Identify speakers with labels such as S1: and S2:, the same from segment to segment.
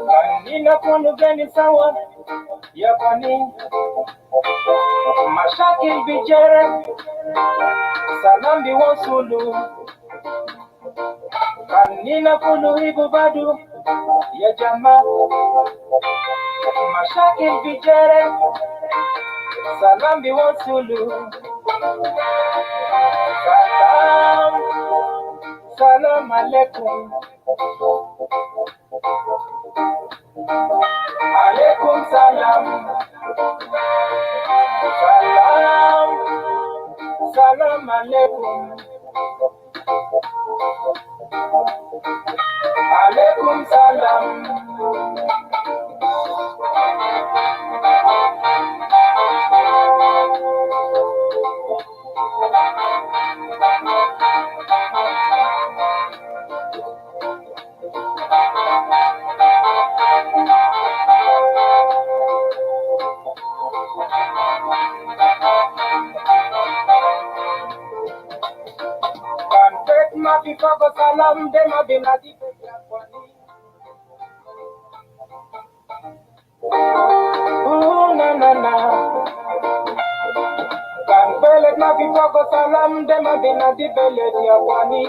S1: Kanina kunu gani sawa ya bani mashakil bijere salambi wasulu kanina kunu hibu badu ya jamaa mashakil bijere salambi wasulu salam alaikum alaikum salam salam alaikum alaikum salam Mafifago salam de mabinadi na na na kan belet mafifago salam de mabinadi belet ya kwani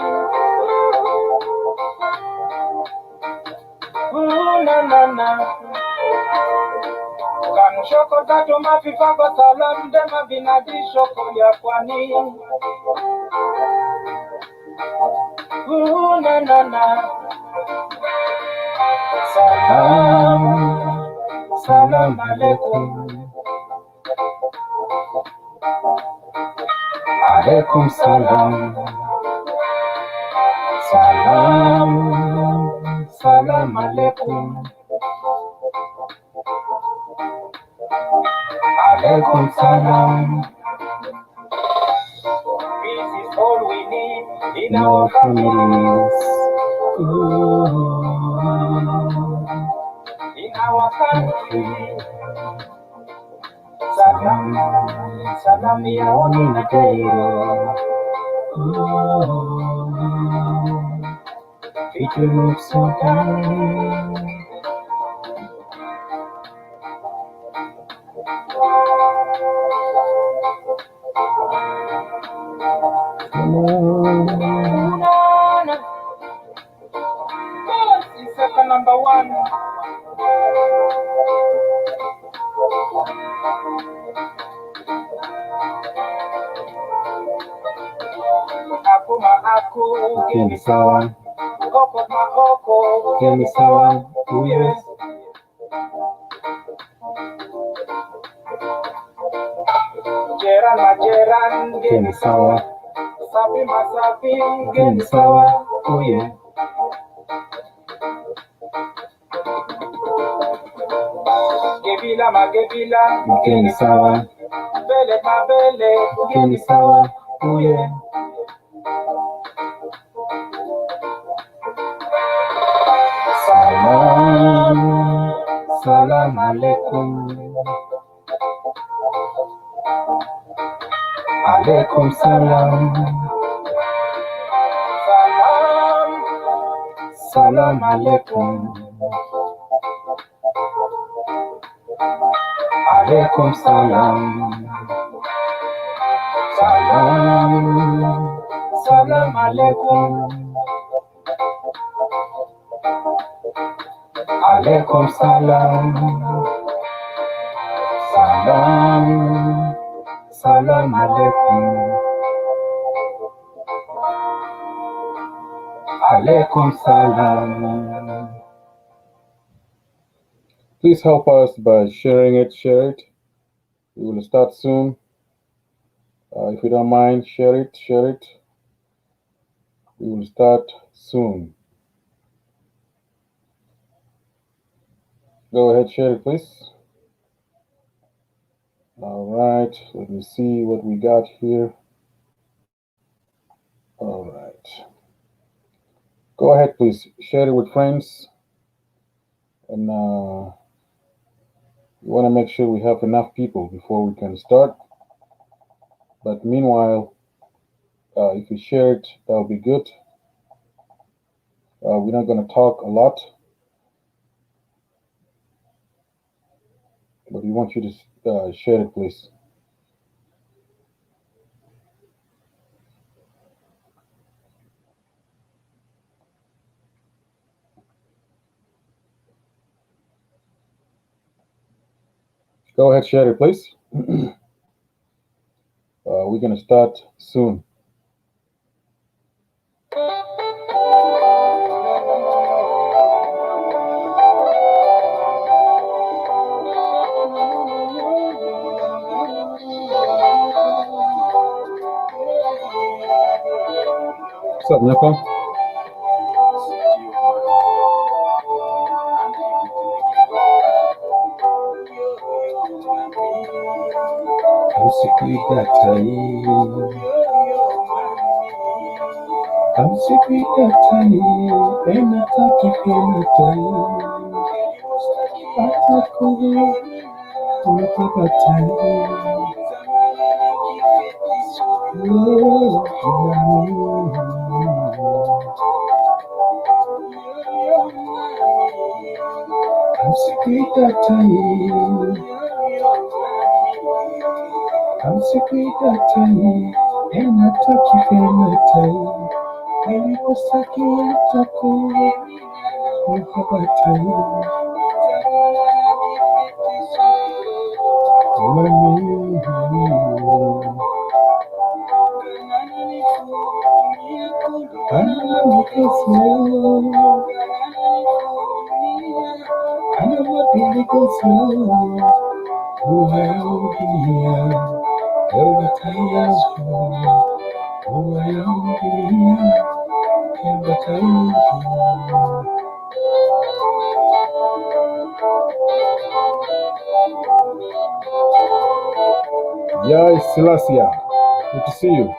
S1: na na na kan shoko zato mafifago salam de mabinadi shoko ya kwani na na na salam salam alaikum alaikum salam salam salam alaikum alaikum salam. Peace is all we need in our families, in our country. Salam, salam ya oni na kairo. Future looks so dark. Second number one. Aku kini sawa. Oko ma oko kini sawa. Uye. Jeran kini sawa. Sapi masapi kini sawa. Uye. Gebila magebila kini sawa. Bele mabele kini sawa. Uye. Salam, salam alaikum. Alaikum salam. Salam, salam alaikum. Alaikum salam. Salam, salam alaikum. Alaikum salam. Salam, salam alaikum. Alaikum salam.
S2: Please help us by sharing it. Share it. We will start soon. If you don't mind, share it. We will start soon. Go ahead, share it, please. All right, let me see what we got here. All right. Go ahead, please. Share it with friends. And we want to make sure we have enough people before we can start. But meanwhile, if you share it, that'll be good. We're not going to talk a lot, but we want you to share it, please. Go ahead, share it, please. We're going to start soon. What's up, Nyako? Yai Silasia, good to see you.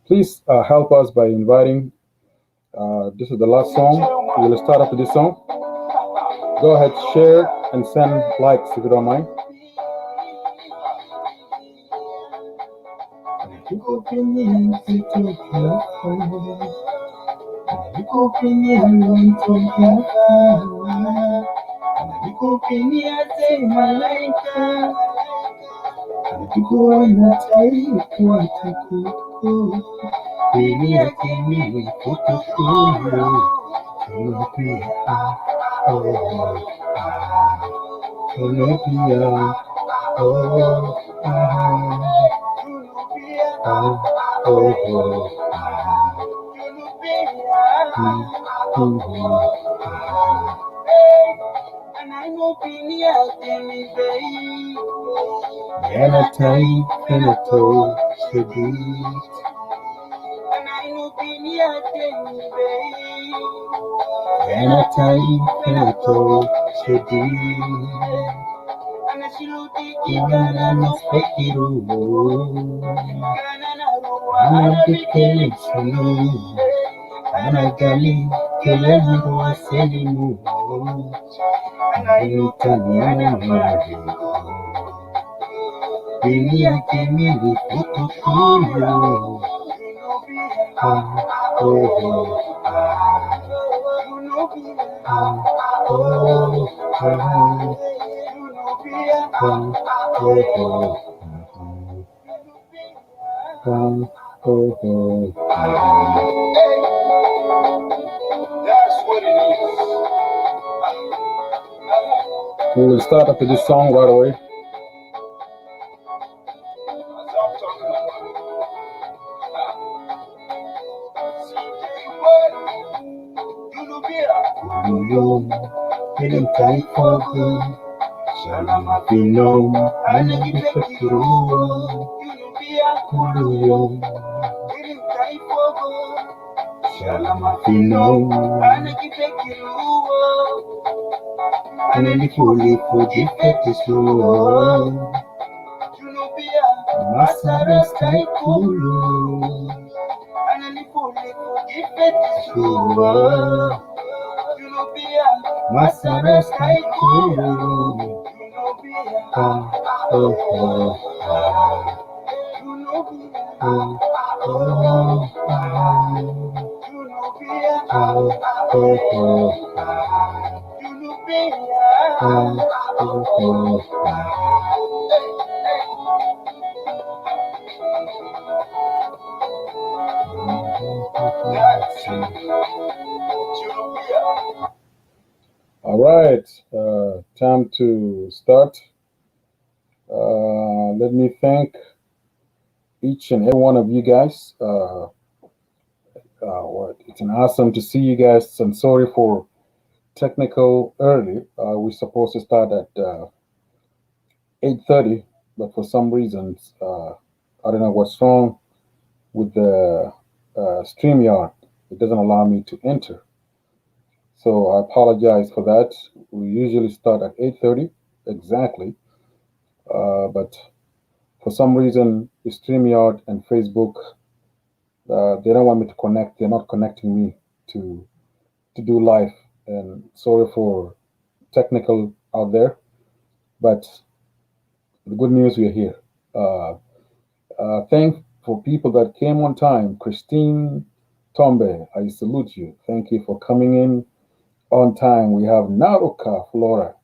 S2: Please help us by inviting. This is the last song. We will start up with this song. Go ahead, share and send likes if you don't mind.
S1: Kuona taifa tukufu, dunia kimili kutukuru, tunapia tunapia Yana taifa na toshibiti Yana taifa na toshibiti Yana nafikiru Anapikeli sanu Anagali kelehu waselimu Anayutanyana dunia kimili kutukuru We will start after this song right away. Feeling tight for good. Salama Pino, Anagifakirua, Kuluyo. Salama Pino, Anagifakirua, Anagifuli Fujifetisua, Masara Sky Kulu, Anagifuli Fujifetisua. Masara Sky Kulu. All right, time to start. Let me thank each and every one of you guys. It's an awesome to see you guys. I'm sorry for technical early. We're supposed to start at 8:30, but for some reasons, I don't know what's wrong with the StreamYard. It doesn't allow me to enter. So I apologize for that. We usually start at 8:30 exactly, but for some reason, StreamYard and Facebook, they don't want me to connect. They're not connecting me to do live. And sorry for technical out there, but the good news, we're here. Thank for people that came on time. Christine Tombe, I salute you. Thank you for coming in on time. We have Naruka Flora.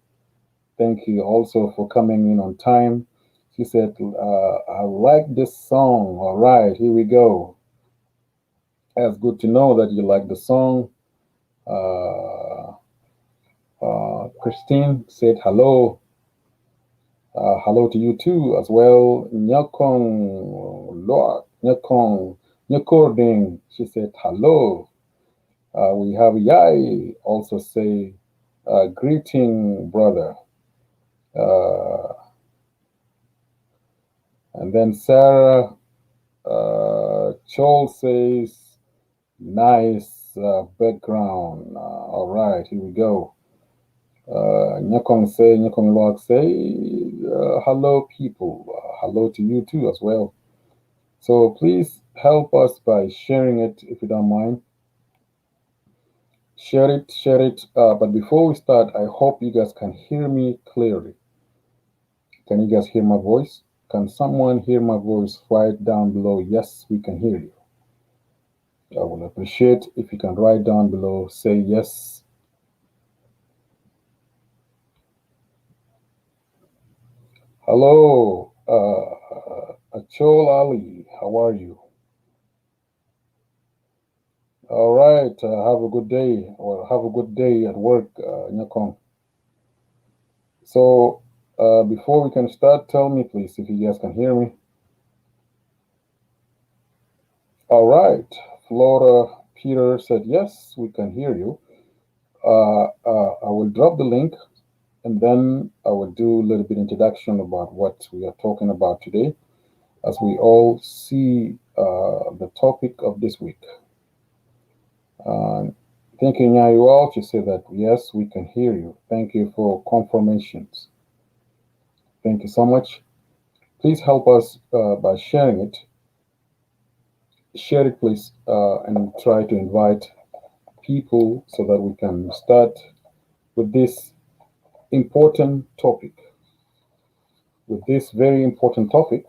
S1: Thank you also for coming in on time. She said, I like this song. All right, here we go. That's good to know that you like the song. Christine said hello. Hello to you too as well. Nyakong Loa, Nyakong Nyakording. She said hello. We have Yai also say greeting, brother. And then Sarah Chol says nice background. All right, here we go. Nyakong Loak say hello people. Hello to you too as well. So please help us by sharing it if you don't mind. Share it. But before we start, I hope you guys can hear me clearly. Can you guys hear my voice? Can someone hear my voice right down below? Yes, we can hear you. I will appreciate if you can write down below, say yes. Hello, Chol Ali, how are you? All right, have a good day or have a good day at work, Nyakong. So, before we can start, tell me please if you guys can hear me. All right, Flora Peter said yes, we can hear you. I will drop the link and then I will do a little bit introduction about what we are talking about today as we all see the topic of this week. Uh, Thank you, Nyayual, to say that yes, we can hear you. Thank you for confirmations. Thank you so much. Please help us by sharing it. Share it, please, and try to invite people so that we can start with this important topic. With this very important topic,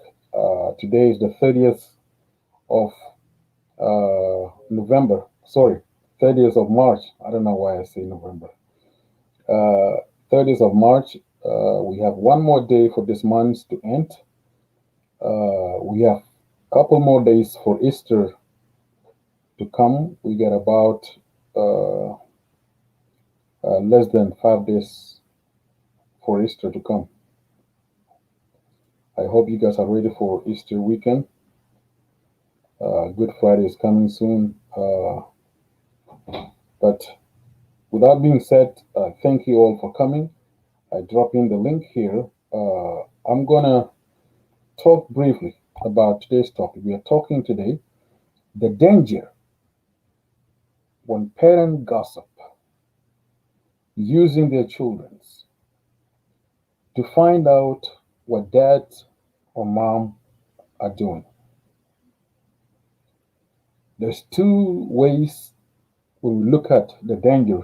S1: today is the 30th of November. Sorry, 30th of March. I don't know why I say November. 30th of March. We have one more day for this month to end. We have a couple more days for Easter to come. We get about uh, less than 5 days for Easter to come. I hope you guys are ready for Easter weekend. Good Friday is coming soon. But with that being said, thank you all for coming. I drop in the link here. I'm gonna talk briefly about today's topic. We are talking today the danger when parents gossip using their children to find out what dad or mom are doing. There's two ways when we look at the danger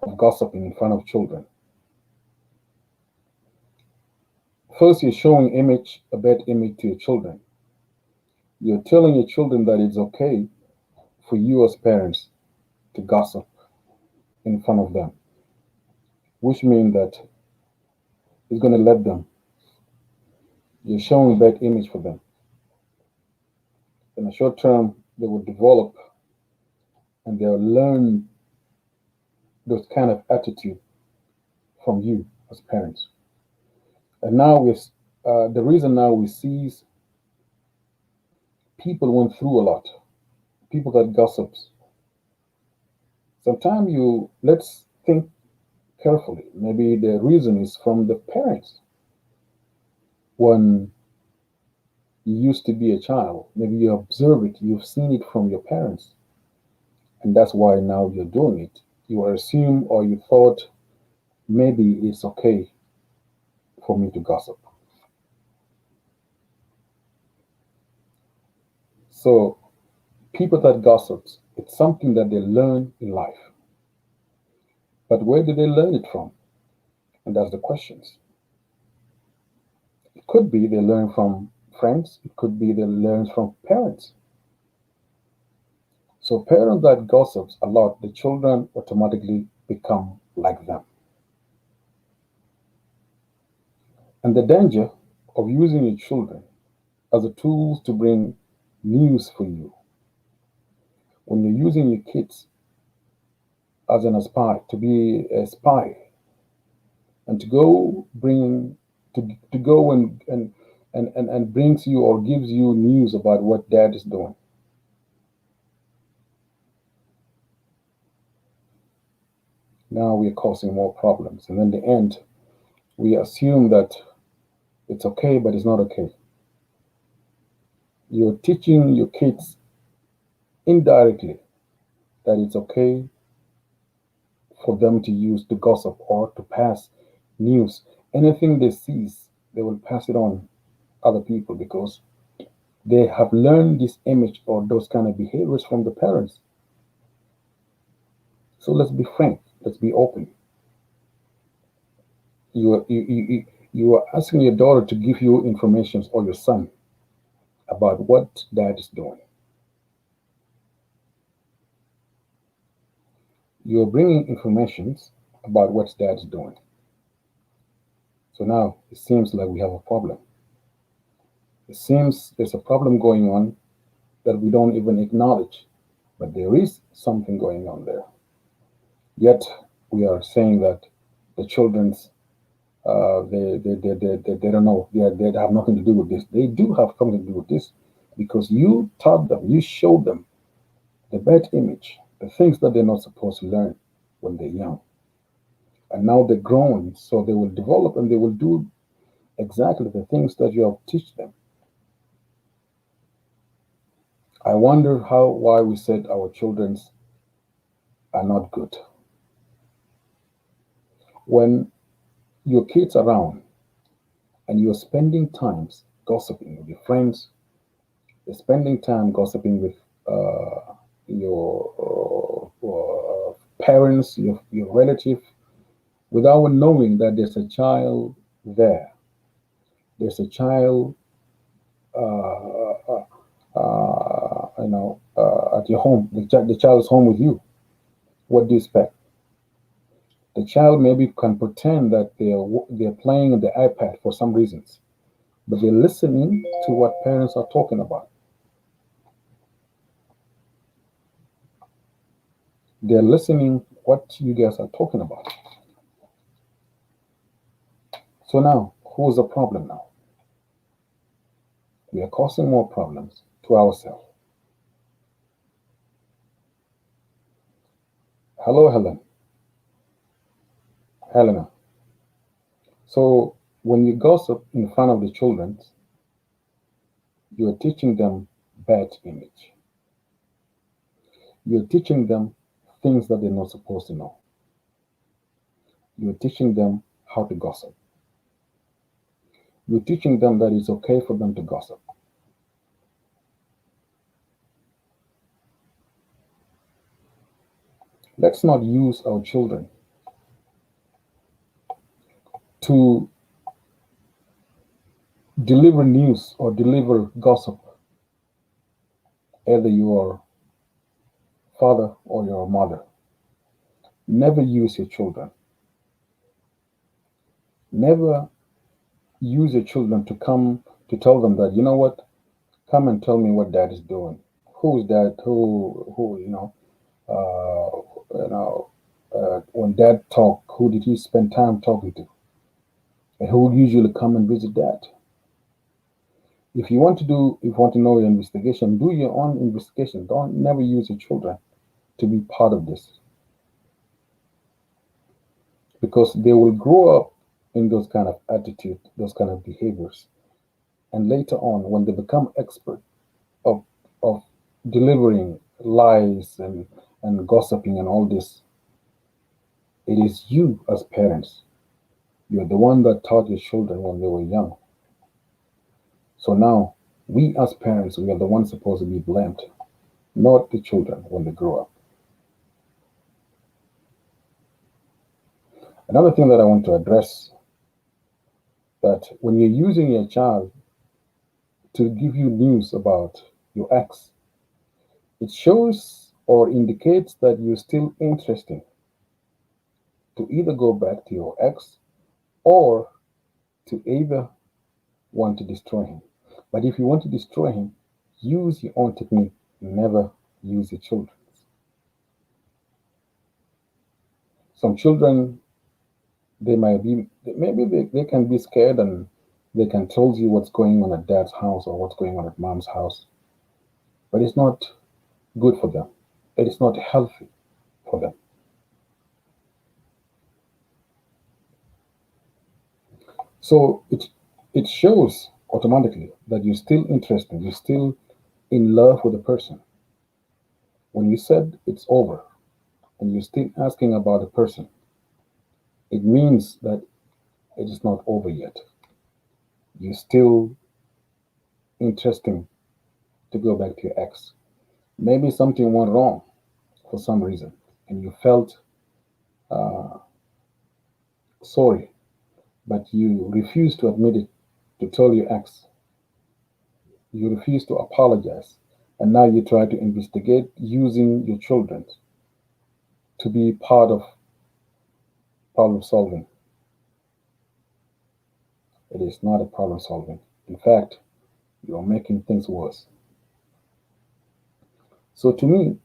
S1: of gossiping in front of children. First, you're showing a bad image to your children. You're telling your children that it's okay for you as parents to gossip in front of them, which means that it's going to let them. You're showing a bad image for them. In the short term, they will develop and they'll learn those kind of attitude from you as parents. And now the reason now we see people went through a lot, people that gossips. Sometimes let's think carefully. Maybe the reason is from the parents. When you used to be a child, maybe you observe it, you've seen it from your parents, and that's why now you're doing it. You assume or you thought maybe it's okay for me to gossip. So people that gossips, it's something that they learn in life. But where do they learn it from? And that's the questions. It could be they learn from friends, it could be they learn from parents. So parents that gossips a lot, the children automatically become like them. And the danger of using your children as a tool to bring news for you. When you're using your kids as an spy, to be a spy, and to go bring to go and brings you or gives you news about what dad is doing. Now we're causing more problems. And in the end, we assume that it's okay, but it's not okay. You're teaching your kids indirectly that it's okay for them to use to gossip or to pass news. Anything they see, they will pass it on other people because they have learned this image or those kind of behaviors from the parents. So let's be frank, let's be open. You are asking your daughter to give you information or your son about what dad is doing. You're bringing information about what dad is doing. So now it seems like we have a problem. It seems there's a problem going on that we don't even acknowledge, but there is something going on there. Yet we are saying that the children's they don't know, they have nothing to do with this. They do have something to do with this because you taught them, you showed them the bad image, the things that they're not supposed to learn when they're young. And now they're grown, so they will develop and they will do exactly the things that you have teach them. I wonder why we said our children are not good. When your kids around and you're spending times gossiping with your friends, you're spending time gossiping with your parents, your relative, without knowing that there's a child there. There's a child, at your home. The child is home with you. What do you expect? The child maybe can pretend that they're playing on the iPad for some reasons, but they're listening to what parents are talking about. They're listening what you guys are talking about. So now, who's the problem now? We are causing more problems to ourselves. Hello, Helena. So when you gossip in front of the children, you are teaching them bad image. You're teaching them things that they're not supposed to know. You're teaching them how to gossip. You're teaching them that it's okay for them to gossip. Let's not use our children to deliver news or deliver gossip, either you are father or your mother. Never use your children. Never use your children to come to tell them that, you know what, come and tell me what dad is doing. Who's dad? Who, when dad talk, who did he spend time talking to? And who would usually come and visit dad? If you want to know your investigation, do your own investigation. Don't never use your children to be part of this because they will grow up in those kind of attitude, those kind of behaviors, and later on, when they become expert of of delivering lies and gossiping and all this, it is you as parents. You're the one that taught your children when they were young. So now, we as parents, we are the ones supposed to be blamed, not the children when they grow up. Another thing that I want to address that when you're using your child to give you news about your ex, it shows or indicates that you're still interested to either go back to your ex or to either want to destroy him. But if you want to destroy him, use your own technique. Never use your children. Some children, they might be, maybe they can be scared and they can tell you what's going on at dad's house or what's going on at mom's house. But it's not good for them. It is not healthy for them. So it shows automatically that you're still interested, you're still in love with the person. When you said it's over and you're still asking about the person, it means that it is not over yet. You're still interested to go back to your ex. Maybe something went wrong for some reason and you felt uh, sorry, but you refuse to admit it to tell your ex. You refuse to apologize. And now you try to investigate using your children to be part of problem solving. It is not a problem solving. In fact, you're making things worse. So to me,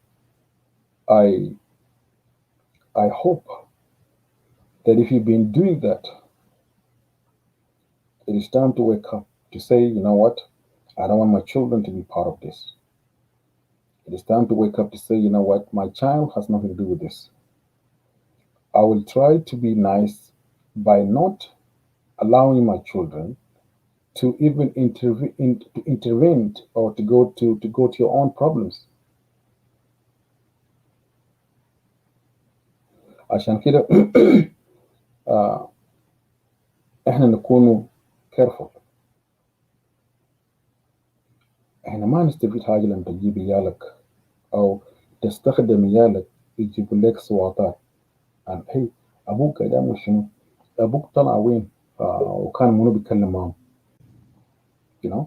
S1: I I hope that if you've been doing that, it is time to wake up to say, you know what, I don't want my children to be part of this. It is time to wake up to say, you know what, my child has nothing to do with this. I will try to be nice by not allowing my children to even intervene or to go to your own problems. عشان كده آه، احنا نكون careful. احنا ما نستفيد حاجة لما تجيب عيالك او تستخدم عيالك يجيبوا لك سواطات عن هي ابوك ده مش شنو، ابوك طلع وين، وكان منو بيتكلم معهم. you know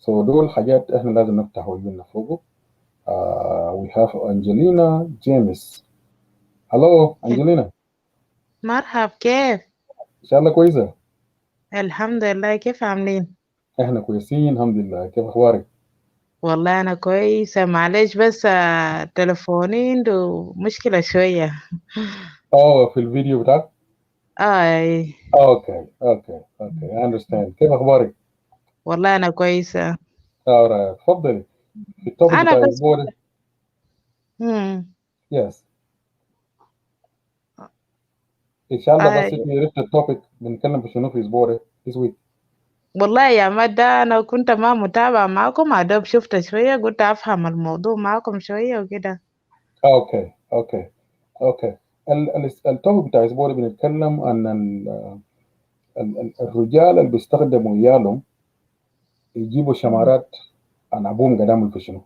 S1: so دول حاجات احنا لازم نفتح عيوننا فوقه. We have Angelina James. Hello Angelina.
S3: مرحب، كيف؟
S1: ان شاء الله كويسة.
S3: الحمد لله، كيف عاملين؟
S1: احنا كويسين الحمد لله. كيف اخبارك؟
S3: والله أنا كويسة، معلش بس تلفوني عنده مشكلة شوية.
S1: في الفيديو بتاعك.
S3: آي.
S1: اوكي I understand. كيف اخبارك؟
S3: والله أنا كويسة.
S1: alright اتفضلي في التوبيك
S3: أنا
S1: بتاع
S3: بس
S1: الاسبوع ده.
S3: مم.
S1: Yes. ان شاء الله بس
S3: آي.
S1: انت عرفت التوبيك بنتكلم في شنو في الاسبوع ده this week.
S3: والله يا مادة أنا كنت ما متابعة معكم، أدوب شفت شوية قلت أفهم الموضوع معكم شوية وكده.
S1: اوكي التوبيك بتاع الاسبوع ده بنتكلم عن الرجال اللي بيستخدموا عيالهم يجيبوا
S3: مم.
S1: شمارات عن ابوهم قدامهم في شنو.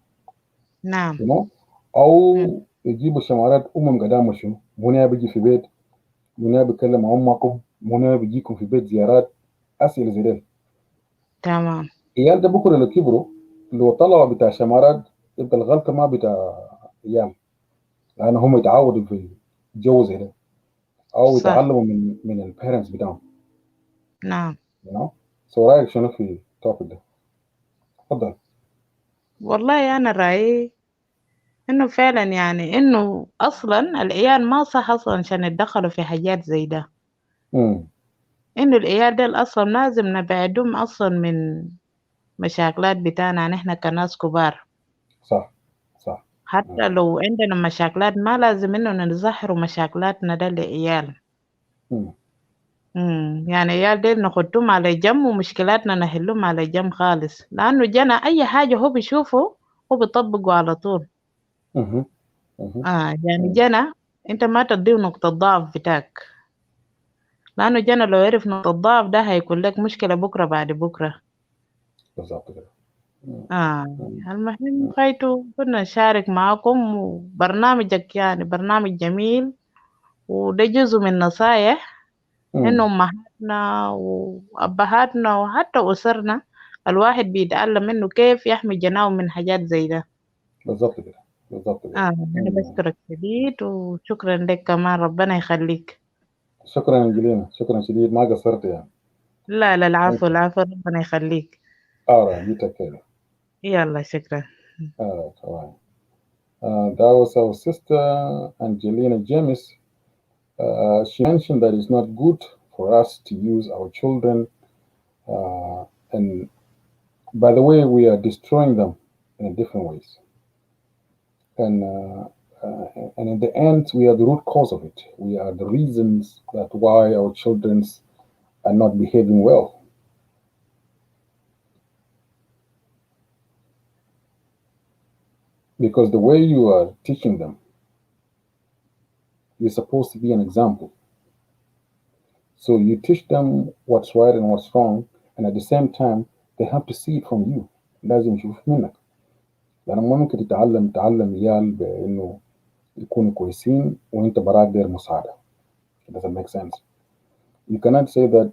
S3: نعم.
S1: you know او
S3: مم.
S1: يجيبوا شمارات امهم قدامهم شنو. منى بيجي في بيت، منى بيكلم مع امكم، منى بيجيكم في بيت زيارات، اسئله زي دي.
S3: تمام.
S1: عيال ده بكره لو كبروا لو طلعوا بتاع شمارات يبقى الغلطه ما بتاع عيال، لان هم يتعودوا في جو زي ده او
S3: صح.
S1: يتعلموا من البيرنتس بتاعهم.
S3: نعم.
S1: you know رايك شنو في التوبيك ده؟ اتفضل.
S3: والله أنا رأيي إنه فعلا يعني إنه أصلا العيال ما صح أصلا عشان يتدخلوا في حاجات زي ده.
S1: امم
S3: إنه العيال ديل أصلا لازم نبعدهم أصلا من مشاكلات بتاعنا نحن كناس كبار.
S1: صح صح.
S3: حتى لو عندنا مشاكلات ما لازم إنه نظهروا مشاكلاتنا ده للعيال.
S1: امم
S3: يعني العيال ديل نخدهم على جنب ومشكلاتنا نحلهم على جنب خالص، لأنه جنا أي حاجة هو بيشوفه هو بيطبقه على طول.
S1: امم امم
S3: يعني جنا أنت ما تديه نقطة ضعف بتاعك، لأنه جنا لو عرف نقطة الضعف ده هيكون لك مشكلة بكرة بعد بكرة.
S1: بالظبط كده.
S3: المهم خيتو كنا نشارك معاكم وبرنامجك يعني برنامج جميل، وده جزء من نصايح إنه
S1: امم
S3: أمهاتنا وأبهاتنا وحتى أسرنا الواحد بيتعلم منه كيف يحمي جناه من حاجات زي ده.
S1: بالظبط كده. بالظبط كده.
S3: أنا بشكرك شديد وشكرا لك كمان، ربنا يخليك.
S1: شكرا انجلينا، شكرا شديد، ما قصرت يعني.
S3: لا لا،
S1: Thank
S3: العفو
S1: you.
S3: العفو، ربنا يخليك.
S1: Alright, you take care.
S3: يلا شكرا.
S1: Alright. That was our sister Angelina James. She mentioned that it's not good for us to use our children, and by the way, we are destroying them in different ways. And in the end, we are the root cause of it. We are the reasons that why our children are not behaving well. Because the way you are teaching them, you're supposed to be an example. So you teach them what's right and what's wrong, and at the same time, they have to see it from you. لازم يشوف منك. لأن ما ممكن تعلم عيال بإنه يكونوا كويسين وأنت براك دير مساعدة. It doesn't make sense. You cannot say that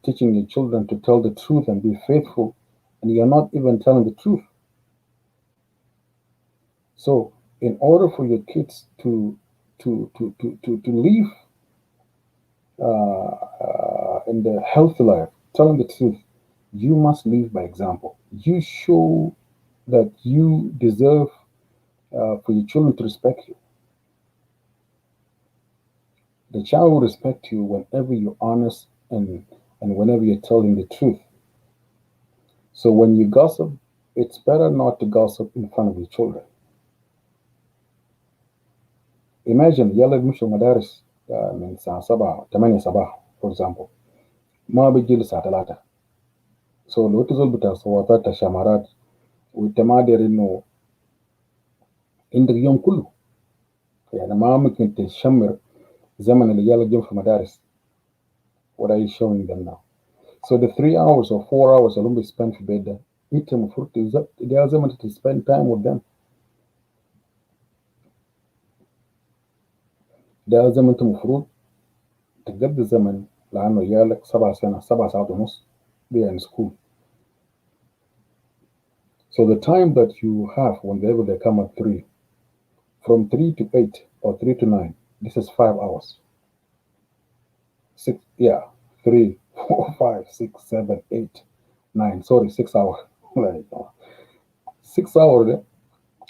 S1: teaching your children to tell the truth and be faithful, and you're not even telling the truth. So, in order for your kids to live in the healthy life, telling the truth, you must live by example. You show that you deserve for your children to respect you. The child will respect you whenever you're honest and whenever you're telling the truth. So when you gossip, it's better not to gossip in front of your children. Imagine يلا بيمشوا مدارس من الساعة 7 8 صباح for example ما بيجي للساعة 3. So لو تزول بتاع صوتات الشمارات وانت ما داير انه عندك يوم كله يعني ما ممكن تشمر زمن اللي يلا اليوم في مدارس. What are you showing them now? So the 3 hours or 4 hours اللي هم بيسبند في البيت ده انت المفروض ده زمن to spend time with them. ده زمن انت المفروض تقضي الزمن لانه عيالك 7 ساعات ونص they are in school. So the time that you have whenever they come at 3, from 3 to 8 or 3 to 9, this is 5 hours. 6, yeah, 3, 4, 5, 6, 7, 8, 9, sorry, 6 hours. 6 hours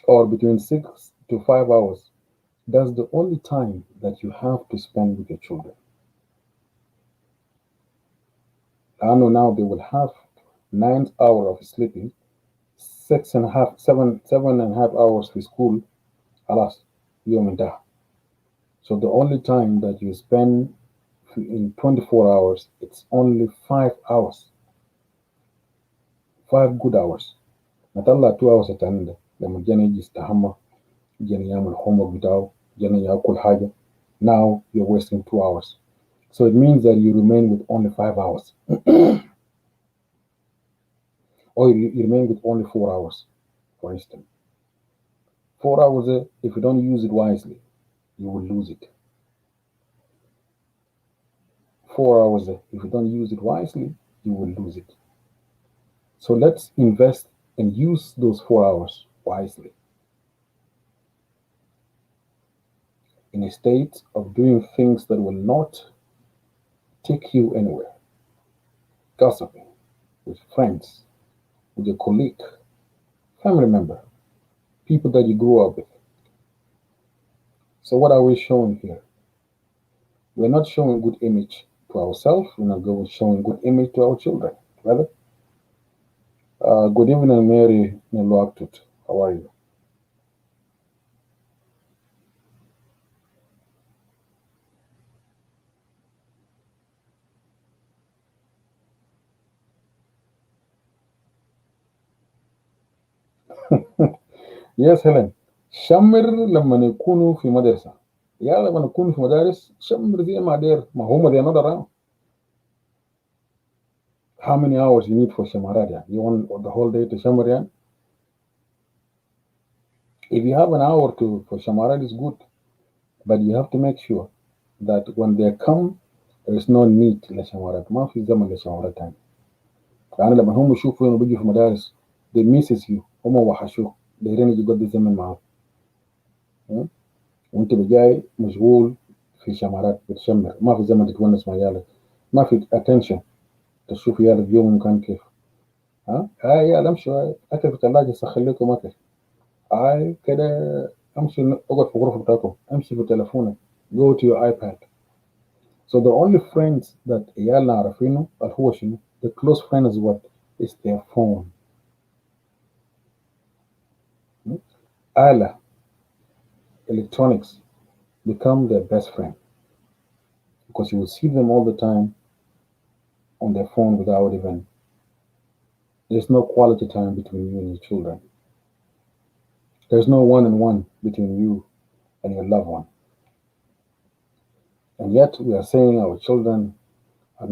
S1: or between 6 to 5 hours. That's the only time that you have to spend with your children. I know now they will have 9 hours of sleeping, 6.5, 7.5 hours for school. Alas, يوم انتهى. So the only time that you spend in 24 hours, it's only 5 hours. 5 good hours. نطلع 2 hours التانيين ده لما جانا يجي يستحمى جانا يعمل homework بتاعه جانا ياكل حاجة. Now you're wasting 2 hours. So it means that you remain with only 5 hours. Or you remain with only 4 hours, for instance. 4 hours, if you don't use it wisely, you will lose it. 4 hours, if you don't use it wisely, you will lose it. So let's invest and use those 4 hours wisely in a state of doing things that will not take you anywhere. Gossiping with friends, with your colleague, family member, people that you grew up with. So what are we showing here? We're not showing good image to ourselves. We're not showing good image to our children. Rather, good evening, Mary Niluaktut. How are you? Yes, Helen. شمر لما يكونوا في مدرسة. يا لما نكون في مدارس شمر زي ما دير ما هم they are not around. How many hours you need for شمارات يعني? You want the whole day to شمر يعني? If you have an hour for شمارات is good, but you have to make sure that when they come there is no need لشمارات. ما في زمن لشمارات تاني. لأن لما هم يشوفوا إنه بيجوا في مدارس they misses you. هم وحشوك. دايرين يقضي الزمن معاك. وانت بجاي مشغول في شمارات بتشمر ما في زمن تتونس مع عيالك ما في attention تشوف عيالك يومهم كان كيف هاي يا امشي اكل في الثلاجه سخن لكم اكل هاي كده امشي اقعد في الغرفه بتاعتكم امشي في تليفونك go to your iPad. So the only friends that عيالنا عارفينه هو شنو the close friend is what is their phone. آلة electronics become their best friend because you will see them all the time on their phone without even there's no quality time between you and your children. There's no one-on-one between you and your loved one. And yet we are saying our children are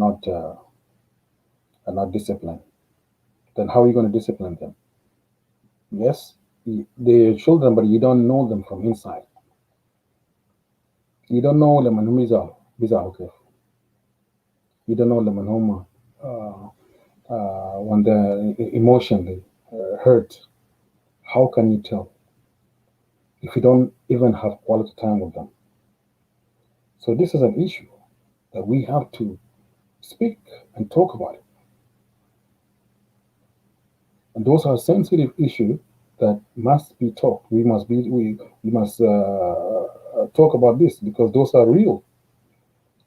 S1: not disciplined. Then how are you going to discipline them? Yes, they're children, but you don't know them from inside. You don't know them when هم You don't know them when they're emotionally hurt. How can you tell if you don't even have quality time with them? So this is an issue that we have to speak and talk about it. And those are sensitive issues that must be talked. We must talk about this because those are real.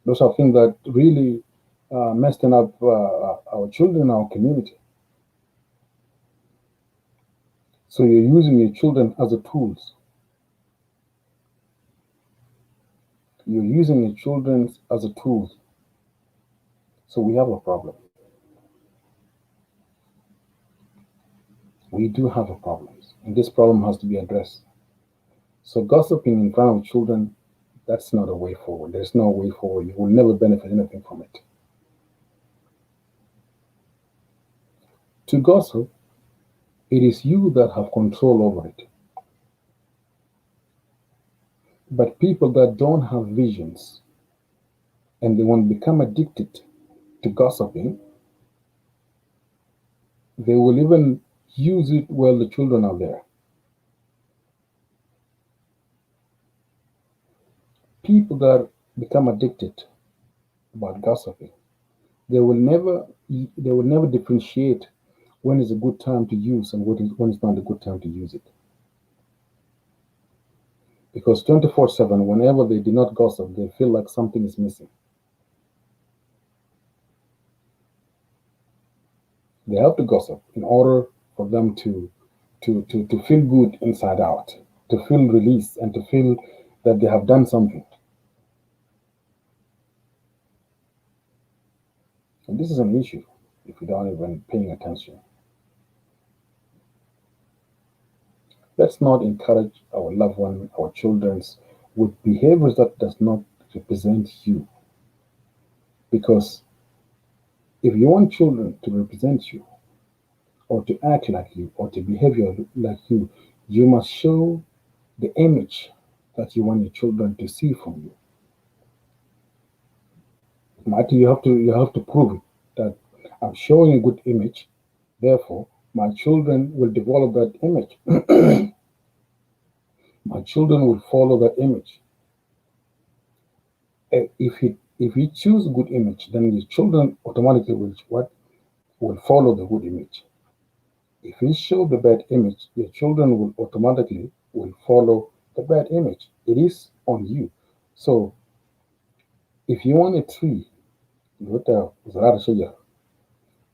S1: Those are things that really messing up our children, our community. So you're using your children as a tools. You're using your children as a tool. So we have a problem. We do have a problem, and this problem has to be addressed. So gossiping in front of children, that's not a way forward. There's no way forward. You will never benefit anything from it. To gossip, it is you that have control over it. But people that don't have visions and they want to become addicted to gossiping, they will even use it while the children are there. People that become addicted about gossiping, they will never differentiate when is a good time to use and when is not a good time to use it. Because 24/7, whenever they do not gossip, they feel like something is missing. They have to gossip in order for them to feel good inside out, to feel released, and to feel that they have done something. And this is an issue if you don't even paying attention. Let's not encourage our loved one, our children's with behaviors that does not represent you. Because if you want children to represent you, or to act like you, or to behave like you must show the image that you want your children to see from you. Marty, you have to prove it that I'm showing a good image, therefore my children will develop that image. My children will follow that image. If you choose good image, then your children automatically will follow the good image. If you show the bad image, your children will automatically will follow the bad image. It is on you. So if you want a tree,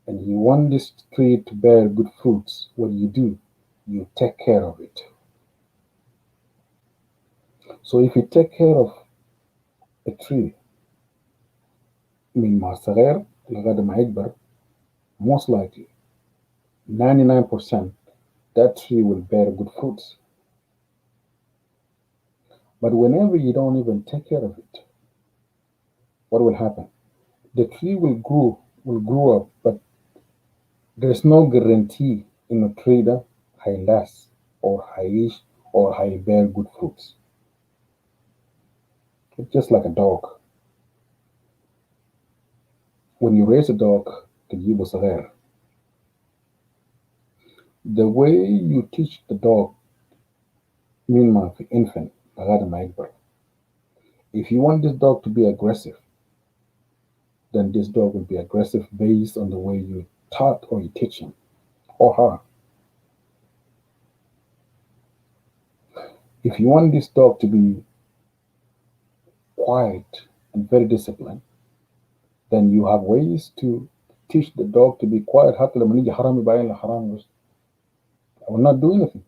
S1: and you want this tree to bear good fruits, what do? You take care of it. So if you take care of a tree من ما صغير لغاية ما يكبر, most likely 99% that tree will bear good fruits. But whenever you don't even take care of it, what will happen? The tree will grow up, but there's no guarantee in a tree that high last or high or high bear good fruits. It's just like a dog. When you raise a dog, تجيبه صغير, the way you teach the dog من ما في infant لغاية ما يكبر. If you want this dog to be aggressive, then this dog will be aggressive based on the way you taught or you teach him or her. If you want this dog to be quiet and very disciplined, then you have ways to teach the dog to be quiet. حتى لما يجي حرامي باين له حرامي, I will not do anything,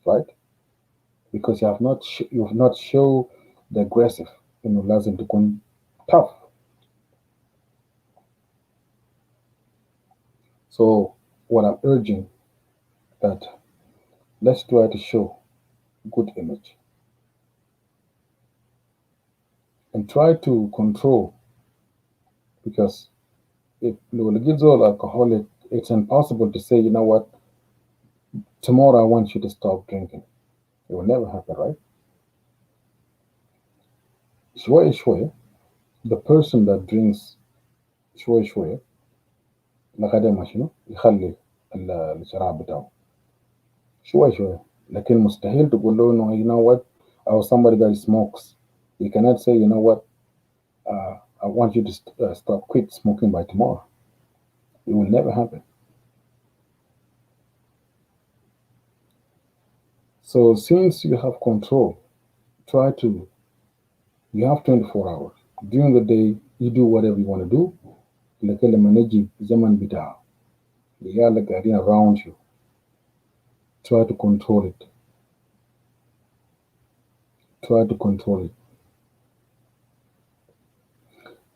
S1: right? Because you have not shown the aggressive, لازم تكون tough. So what I'm urging that let's try to show good image and try to control, because if the kids are alcoholic, it's impossible to say, you know what, tomorrow I want you to stop drinking. It will never happen, right? شوية شوية, the person that drinks شوية شوية لغاية ما شنو يخلي الشراب بتاعه شوية شوية. لكن مستحيل تقول له انه you know what, or somebody that smokes, you cannot say, you know what, I want you to quit smoking by tomorrow. It will never happen. So since you have control, try to, you have 24 hours. During the day, you do whatever you want to do. لكن لما نجي زمن بتاع العيال اللي قاعدين around you, try to control it. Try to control it.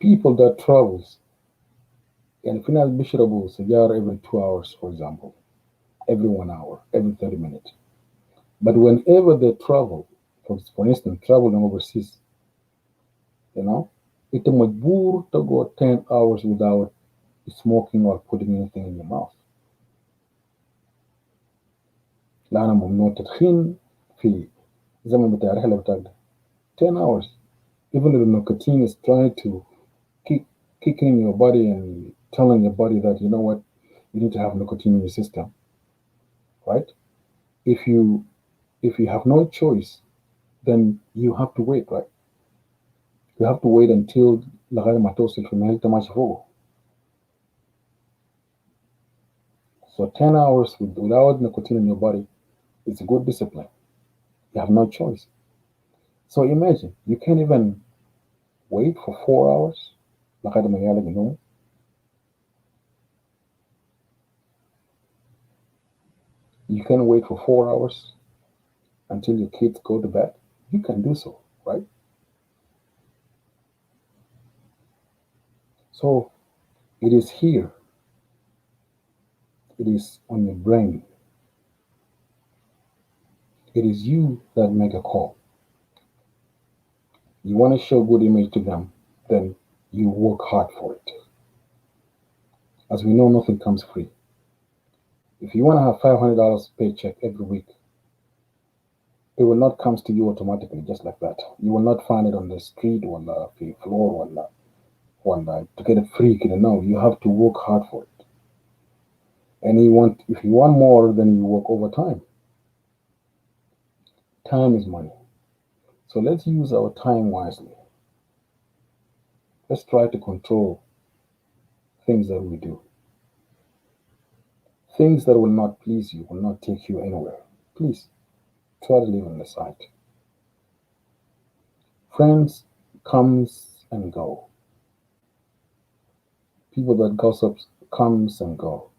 S1: People that travels, يعني في ناس بيشربوا سيجارة every 2 hours, for example, every 1 hour, every 30 minutes. But whenever they travel, for instance, traveling overseas, you know, it's مجبور to go 10 hours without smoking or putting anything in your mouth. لأن ممنوع تدخين في زمن بتاع الرحلة بتاعك 10 hours. Even if the nicotine is trying to kick in your body and telling your body that, you know what, you need to have nicotine in your system, right? If you have no choice, then you have to wait, right? You have to wait until لغاية ما توصل في المحل تماشي فوقه. So 10 hours without nicotine in your body is a good discipline. You have no choice. So imagine, you can't even wait for 4 hours لغاية ما يعلق النوم. You can wait for 4 hours until your kids go to bed. You can do so, right? So it is here. It is on your brain. It is you that make a call. You want to show good image to them, then you work hard for it. As we know, nothing comes free. If you want to have $500 paycheck every week, it will not come to you automatically just like that. You will not find it on the street or on the floor or to get it free. No, you have to work hard for it. And if you want more, then you work overtime. Time is money. So let's use our time wisely. Let's try to control things that we do. Things that will not please you, will not take you anywhere. Please try to live on the side. Friends comes and go. People that gossip comes and go.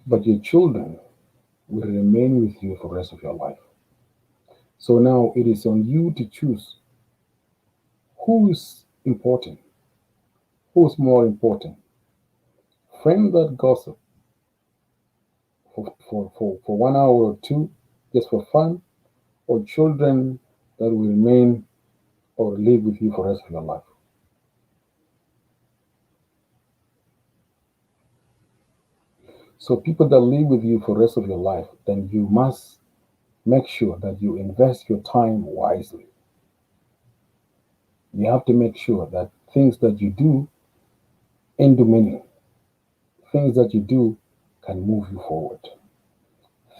S1: But your children will remain with you for the rest of your life. So now it is on you to choose who is important, who's more important. Friends that gossip for 1 hour or two just for fun, or children that will remain or live with you for the rest of your life. So people that live with you for the rest of your life, then you must make sure that you invest your time wisely. You have to make sure that things that you do end the meaning. Things that you do can move you forward.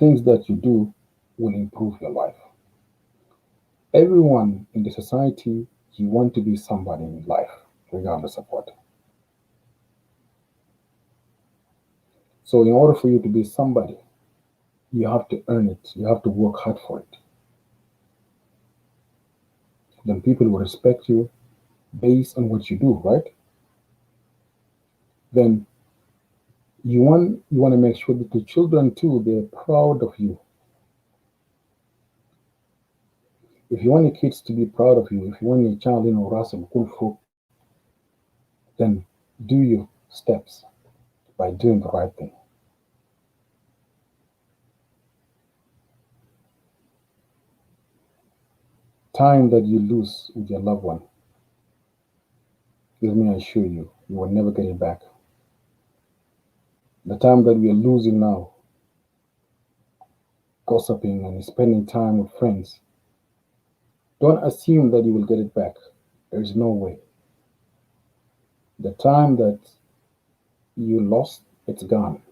S1: Things that you do will improve your life. Everyone in the society, you want to be somebody in life, regardless of what. So in order for you to be somebody, you have to earn it. You have to work hard for it. Then people will respect you based on what you do, right? Then you want to make sure that the children too, they're proud of you. If you want your kids to be proud of you, if you want your child in Orasa Kulfu, then do your steps by doing the right thing. Time that you lose with your loved one, let me assure you, you will never get it back. The time that we are losing now, gossiping and spending time with friends, don't assume that you will get it back. There is no way. The time that you lost, it's gone.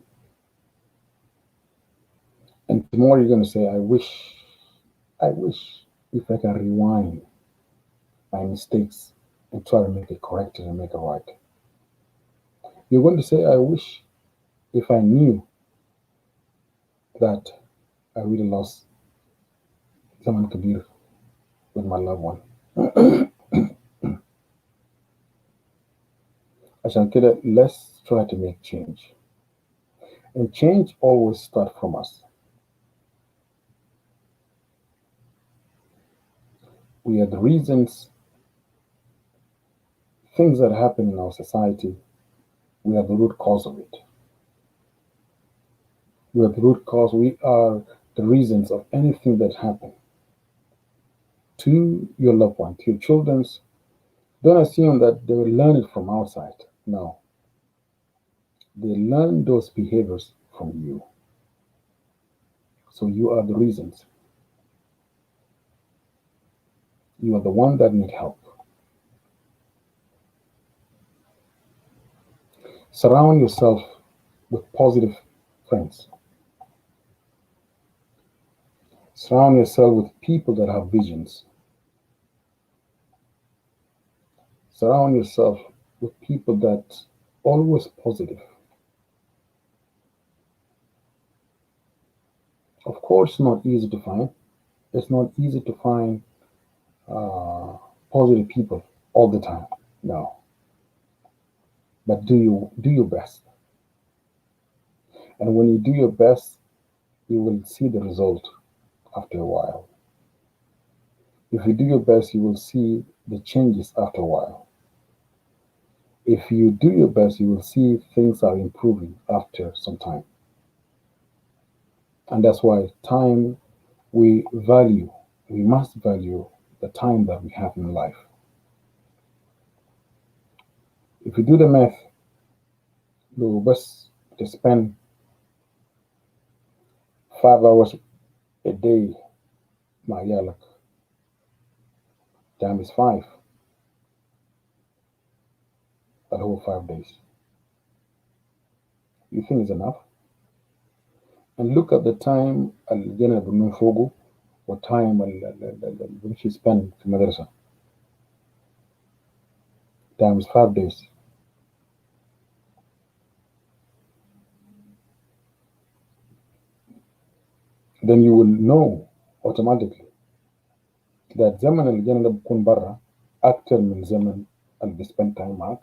S1: And tomorrow you're going to say, I wish if I can rewind my mistakes and try to make it correct and make it right. You're going to say, I wish if I knew that I really lost Zaman Kabir with my loved one. عشان كده let's try to make change. And change always starts from us. We are the reasons things that happen in our society, we are the root cause of it. We are the root cause, we are the reasons of anything that happens to your loved one, to your children's. Don't assume that they will learn it from outside. No. They learn those behaviors from you. So you are the reasons. You are the one that need help. Surround yourself with positive friends. Surround yourself with people that have visions. Surround yourself with people that always positive. Of course, not easy to find. It's not easy to find positive people all the time. No. But do your best. And when you do your best, you will see the result after a while. If you do your best, you will see the changes after a while. If you do your best, you will see things are improving after some time. And that's why time we must value the time that we have in life. If you do the math, you best to spend 5 hours a day, my yalak. Time is 5. That whole 5 days. You think it's enough? And look at the time al-jana b'nunfogu, what time which you spend in madrasa. Time is 5 days. Then you will know automatically that zaman al-jana bukun barra أكتر من zaman اللي spend time معك.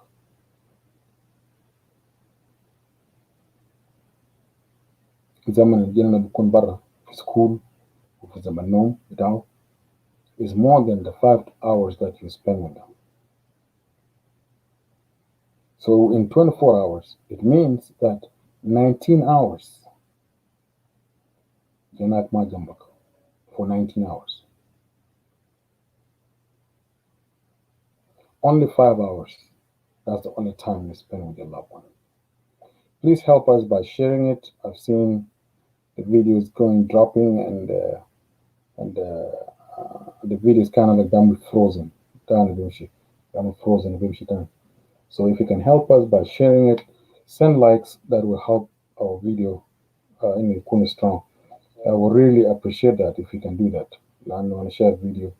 S1: زمن الجنة بيكون برا في سكول وفي زمن النوم بتاعه is more than the 5 hours that you spend with them. So in 24 hours, it means that 19 hours you're not majambak for 19 hours. Only 5 hours, that's the only time you spend with your loved one. Please help us by sharing it. I've seen the videos dropping and the video is kind of like done with frozen. So if you can help us by sharing it, send likes, that will help our video in Kuni strong. I would really appreciate that if you can do that. I'm going to share a video.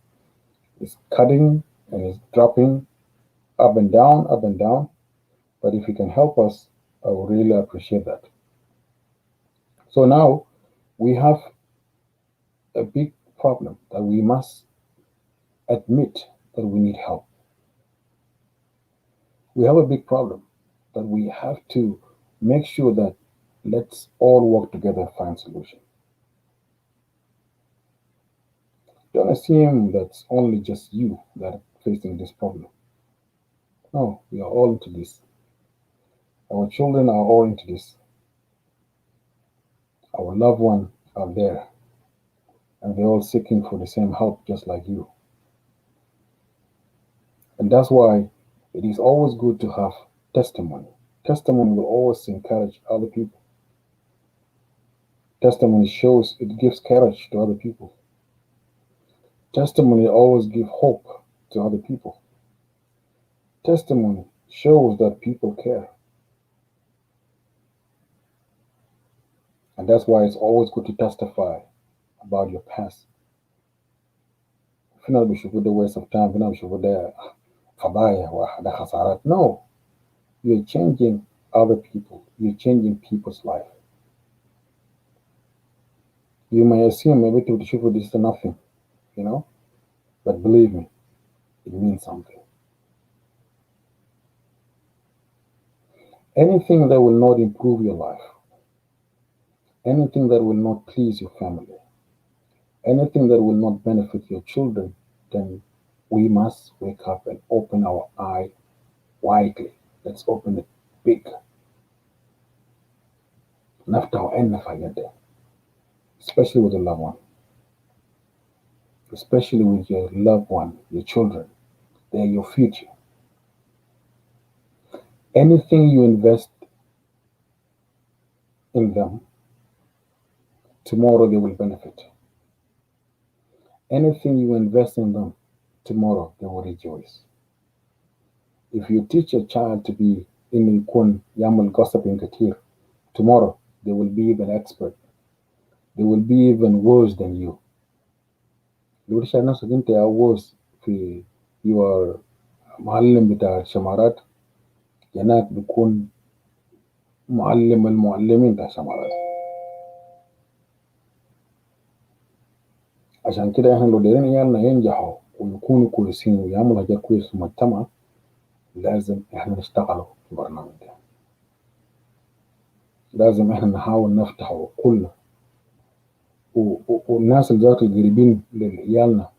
S1: It's cutting and it's dropping up and down. But if you can help us, I would really appreciate that. So now we have a big problem that we must admit that we need help. We have a big problem that we have to make sure that let's all work together and find solution. Don't assume that's only just you that are facing this problem. No, we are all into this. Our children are all into this. Our loved ones are there, and they're all seeking for the same help just like you. And that's why it is always good to have testimony. Testimony will always encourage other people. Testimony shows, it gives courage to other people. Testimony always gives hope to other people. Testimony shows that people care. And that's why it's always good to testify about your past. No, you're changing other people. You're changing people's life. You may assume maybe to Shufu this is nothing, but believe me, it means something. Anything that will not improve your life, anything that will not please your family, anything that will not benefit your children, then we must wake up and open our eye widely. Let's open it big. نفتح عيننا في حاجات دي. Especially with your loved one. Especially with your loved one, your children. They are your future. Anything you invest in them, tomorrow they will benefit. Anything you invest in them, tomorrow they will rejoice. If you teach a child to be in kun yamal gossiping katir, tomorrow they will be even expert. They will be even worse than you. لو تشعر نفسك انت worse في your معلم بتاع الشمارات، هناك بيكون معلم المعلمين بتاع الشمارات. عشان كده احنا لو دايرين عيالنا ينجحوا ويكونوا كويسين ويعملوا حاجات كويسة في المجتمع، لازم احنا نشتغلوا في البرنامج ده. لازم احنا نحاول نفتح عقولنا والناس اللي ذات القريبين لعيالنا،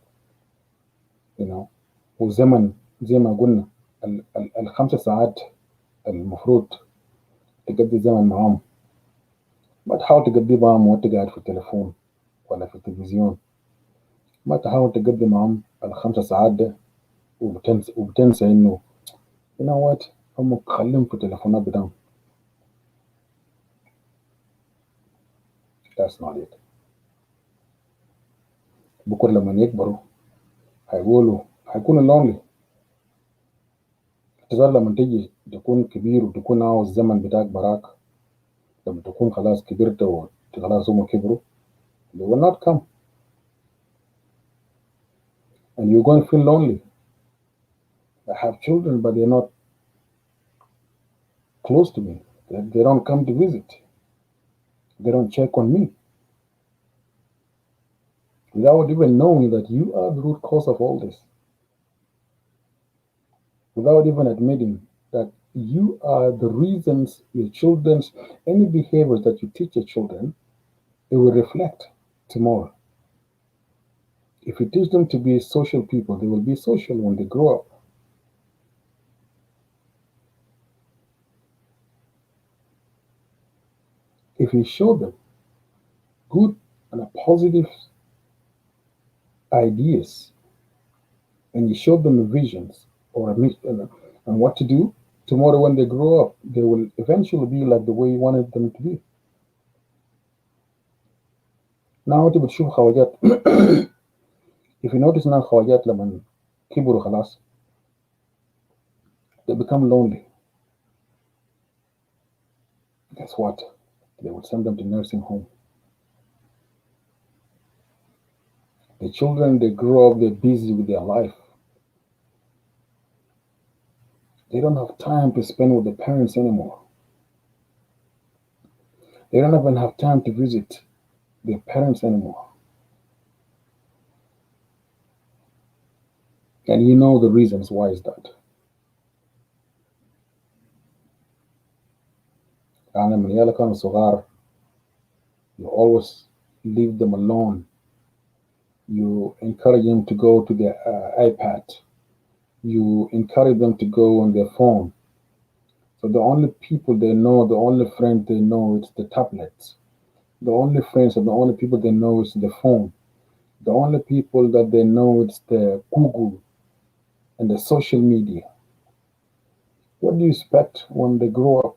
S1: وزمن زي ما قلنا ال5 ساعات المفروض تقضي زمن معاهم، ما تحاول تقضي معاهم وانت قاعد في التليفون ولا في التلفزيون. ما تحاول تقضي معاهم ال5 ساعات ده وبتنسى انه وات هم خليهم في التليفونات بتاعهم. That's not it. بكرة لما يكبروا هيكونوا lonely. تظل لما تيجي تكون كبير وتكون عاوز الزمن بتاعك براك، لما تكون خلاص كبرت وخلاص هم كبروا، they will not come and you're going to feel lonely. I have children but they're not close to me. They don't come to visit. They don't check on me. Without even knowing that you are the root cause of all this. Without even admitting that you are the reasons your children's, any behaviors that you teach your children, it will reflect tomorrow. If you teach them to be social people, they will be social when they grow up. If you show them good and positive ideas, and you show them visions or and what to do, tomorrow when they grow up, they will eventually be like the way you wanted them to be. Now انت بتشوف خواجات if you notice now خواجات لما كبروا خلاص they become lonely. Guess what? They will send them to nursing home. The children, they grow up, they're busy with their life. They don't have time to spend with their parents anymore. They don't even have time to visit their parents anymore. And you know the reasons why is that. أنا من عيالي كانوا صغار, you always leave them alone. You encourage them to go to their iPad. You encourage them to go on their phone. So the only people they know, the only friends they know, it's the tablets. The only friends and the only people they know is the phone. The only people that they know it's the Google and the social media. What do you expect when they grow up?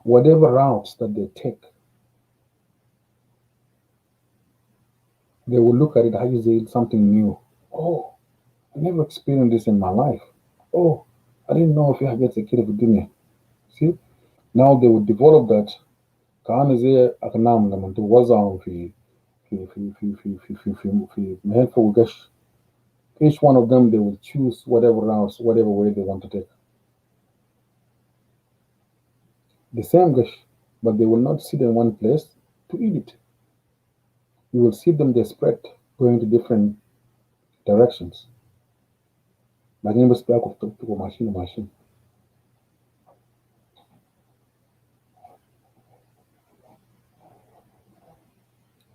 S1: Whatever routes that they take, they will look at it as something new. Oh, I never experienced this in my life. Oh, I didn't know if you have get a kid of dunya. See, now they will develop that. كأن زي أغنام لما توزعهم في مهنة وقش. Each one of them they will choose whatever routes, whatever way they want to take. The same gush, but they will not sit in one place. to eat it. You will see them desperate, going to different directions. Lakini basi pia tuko machine.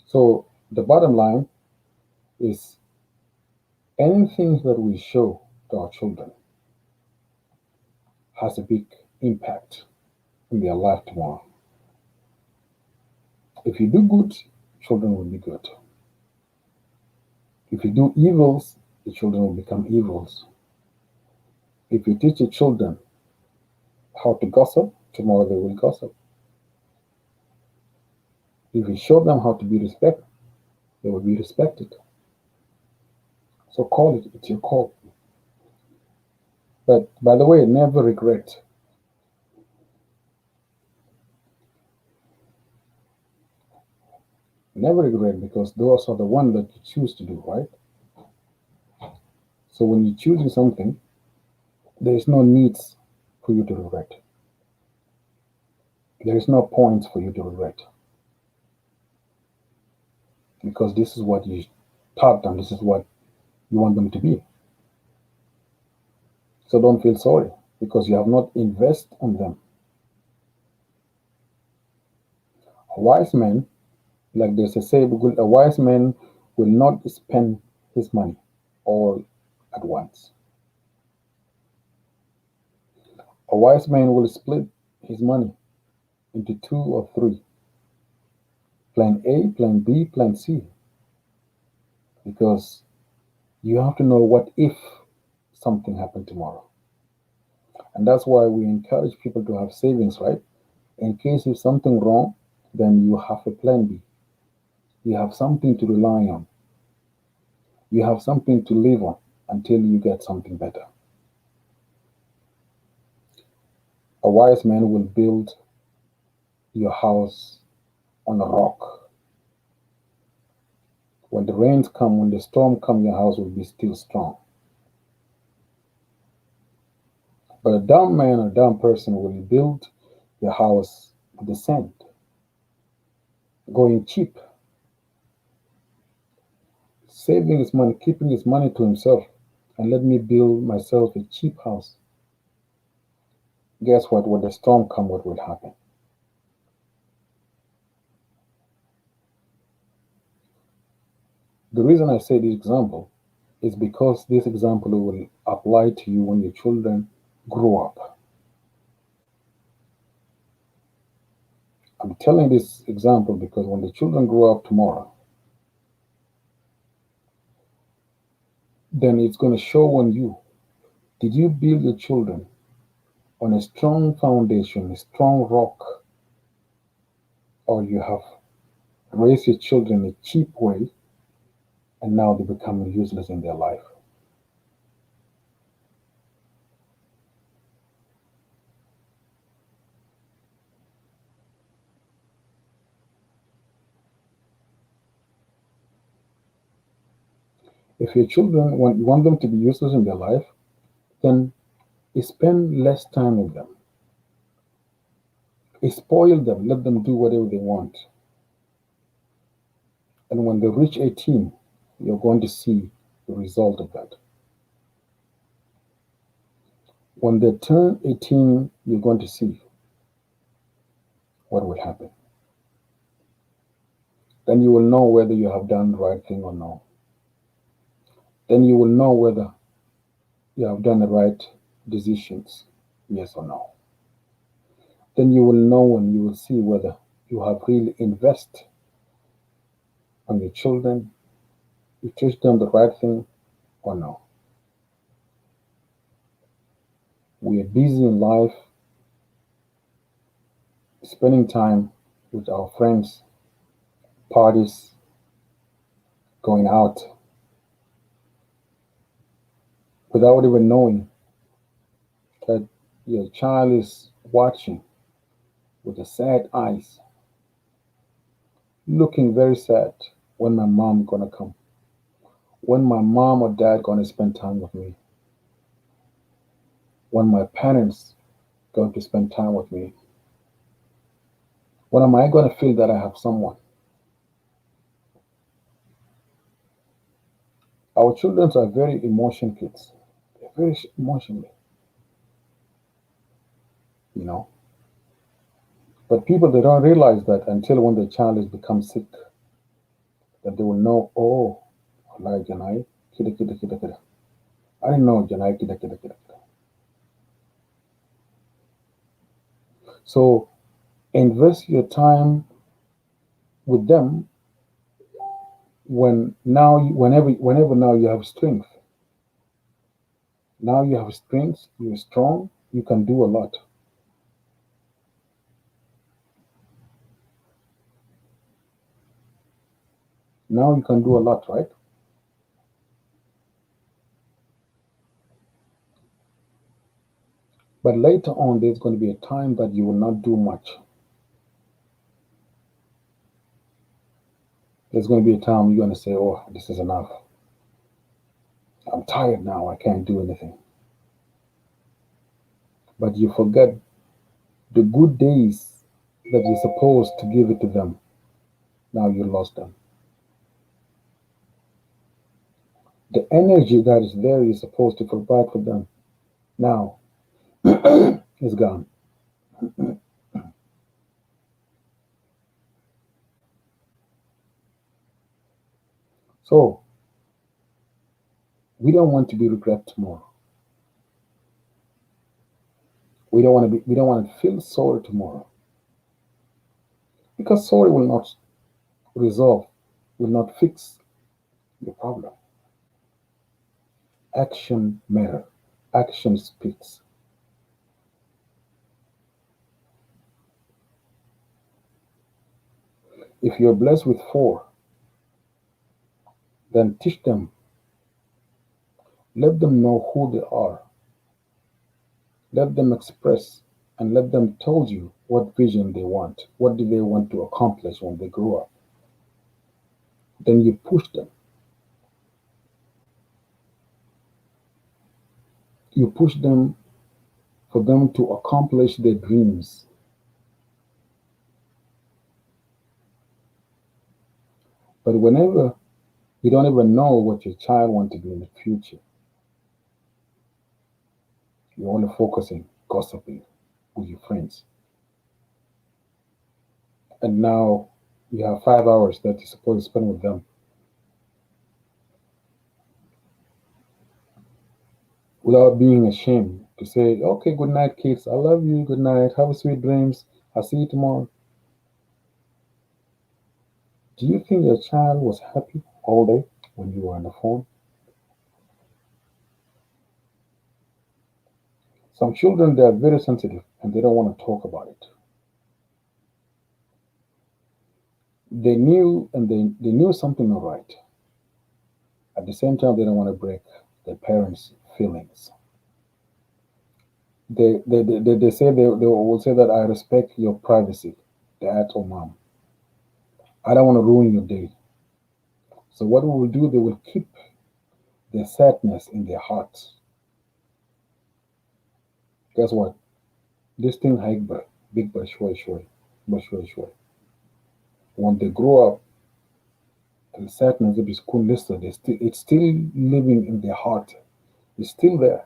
S1: So the bottom line is anything that we show to our children has a big impact in their life tomorrow. If you do good, children will be good. If you do evils, the children will become evils. If you teach your children how to gossip, tomorrow they will gossip. If you show them how to be respected, they will be respected. So call it, it's your call. But by the way, never regret. Never regret, because those are the ones that you choose to do, right? So when you're choosing something, there is no needs for you to regret. There is no points for you to regret. Because this is what you taught them, this is what you want them to be. So don't feel sorry because you have not invested on them. A wise man, like there's a saying, a wise man will not spend his money all at once. A wise man will split his money into 2 or 3. Plan A, plan B, plan C. Because you have to know what if something happened tomorrow. And that's why we encourage people to have savings, right? In case if something wrong, then you have a plan B. You have something to rely on. You have something to live on until you get something better. A wise man will build your house on a rock. When the rains come, when the storm come, your house will be still strong. But a dumb man or dumb person will build your house with the sand, going cheap, saving his money, keeping his money to himself, and let me build myself a cheap house. Guess what? When the storm comes, what will happen? The reason I say this example is because this example will apply to you when your children grow up. I'm telling this example because when the children grow up tomorrow, then it's going to show on you. Did you build your children on a strong foundation, a strong rock, or you have raised your children a cheap way and now they become useless in their life? If your children you want them to be useless in their life, then spend less time with them. Spoil them, let them do whatever they want. And when they reach 18, you're going to see the result of that. When they turn 18, you're going to see what will happen. Then you will know whether you have done the right thing or no. Then you will know whether you have done the right decisions, yes or no. Then you will know and you will see whether you have really invested on your children, you teach them the right thing or no. We are busy in life, spending time with our friends, parties, going out, without even knowing that your child is watching with the sad eyes, looking very sad. When my mom gonna come? When my mom or dad gonna spend time with me? When my parents going to spend time with me? When am I going to feel that I have someone? Our children are very emotion kids. They're very emotional, you know. But people, they don't realize that until when the child has become sick, that they will know, oh, like Janai, kida kida kida kida. I didn't know Janai kida kida kida kida. So invest your time with them whenever now you have strength. Now you have strength, you're strong, you can do a lot. Now you can do a lot, right? But later on, there's going to be a time that you will not do much. There's going to be a time you're going to say, oh, this is enough. I'm tired now, I can't do anything. But you forget the good days that you're supposed to give it to them. Now you lost them. The energy that is there you're supposed to provide for them now is gone. So we don't want to be regret tomorrow. We don't want to feel sorry tomorrow. Because sorry will not resolve, will not fix your problem. Action matter. Action speaks. If you're blessed with four, then teach them. Let them know who they are. Let them express and let them tell you what vision they want. What do they want to accomplish when they grow up? Then you push them. You push them for them to accomplish their dreams. But whenever you don't even know what your child wants to be in the future, you're only focusing, gossiping with your friends. And now you have 5 hours that you're supposed to spend with them without being ashamed to say, okay, good night, kids. I love you. Good night. Have a sweet dreams. I'll see you tomorrow. Do you think your child was happy all day when you were on the phone? Some children, they are very sensitive and they don't want to talk about it. They knew and they knew something not right. At the same time, they don't want to break their parents' feelings. They say they will say that I respect your privacy, dad or mom. I don't want to ruin your day. So what we will do, they will keep their sadness in their hearts. Guess what? This thing Haigba, big but shoi shoi, but shoi shoi. When they grow up, the sadness of the school lister, it's still living in their heart. It's still there.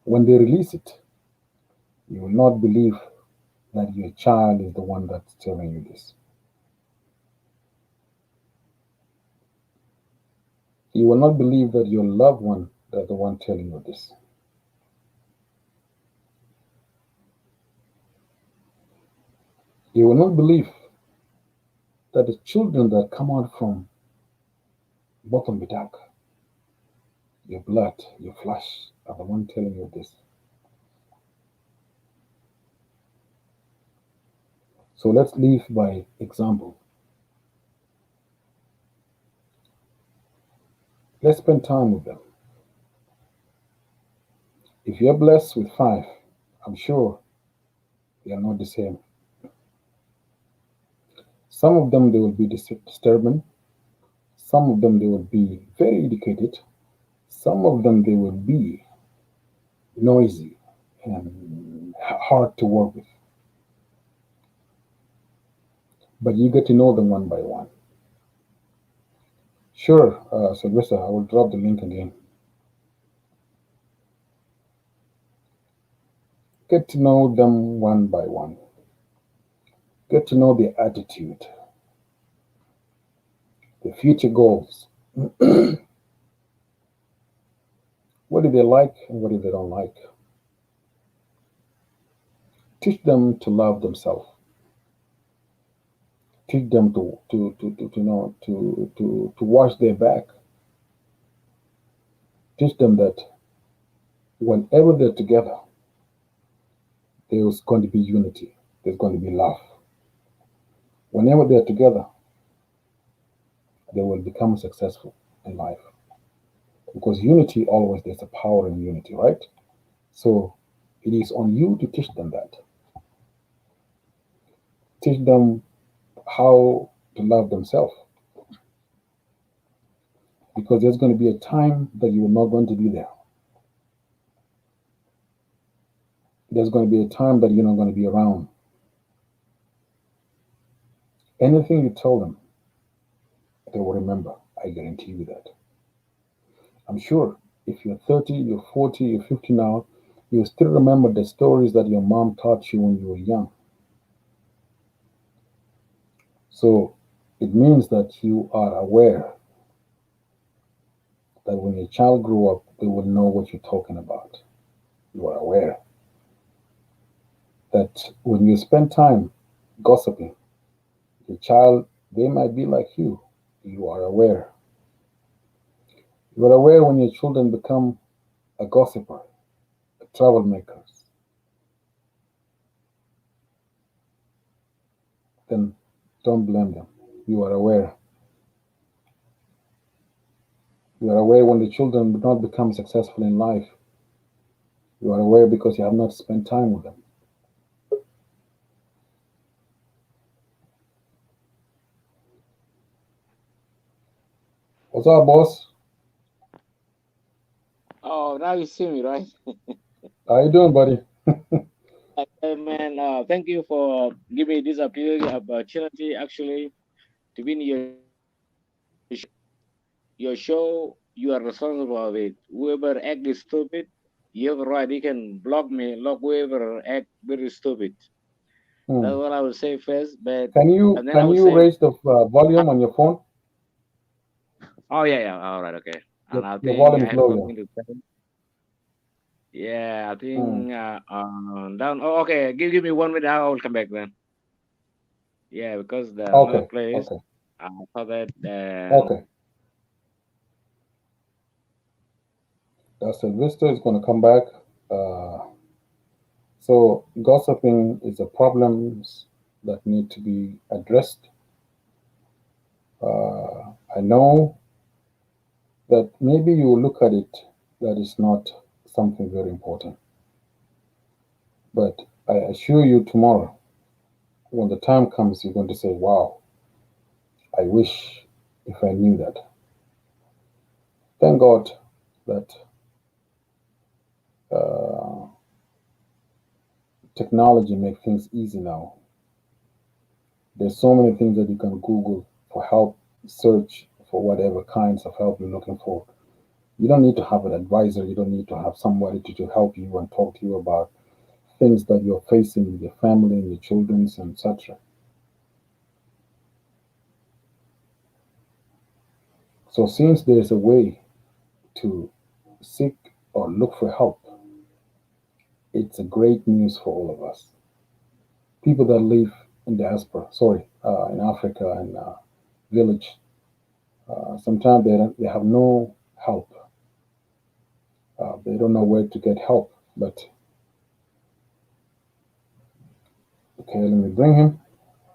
S1: When they release it, you will not believe that your child is the one that's telling you this. You will not believe that your loved one is the one telling you this. You will not believe that the children that come out from bottom bidak, your blood, your flesh, are the one telling you this. So let's live by example. Let's spend time with them. If you're blessed with five, I'm sure they are not the same. Some of them they will be disturbing. Some of them they will be very educated. Some of them they will be noisy and hard to work with. but you get to know them one by one. Sure, Sylvester, I will drop the link again. Get to know them one by one. Get to know their attitude, their future goals. What do they like and what do they don't like? Teach them to love themselves. Teach them to know to watch their back. Teach them that whenever they're together, there's going to be unity. There's going to be love. Whenever they're together, they will become successful in life. Because unity always there's a power in unity, right? So it is on you to teach them that. Teach them how to love themselves. Because there's going to be a time that you are not going to be there. There's going to be a time that you're not going to be around. Anything you tell them, they will remember. I guarantee you that. I'm sure if you're 30, you're 40, you're 50 now, you still remember the stories that your mom taught you when you were young. So it means that you are aware that when your child grow up, they will know what you're talking about. You are aware that when you spend time gossiping, your child, they might be like you. You are aware. You are aware when your children become a gossiper, a troublemaker, then don't blame them. You are aware. You are aware when the children do not become successful in life. You are aware because you have not spent time with them. What's up, boss?
S4: Oh, now you see me, right?
S1: How you doing, buddy?
S4: Man, thank you for giving me this opportunity actually to be in your show. You are responsible of it. Whoever act is stupid, you have a right. You can block whoever act very stupid.
S1: Hmm.
S4: That's what I would say first. But
S1: Can you
S4: and then I
S1: can
S4: would
S1: you
S4: say,
S1: raise the volume on your phone?
S4: oh yeah, yeah, all right, okay. And I
S1: Your
S4: think
S1: volume
S4: I
S1: is
S4: have
S1: low.
S4: something to say. Yeah, I
S1: Yeah. Hmm.
S4: think down. Oh, okay. Give me 1 minute. I will come back then. Yeah, because the another
S1: Okay.
S4: place.
S1: Okay.
S4: I saw that.
S1: Okay. Sylvester is going to come back. Uh, so gossiping is a problem that need to be addressed. I know that maybe you will look at it that is not something very important, but I assure you tomorrow, when the time comes, you're going to say, "Wow, I wish if I knew that." Thank God that uh, technology makes things easy now. There's so many things that you can Google for help, search for whatever kinds of help you're looking for. You don't need to have an advisor. You don't need to have somebody to help you and talk to you about things that you're facing with your family and your children's and etc. So since there's a way to seek or look for help, it's a great news for all of us. People that live in diaspora, sorry, in Africa and village, sometimes they have no help. They don't know where to get help. But okay, let me bring him.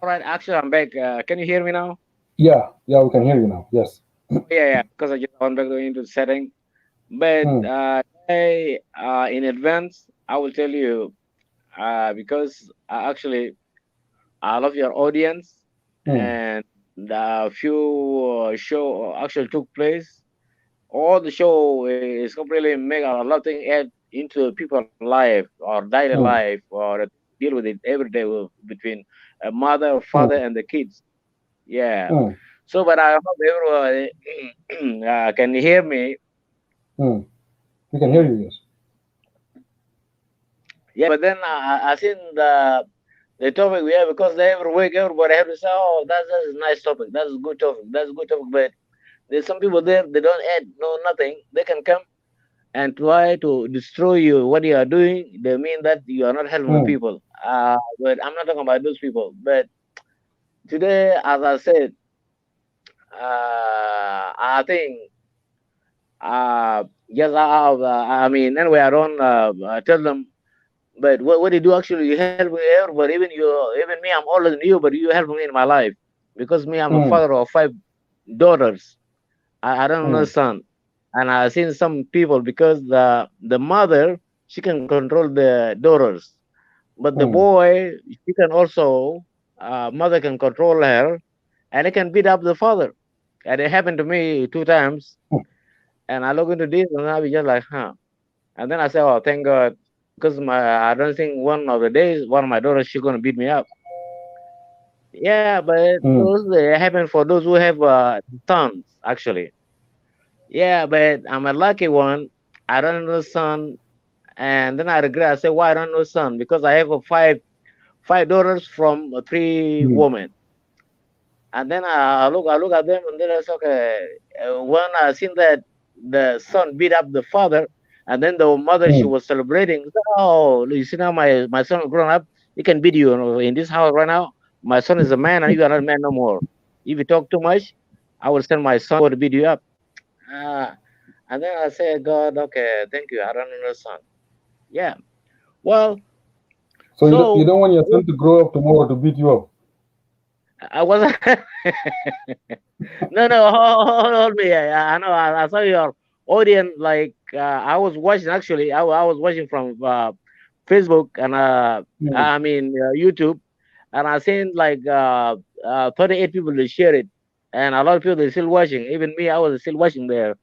S4: All right, actually, I'm back. Can you hear me now?
S1: Yeah, yeah, we can hear you now. Yes.
S4: Oh, yeah, yeah. Because I just went back into the setting. But
S1: Hmm.
S4: in advance, I will tell you because actually I love your audience
S1: Hmm.
S4: and the few show actually took place. All the show is completely make a lot of things add into people's life or daily
S1: Hmm.
S4: life or deal with it every day between a mother or father and the kids. Yeah.
S1: Mm.
S4: So, but I hope everyone can hear me.
S1: Mm. We can hear you, yes.
S4: Yeah, but then I think the topic we have, because every week everybody have to say, "Oh, that's a nice topic. That's a good topic. That's a good topic." But there's some people there, they don't add no nothing. They can come and try to destroy you. What you are doing, they mean that you are not helping the
S1: Mm.
S4: people. But I'm not talking about those people. But today, as I said, I think yes, I mean, anyway, I don't tell them. But what you do actually, you help me everybody. Even me, I'm older than you, but you help me in my life because me, I'm a
S1: Mm.
S4: father of 5 daughters. I don't know
S1: Mm.
S4: son, and I've seen some people because the mother, she can control the daughters, but the
S1: Mm.
S4: boy, she can also mother can control her, and it can beat up the father. And it happened to me 2 times, and I look into this and I be just like, huh. And then I say, oh, thank God, because I don't think one of the days one of my daughters she's gonna beat me up. Yeah, but
S1: Mm.
S4: those happen for those who have sons actually. Yeah, but I'm a lucky one. I don't know son, and then I regret. I say, why I don't know son? Because I have five daughters from three
S1: Mm.
S4: women. And then I look at them, and then I say, okay. When I seen that the son beat up the father, and then the mother she
S1: Mm.
S4: was celebrating. Oh, you see now my son grown up. He can beat you, in this house right now. My son is a man, and you are not a man no more. If you talk too much, I will send my son to beat you up. Ah, and then I say, God, okay, thank you. I don't understand. Yeah. Well,
S1: So you
S4: so
S1: don't want your son to grow up tomorrow to beat you up.
S4: I was no, hold me. I know. I saw your audience. Like I was watching. Actually, I was watching from Facebook and
S1: Mm.
S4: I mean YouTube, and I seen like 38 people to share it, and a lot of people are still watching. Even me, I was still watching there.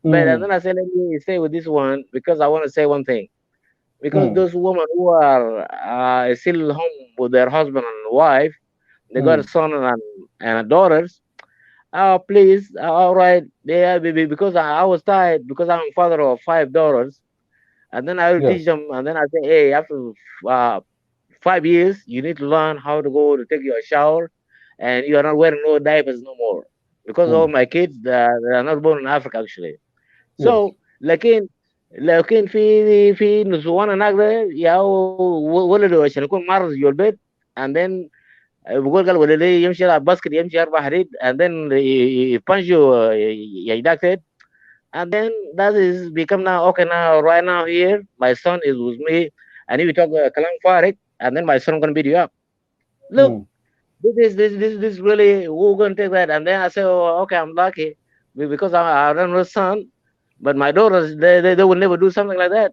S4: But and
S1: Mm.
S4: then I said, let me stay with this one because I want to say one thing. Because
S1: Mm.
S4: those women who are still home with their husband and wife, they got a
S1: Mm.
S4: son and a daughters. Oh, please, all right, yeah, baby, because I was tired because I'm father of 5 daughters, and then I will teach
S1: Yes.
S4: them, and then I say, hey, after uh, 5 years, you need to learn how to go to take your shower, and you are not wearing no diapers no more, because all
S1: Mm.
S4: my kids they are not born in Africa actually.
S1: Yes.
S4: So, لكن في نسوان هناك ده يا ولده عشان يكون مارس جوا البيت and then بقول قال ولده يمشي يلعب باسكت يمشي 4 حديد and then punch you يجدك and then that is become now okay now right now here my son is with me and if you talk kalam farik and then my son gonna beat you up. Look,
S1: Mm.
S4: this really who gonna take that? And then I say, oh, okay, I'm lucky because I don't know son, but my daughters they will never do something like that.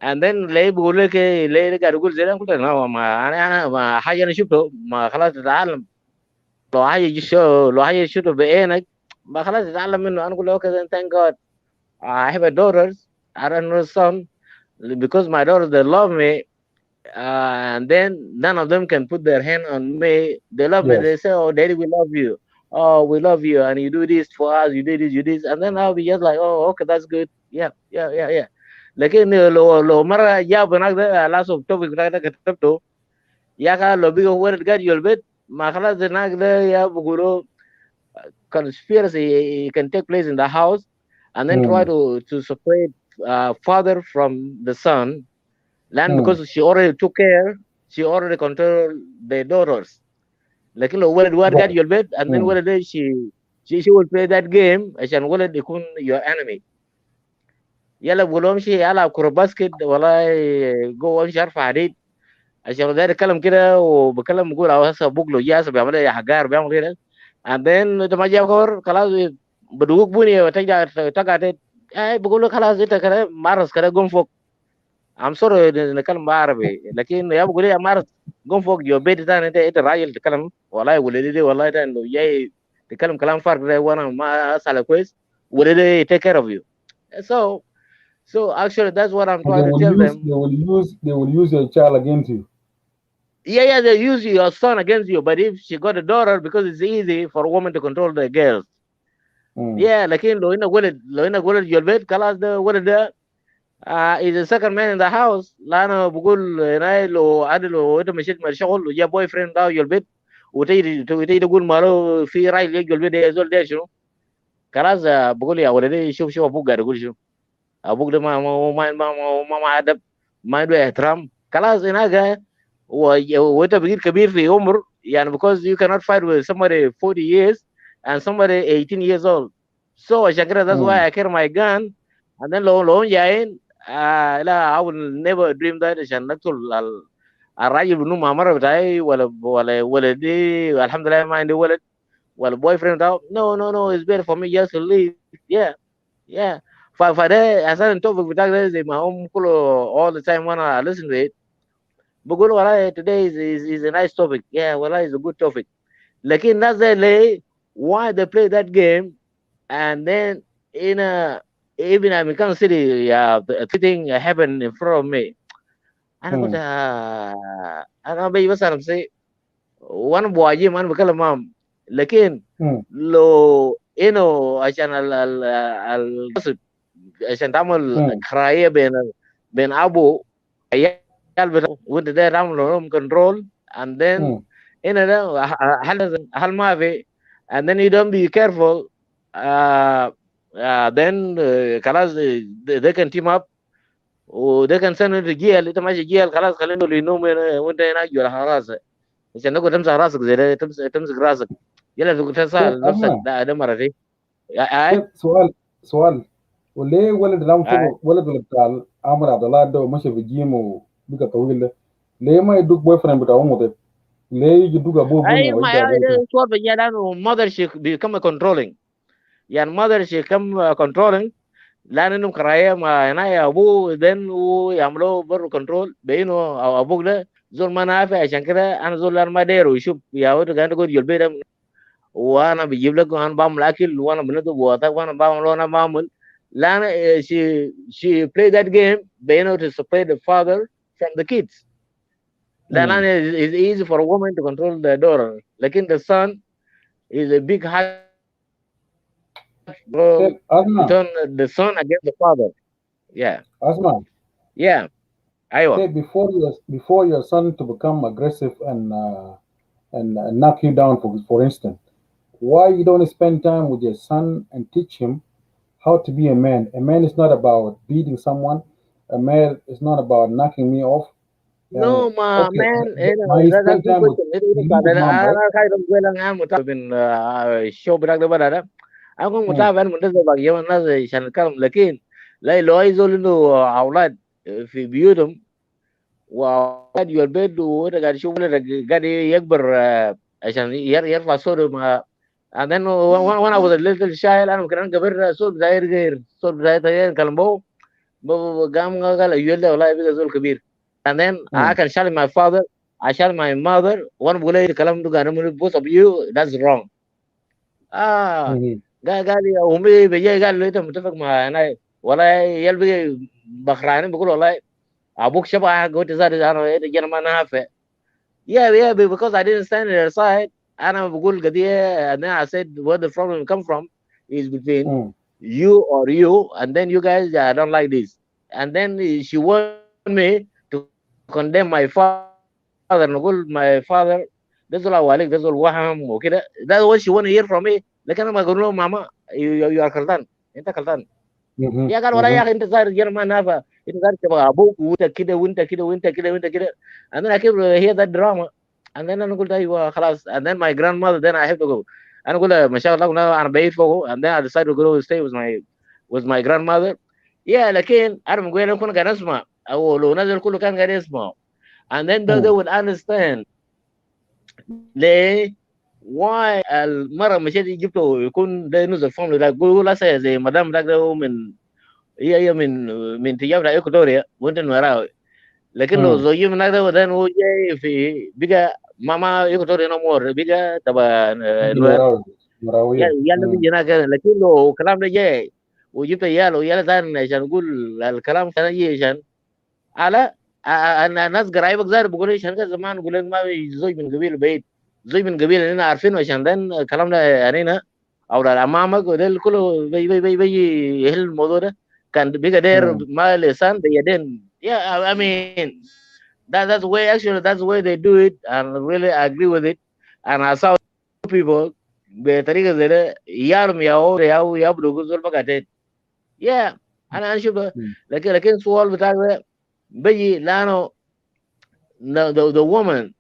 S4: And then ليه بيقول لك ليه قاعد يقول زي ده قلت له لا ما انا ما حاجه انا شفته ما خلاص تتعلم لو حاجه شفته بعينك ما خلاص تتعلم منه. انا اقول له okay then thank God I have a daughters. I don't know son because my daughters they love me and then none of them can put their hand on me. They love me. They
S1: Yes.
S4: say, "Oh, Daddy, we love you. Oh, we love you, and you do this for us. You do this, you do this." And then I'll be just like, "Oh, okay, that's good. Yeah, yeah, yeah, yeah." لكن لو مرة جاب هناك ده لازم توبك ده كتبته يا أخي لو بيجي ولد قاعد جوا البيت ما خلاص هناك ده يا بيقولوا conspiracy can take place in the house and then try
S1: Mm.
S4: to separate father from the son. Land
S1: Mm.
S4: because she already took care, she already controlled the daughters. لكن لو ولد واحد قاعد
S1: Right.
S4: جوا البيت and then
S1: Mm.
S4: ولد ده she will play that game عشان ولد يكون your enemy. يلا بقول له امشي العب كوره باسكت والله جوه امشي ارفع حديد عشان ده يتكلم كده وبكلم بقول او هسه بوكلو جه هسه بيعمل ايه حجار بيعمل كده and then انت ما جاب كور خلاص بدوك بني وترجع تقعد بقول له خلاص انت كده مارس كده قوم فوق. I'm sorry نتكلم بعربي لكن يا بقول يا مارس قوم فوق جو بيت تاني انت راجل تتكلم والله ولدي والله ده انه جاي تتكلم كلام فارغ ده وانا ما اسال كويس ولدي take care of you. So actually that's what I'm
S1: And they
S4: trying to
S1: will
S4: tell
S1: use
S4: them.
S1: they will use they will use your child against you.
S4: Yeah, they use your son against you. But if she got a daughter, because it's easy for a woman to control the girls. Yeah, لكن لو انك ولد جوا البيت خلاص ده ولد ده is the second man in the house. لا انا بقول هنا لو انت مشيت مع الشغل وجا بوي فريند ده جوا البيت وتيجي تقول ماله في راي اللي جوا البيت ده زول ده شنو خلاص بقول يا ولدي شوف ابوك قاعد يقول شنو ابوك ده ما ادب ما عنده احترام خلاص هناك وانت بقيت كبير في عمر يعني because you cannot fight with somebody 40 years and somebody 18 years old. So عشان كده that's why I carry my gun and then لو جايين لا I will never dream that عشان ندخل الراجل بنو مامرة بتاعي ولا ولدي الحمد لله ما عندي ولد ولا boy friend بتاعه no it's better for me just to leave. Yeah فده اساسا التوبيك بتاعك ده زي ما هم كله all the time وانا listen to it بقول والله today is a nice topic. Yeah والله is a good topic. لكن الناس اللي why they play that game and then in a even I'm in Kansas City thing happened in front of me. انا قلت انا بيجي بس انا بسي وانا بواجه ما انا بكلم معهم لكن لو انه عشان القصد عشان تعمل كراهيه بين ابو عيال وانت ده تعمل لهم كنترول and then هنا ده هل ما في and then you don't be careful then خلاص they can team up وده كان سنة الجيل انت ماشي جيل خلاص خلينا اللي ينوم وانت هناك جوا راسك عشان تقول تمسح راسك زي ده تمسك راسك يلا تقول تسال نفسك ده مرتين.
S2: سؤال وليه ولد ولد بتاع عمرو عبد الله ده ماشي في الجيم وبقى طويل ده ليه ما يدوك بوي فريند بتاع امه ده؟ ليه يدوك ابوه
S4: ايوه ما ده صور بجد انه mother she become controlling يعني mother she become controlling لان انهم كراهيه ما هنا يا ابوه ذن ويعملوا برضه كنترول بينه او ابوك ده زول ما نافع عشان كده انا زول انا ما داير ويشوف يا ولد قاعد تقول جلبي ده وانا بجيب لك وانا بعمل اكل وانا بنضرب وطاق وانا بعمل وانا بعمل لان she play that game بينه to separate the father from the kids لان it's easy for a woman to control the daughter لكن the son is a big hard bro to turn the son against the father. Yeah.
S2: Asma.
S4: Yeah. Aywa.
S2: Hey, before your son to become aggressive and knock you down, for instance, why you don't spend time with your son and teach him how to be a man? A man is not about beating someone. A man is not about knocking me off.
S4: No, man. That's good question. أنا خايف أقول لك أنا من الشو بتاعك ده بدأ أنا متابع من ده بقى يوم الناس عشان الكلام لكن لا لو يزول إنه أولاد في بيوتهم وأولاد يو البيت وأنت قاعد تشوف قاعد يكبر عشان يرفع صوته مع and then when I was a little child أنا ممكن أكبر صوت غير صوت غير كلامه قام قال يلا والله بيجي زول كبير and then I can challenge my father I challenge my mother وانا بقول لي الكلام ده قاعد both of you that's wrong قال لي امي بيجي قال لي انت متفق مع انا ولا يلبي بخراني بقول والله ابوك شبه قلت زاد انا ما نافع yeah because I didn't stand their side انا بقول قضيه and then I said where the problem come from is between you or you and then you guys I don't like this and then she want me to condemn my father نقول my father ده زول والك ده زول وهم وكده that's what she want to hear from me لكن انا ما اقول له ماما you are كلتان انت كلتان يا قال ولا يا اخي انت صار رجال ما نافع انت صار تبغى ابوك وانت كده وانت كده وانت كده وانت كده and then I keep hear that drama and then انا قلت ايوه خلاص and then my grandmother then I have to go انا اقول ما شاء الله انا بعيد فوقه and then I decided to go stay with my grandmother yeah لكن انا بقول لكم كان اسمع او لو نزل كله كان قاعد يسمع and then they would understand ليه why المرة مشيت جبته يكون ده نزل فاملي ده قولوا لا زي مدام ده من هي من تجاب ده إكواتوريا وانت نوراوي لكن لو زوجي من ده ودان هو جاي في بقى ماما إكواتوريا نمور بقى تبع نوراوي يلا بيجي هناك لكن لو كلام ده جاي وجبت ياله ثاني عشان نقول الكلام كان يجي عشان على الناس قرايبك زار بيقولوا لي عشان كده زمان يقول لك ما في زوج من قبيله بعيد، زوج من قبيله اللي عارفينه عشان ده الكلام ده يعني هنا او امامك وده كله بيجي يحل الموضوع ده. كان بيجي داير ما لسان بيدين. Yeah, I mean that's the way, actually that's the way they do it, and really I agree with it. And I saw people بطريقه زي ده يارم ياو يبدو زول بقى. Yeah, انا اشوف. لكن السؤال بتاعك ده بيجي لانه the woman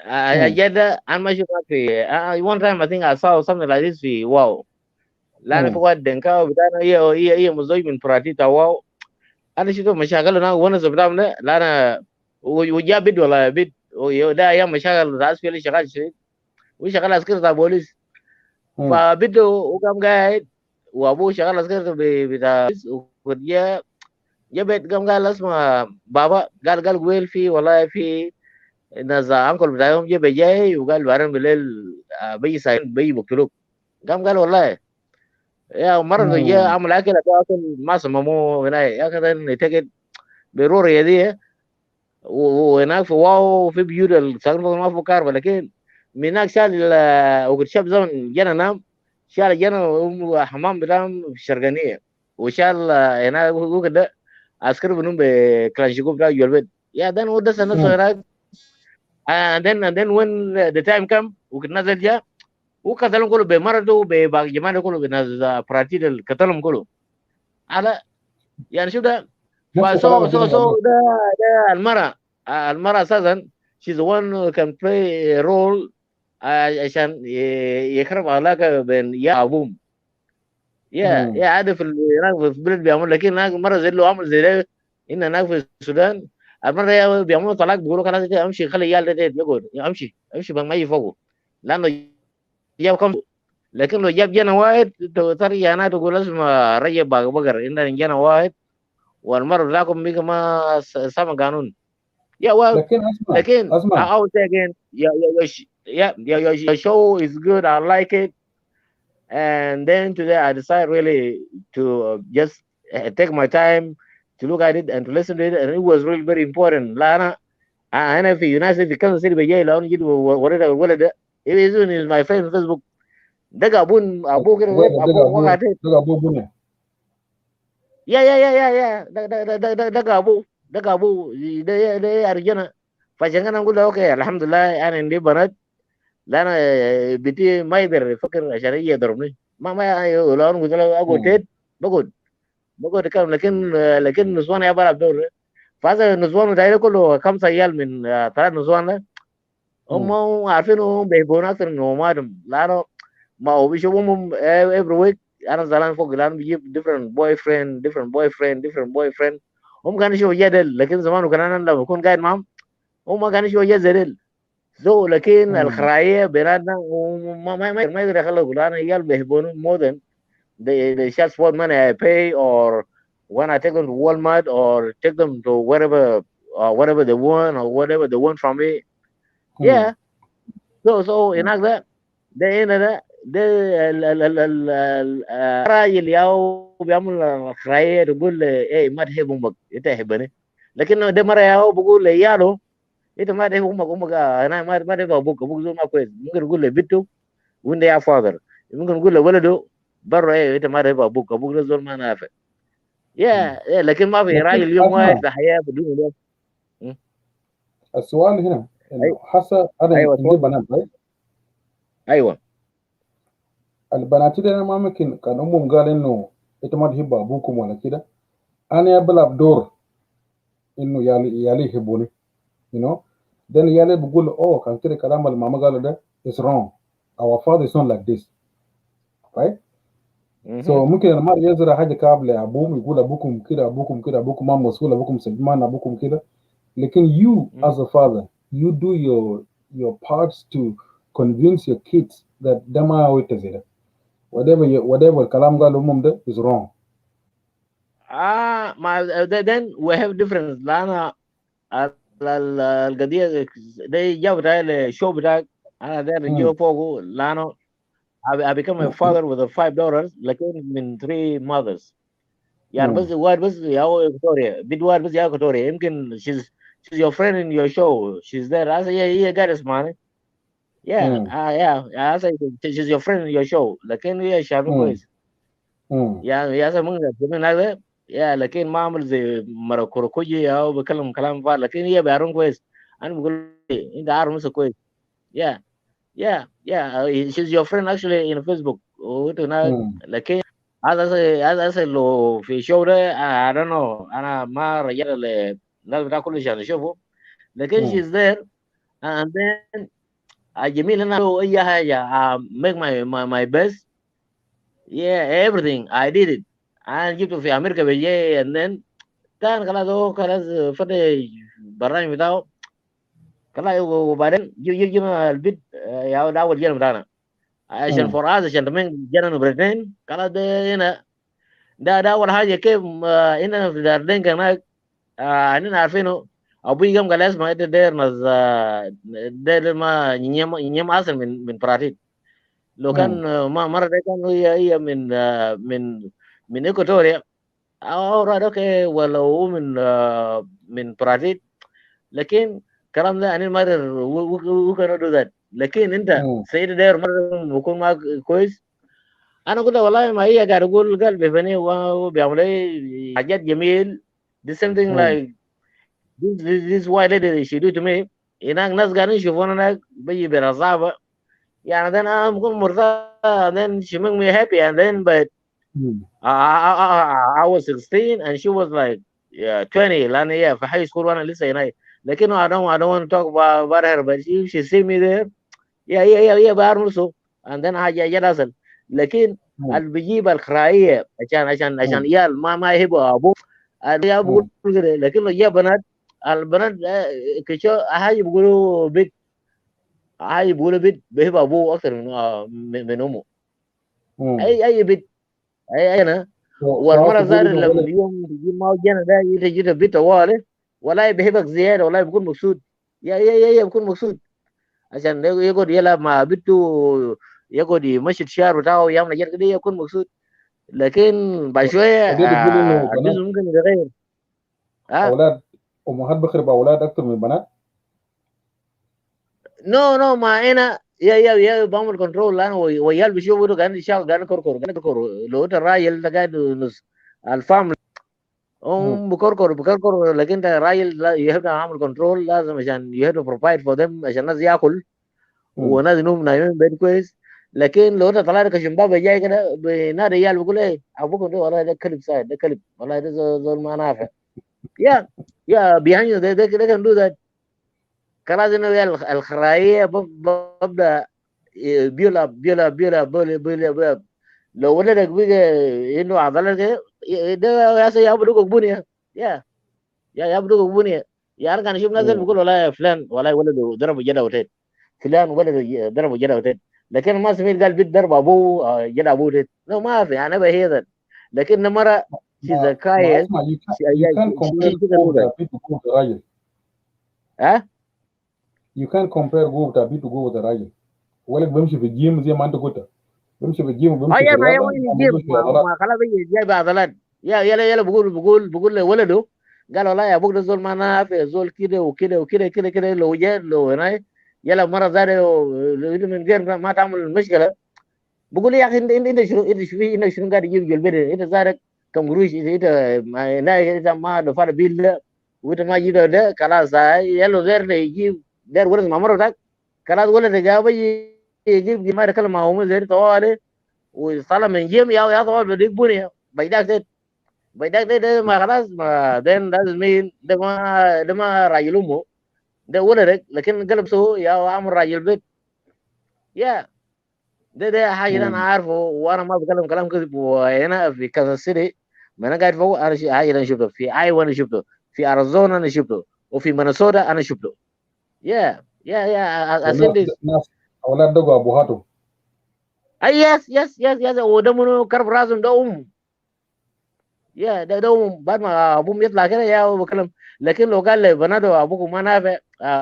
S4: اجد انا ما شفت في one time I think I saw something like this في واو. لانه في واحد دنكاو بتاعنا هي مزوج من فراتيتا واو. انا شفت مشاكل انا وانا بتاعهم ده. لا انا وجا بيد ولا بيد ده ايام مشاكل راس في اللي شغال شديد وشغال عسكري بتاع بوليس. فبده وقام قاعد وابوه شغال عسكري بتاع وجا بيت قام قال اسمع بابا قال قويل في والله في ناس انكل بتاعهم جاي وقال بعدين بالليل بيجي ساين بيجي بقتلوك. قام قال والله يا مرة جاء عمل اكل ما سمموه هنا يا اخي نتكد بروري دي. وهناك في واو في بيوت السكن ما في كهرباء. لكن من هناك شال وقت شاب زمن جانا نام شال جانا حمام بتاعهم في الشرقانية وشال هناك هو كده عسكري بنوم بكلاشيكوف بتاع البيت. يا ده هو دس نفسه هناك. and then when the time come وقت نزل جاء وقتلهم كله بمرضه بباقي جماعه كله بناس براتيل اللي قتلهم كله على يعني شو ده. فسو ده المرأة اساسا she's the one who can play a role عشان يخرب علاقة بين يا ابوهم. يا عادي في هناك في البلد بيعمل. لكن هناك مرة زي اللي عمل زي ده ان هناك في السودان المرة بيعملوا طلاق بيقولوا خلاص امشي خلي العيال ده يقعد امشي ما يجي فوقه لانه جاب كم. لكن لو جاب جنا واحد ترجع هنا تقول اسمه رجب بقر ان جنا واحد والمرة بتاعكم بيجي ما سامع قانون. لكن I would say again your show is good, I like it. And then today I decided really to just take my time to look at it and to listen to it, and it was really very important. لا انا في يونايتد في كندا سيتي بجاي لو انا جيت وريت الولد ده is my friend في فيسبوك. ده ابوه كده ابوه وقعتين.
S2: ده ابوه بني.
S4: يا ده ابوه ده ارجنا. فعشان كده نقول له اوكي الحمد لله انا عندي بنات. لا انا بنتي ما يقدر يفكر عشان يجي يضربني. ما لو انا قلت له اقعد تيت بقعد كلام. لكن نسوان يا بلعب دور. فهذا النسوان بتاعي كله 5 عيال من 3 نسوان ده هم عارفينهم بيحبونا اكثر من امهاتهم. لانه ما هو بيشوفهم every week. انا زعلان فوق لانه بيجيب different boyfriend. هم كانوا يشوفوا جدل. لكن زمان كان انا لما بكون قاعد معهم هم ما كانوا يشوفوا جدل لكن الخرايه بيناتنا ما يقدر يخلوا. لان عيال بيحبوني more than the shall sport money I pay, or when I take them to Walmart or take them to whatever they want or whatever they want from me. Yeah. So هناك ده هنا ده الراجل ياهو بيعمل الخرايه تقول ايه ما تحب امك انت تحبني. لكن ده مره ياهو بقول لعياله انت ما تحب امك انا ما تحب ابوك زول ما كويس. ممكن يقول لبنته وانت يا فاذر. ممكن يقول لولده برا ايه انت ما تحب ابوك ده زول ما نافع. لكن ما في راجل اليوم واحد في الحياه بدون ده.
S2: السؤال هنا انه حسب انا عندي بنات.
S4: ايوه
S2: البنات دي انا ما ممكن كان امهم قال انه انت ما تحب ابوكم ولا كده. انا بلعب دور انه يالي يحبوني then يالي بقول اوه كان كده كلام اللي ماما قاله ده is wrong. Our father is not like this. Right? So ممكن انا ما يزرع حاجه كابله لابوهم يقول ابوكم كده ابوكم ما مسؤول ابوكم سجمان ابوكم كده. لكن you as a father you do your parts to convince your kids that ده ما هو كده. whatever الكلام قاله امهم ده is wrong.
S4: then we have difference. لأن القضية ده جاب بتاعي الشو بتاعك أنا ده رجيه فوقه. لأنه I become a father with 5 daughters لكن من 3 mothers. يعني بس واحد بس يا إكوتوريا بيد واحد بس يا إكوتوريا. يمكن she's your friend in your show. She's there. I said, yeah, got this money. Yeah,
S1: Mm.
S4: yeah. I said, she's your friend in your show. لكن هي شعبي
S1: Mm.
S4: كويس.
S1: Mm.
S4: يا زلمة من هذا. يا لكن ما عمل زي مرة كوروكوجي أو بكلم كلام فارغ. لكن هي بيعرفون كويس. أنا بقول أنت عارف مسك كويس. Yeah, yeah. She's your friend actually in Facebook.
S1: Mm.
S4: لكن هذا لو في شو ده I don't know. أنا ما رجعت الناس بتاع كل شيء أشوفه. لكن
S1: Mm.
S4: she's there and then جميل أنا لو أي حاجة make my best. Yeah, everything I did it. أنا جبته في أمريكا بيجي and then كان خلاص فتح برنامج بتاعه خلاص وبعدين جينا البيت يا ده أول جينا بتاعنا عشان
S1: Mm.
S4: فراز عشان تمين جينا نبرتين خلاص ده هنا ده أول حاجة كيف هنا في داردين كان إننا عارفينه أبوي قام قال اسمع أنت داير ناس داير ما ينيم أصل من براتيت لو كان ما مرة ده كان هي من إيكواتوريا أو رأي أوكي ولا هو من براتيت لكن الكلام ده أنا مرة وكان do that لكن أنت
S1: Mm.
S4: سيد داير مرة بكون معك كويس أنا قلت والله ما هي قاعد أقول قلبي فني وبيعمل لي حاجات جميل the same thing
S1: Mm.
S4: like this white lady she do to me هناك ناس قاعدين يشوفون هناك بيجي برصافة يعني then أنا بكون مرتاح and then she make me happy and then but
S1: Mm.
S4: I was 16 and she was like 20 لأن هي في high school وأنا لسه هناك لكن I don't want to talk about her but she see me there هي بعرف نفسه and then حاجة أصل لكن
S1: Mm.
S4: اللي بيجيب الخراية عشان عيال ما يحبوا أبوه اللي بقول كده لكن لو جاب البنات كشو حاجة بيقولوا بيت بيحب أبوه أكثر من أمه
S1: Mm.
S4: أي بيت أي أنا والمرة
S1: عاوز
S4: زار
S1: تقول إنه
S4: لما
S1: ولد
S4: اليوم تجي معه جنة ده يجي بيت طوالي ولا بيحبك زيادة ولا بيكون مقصود يا بيكون مقصود عشان يقعد يلعب مع بنته يقعد يمشي الشعر بتاعه يعمل حاجات كده يكون مقصود لكن بعد شوية
S1: ودي تقول إنه
S4: البيزنس
S1: بنات
S4: ممكن يتغير
S1: أولاد أمهات بخرب أولاد أكتر من بنات.
S4: نو ما أنا يا بعمل كنترول لأنه ويال بيشوفوا ده قاعد يشاغل قاعد كركر لو أنت الراجل ده قاعد نص الفام هم بكركر لكن انت راجل يهبنا عامل كنترول لازم عشان يهبنا بروفايد فور ذم عشان الناس ياكل وناس ينوم نايمين بيت كويس لكن لو انت طلعت كشمبابه جاي كده بنادي رجال بيقول ايه ابوكم ده والله ده كلب سايد ده كلب والله ده زول ما نافع يا بيهايند ده كده كان دو ذات خلاص انه الخرايه ببدا بيلا لو ولدك بقى انه عضلات كده ده يا سيدي ابو بنيه يا ابو بنيه يا انا كان اشوف ناس بيقولوا والله فلان والله ولده ضربه جدا وتيت فلان ولده ضربه جدا وتيت لكن ما سمعت قال بيت ضرب ابوه جدا ابوه تيت لا ما في انا بهي لكن مره she's a
S1: ما
S4: kind
S1: اسمع you can't compare قوة بتاع بيت وقوة الراجل.
S4: ها
S1: You can't compare قوة بتاع بيت وقوة الراجل. ولك بيمشي في الجيم زي ما انت قلت بيمشي في الجيم وبيمشي في
S4: يا ما
S1: الرياضة
S4: وين
S1: ما
S4: يجيب
S1: بيمشي في عضلات.
S4: ما خلاص بيجي جايب عضلات يلا بقول لولده قال والله يا ابوك ده زول ما نافع زول كده وكده لو جاء لو هنا يلا مره زاره من غير ما تعمل المشكله بقول يا اخي انت شنو قاعد يجيب البيت انت زارك كم قروش انت ما دفع بيل وانت ما جيت ده خلاص يلا غير يجيب غير ورث ما مره خلاص ولا جاب يجيب ما يتكلم مع هم زي طوالي وطلع من جيم يا طوال بديك بني بيداك ده ما خلاص ما دين لازم مين ده ما راجل امه ده ولدك لكن قلب سو يا عامل راجل بيت يا ده حاجه انا عارفه وانا ما بتكلم كلام كذب وهنا في كذا سيتي ما انا قاعد فوق انا حاجه انا شفته في ايوه انا شفته في اريزونا انا شفته وفي مينيسوتا انا شفته يا اسيدس
S1: ناس أولاد دقوا أبوهاتهم.
S4: يس وده منو كرب راسم ده ده بعد ما ابوهم يطلع كده يا بكلم لكن لو قال لي بناته ابوكم ما نافع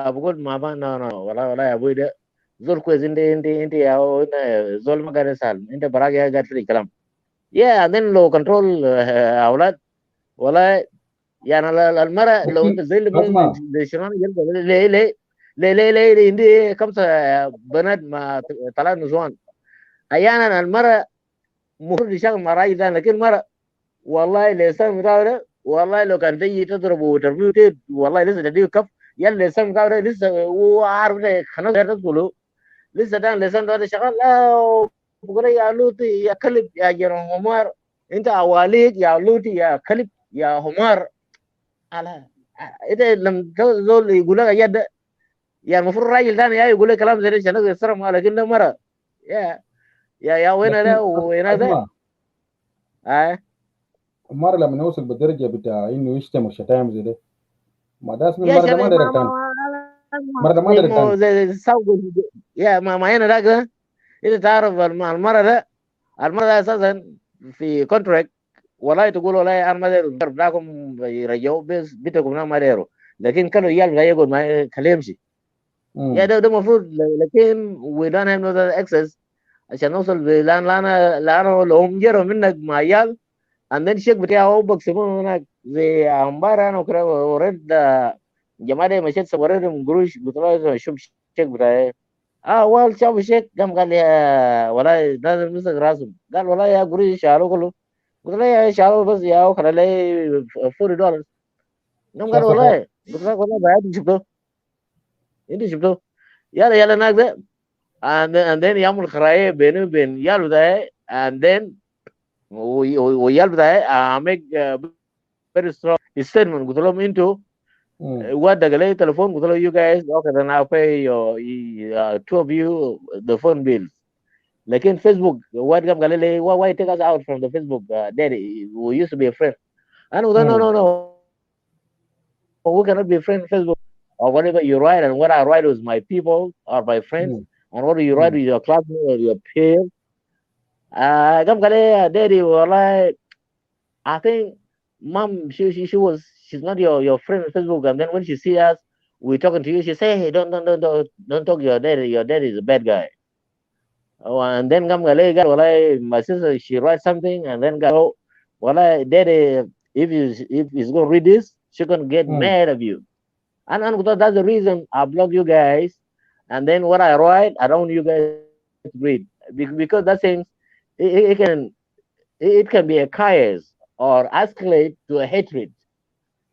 S4: بقول ما نو والله يا ابوي ده زول كويس انت يا زول ما قاعد يسال انت براك قاعد في الكلام then لو كنترول اولاد والله يعني المرأة لو انت زي اللي
S1: اسمع
S4: زي شنو يلقى ليه ليه ليه ليه ليه عندي 5 بنات ما 3 نسوان. احيانا المرأة المفروض يشتغل مع راجل ثاني، لكن المرأة والله اللسان بتاعه ده والله لو كان تيجي تضربه وترميه تيت والله لسه تديه كف. يلا اللسان بتاعه ده لسه هو عارف ده خلاص تدخله لسه ده اللسان ده شغال. لا بقول يا لوطي يا كلب يا جرى حمار، انت اواليك يا لوطي يا كلب يا حمار. على انت لما زول يقول لك يد يعني المفروض الراجل ثاني يقول لك كلام زي ده عشان يحترم، لكن ده مره يا وين ده
S1: لكن
S4: وين ده.
S1: اسمع،
S4: آه.
S1: المرة لما يوصل بالدرجة بتاع إنه يشتم وشتايم زي ده، ما ده اسم
S4: يا
S1: المرة ده
S4: عشان
S1: ما داير تاني، المرة ده ما
S4: زي
S1: داير
S4: ما
S1: تاني.
S4: زي سوق يا ما هنا ده. انت تعرف المره ده، المره ده اساسا في كونتراكت والله تقول والله انا ما داير بتاعكم يرجعوا بس بيتكم ما دايروا، لكن كانوا يال يقول ما خليه يمشي. يا
S1: مم.
S4: ده المفروض، لكن we don't have no access عشان نوصل لانه لو هم جروا منك مع عيال and then الشيك بتاعه بقسموه هناك زي امبارح انا كده وريت جماعه دي مشيت وريتهم قروش قلت له شوف الشيك بتاعي. اول شاف الشيك قام قال لي والله لازم نمسك راسهم. قال والله يا قروش شالوه كله. قلت له يا شالوه بس يا خلى لي $40. قام قال
S1: شال
S4: والله.
S1: صفار.
S4: قلت له والله بعد شفته انت شفته يلا يلا هناك ده. and then يعمل خرايه بينه وبين يالو ده and then ويالو ده make very strong statement. قلت لهم انتوا
S1: مم.
S4: what دق لي تليفون قلت له you guys okay then I'll pay your 2 of you the phone bills. لكن فيسبوك واد قال لي why take us out from the Facebook daddy we used to be a friend. انا قلت no
S1: مم.
S4: no no we cannot be friends Facebook or whatever you write, and what I write was my people or my friends,
S1: مم.
S4: and what you write
S1: مم.
S4: with your classmates or your peers. قام قال لي daddy والله I think mom she's not your friend on Facebook, and then when she see us we talking to you she say hey don't talk to your daddy, your daddy is a bad guy. Oh, and then قام قال لي قال والله my sister she write something and then go والله daddy if he's gonna read this she gonna get
S1: مم.
S4: mad at you. And that's the reason I block you guys. And then what I write, I don't want you guys to read because that thing it can be a chaos or escalate to a hatred.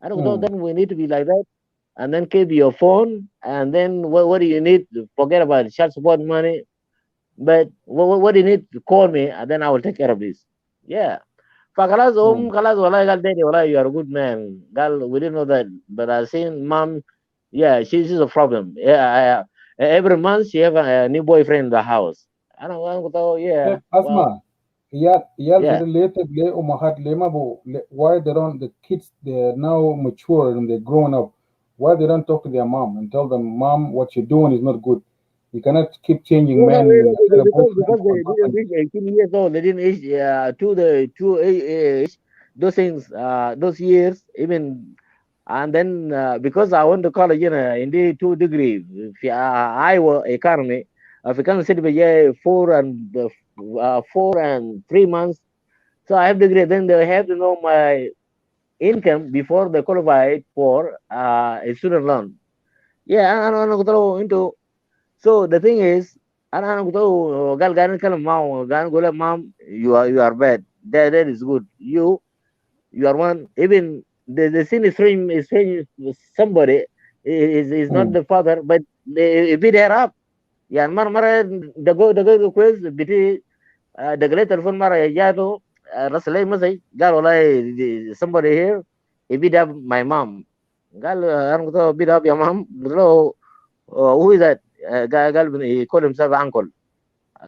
S4: And
S1: مم.
S4: then we need to be like that. And then keep your phone. And then what do you need? Forget about child support money. But what do you need to call me? And then I will take care of this. Yeah. فخلاص
S1: مم.
S4: خلاص والله قال daddy والله you are a good man. قال we didn't know that, but I seen mom. Yeah, she's a problem. Yeah, every month she have a new boyfriend in the house. I don't want to go. Yeah, well,
S1: اسمع، عيال
S4: yeah.
S1: زي ليه ليه امهات ليه ما بو why they don't, the kids they're now mature and they're grown up, why they don't talk to their mom and tell them mom what you're doing is not good. You cannot keep changing
S4: No, no,
S1: men
S4: no,
S1: and get a boyfriend
S4: because
S1: or
S4: they didn't
S1: girlfriend.
S4: reach 18 years old. They didn't reach to the two age. Those things, those years, even, and then because I went to college, in the 2 degree, Iowa economy, if you can sit by 4 and 3 months, so I have degree. Then they have to know my income before they qualified for a student loan. Yeah, أنا قلت له أنتوا. So the thing is, أنا قلت له قال نتكلم معه قال نقول له mom you are bad. That is good. You are one. Even the sin is strange somebody is not
S1: مم.
S4: the father, but they beat her up. يعني مرة دقوا كويس بتي دقلت تليفون مرة جاته رسل لي مسج قال والله somebody here he beat up my mom. قال انا قلت له beat up your mom. قلت له who is that. قال he called himself uncle.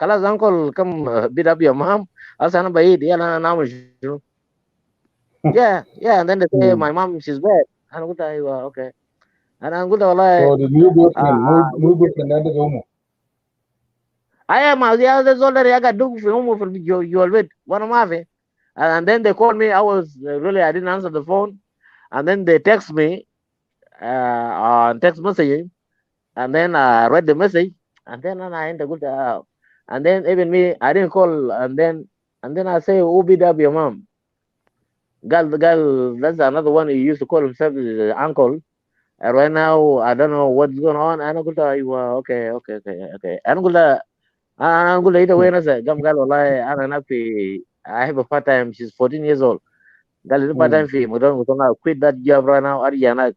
S4: خلاص uncle come beat up your mom. هسه انا بعيد يلا انا نعمل شنو. Yeah and then they say
S1: مم.
S4: my mom she's bad. انا قلت ايوه اوكي. انا قلت والله
S1: So the new boyfriend new
S4: you
S1: boyfriend ده امه.
S4: ايوه ما دي هذا الزول ده قاعد يدق في امه في جو البيت وانا ما في. And then they called me. I was really I didn't answer the phone. And then they text me on text messaging. And then I read the message. And then I end good. And then even me, I didn't call. And then I say, who beat up your mom? Gal, that's another one. He used to call himself his uncle. And right now, I don't know what's going on. أنا قلت أيوة okay okay okay okay. أنا قلت إيه وين هسه؟ قال والله أنا هناك في I have a part time. She's 14 years old. قال لي part time في مدن قلت له quit that job right now. أرجع هناك.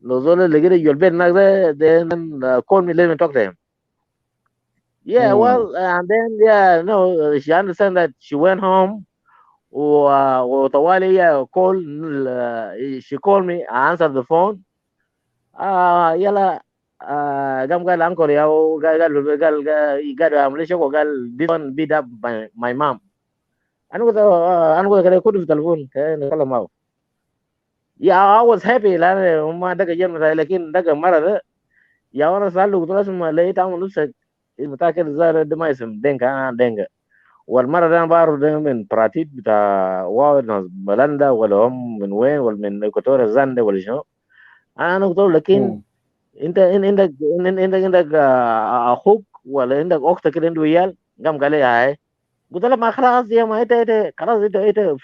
S4: لو زول اللي قدر يجول بيت هناك ده then call me, let me talk to him. Yeah, well, and then yeah, no, she understand that she went home. وطوالي call, she called me. I answered the phone. يلا قام قال انكل يا قال عمل شو قال this one beat up my mom. انا قلت كده كنت في التليفون نتكلم معه. I was happy لان ما دقه جنة لكن دقه مرة ده يا انا سألته قلت له اسمع ليه تعمل نفسك متاكد الزهر ده ما اسم دينكا انا دينكا والمرة ده انا بعرف ده من براتيت بتاع واو ناس بلندا ولا هم من وين ولا من اكواتوريا زاندي ولا شنو. انا قلت له لكن انت عندك اخوك ولا عندك اختك كده عنده عيال؟ قام قال لي هاي. قلت له ما خلاص يا ما انت خلاص انت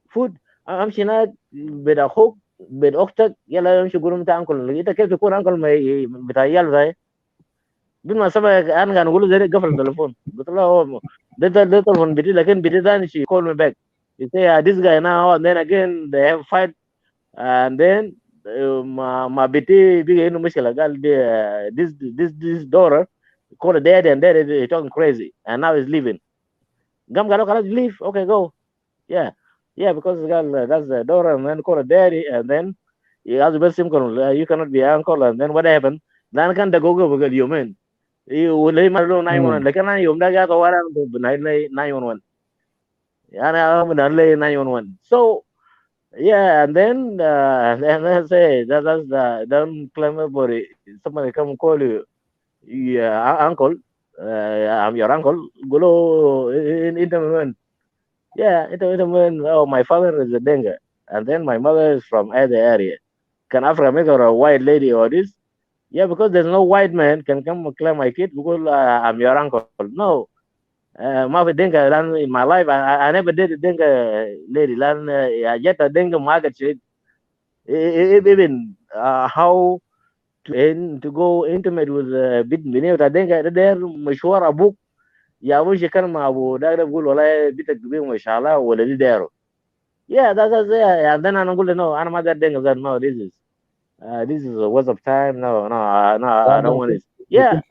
S4: فود امشي هناك بيت اخوك بيت اختك يلا امشي قول انت انكل. انت كيف تكون انكل بتاع عيال زي بالمناسبة انا كان اقول له زي قفل التليفون. قلت له هو ده تليفون بيتي لكن بيتي ده she called me back. He say this guy now and then again they have fight and then ما بيتي بيجي انه مشكله قال this daughter called daddy and daddy talking crazy and now he's leaving. قام قالوا خلاص leave okay go. yeah because قال that's the daughter and then called daddy and then قال بس يمكن you cannot be uncle and then what happened لان كان دقوقه بقى يومين ولا ما له 911 لكن انا يوم ده قاعد ورا بناي 911 انا من 911 so yeah, and then I say that's the don't claim about it. Somebody come call you, yeah, uncle. I'm your uncle. Go in the moment. Yeah, in the moment. Oh, my father is a Denga, and then my mother is from other area. Can Africa make her a white lady or this? Yeah, because there's no white man can come claim my kid because I'm your uncle. No, ما في دينكا لان in my life I never did a دينكا lady لان جت دينكا ما قد شريت even how to go intimate with بنية بتاع دينكا ده مشوار ابوك يا ابوش كان مع ابو ده بقول والله بيتك كبير ما شاء الله ولا دي دايره. Yeah, that's yeah. And then انا اقول له no انا ما قاعد دينكا no this is a waste of time no I don't want it. Yeah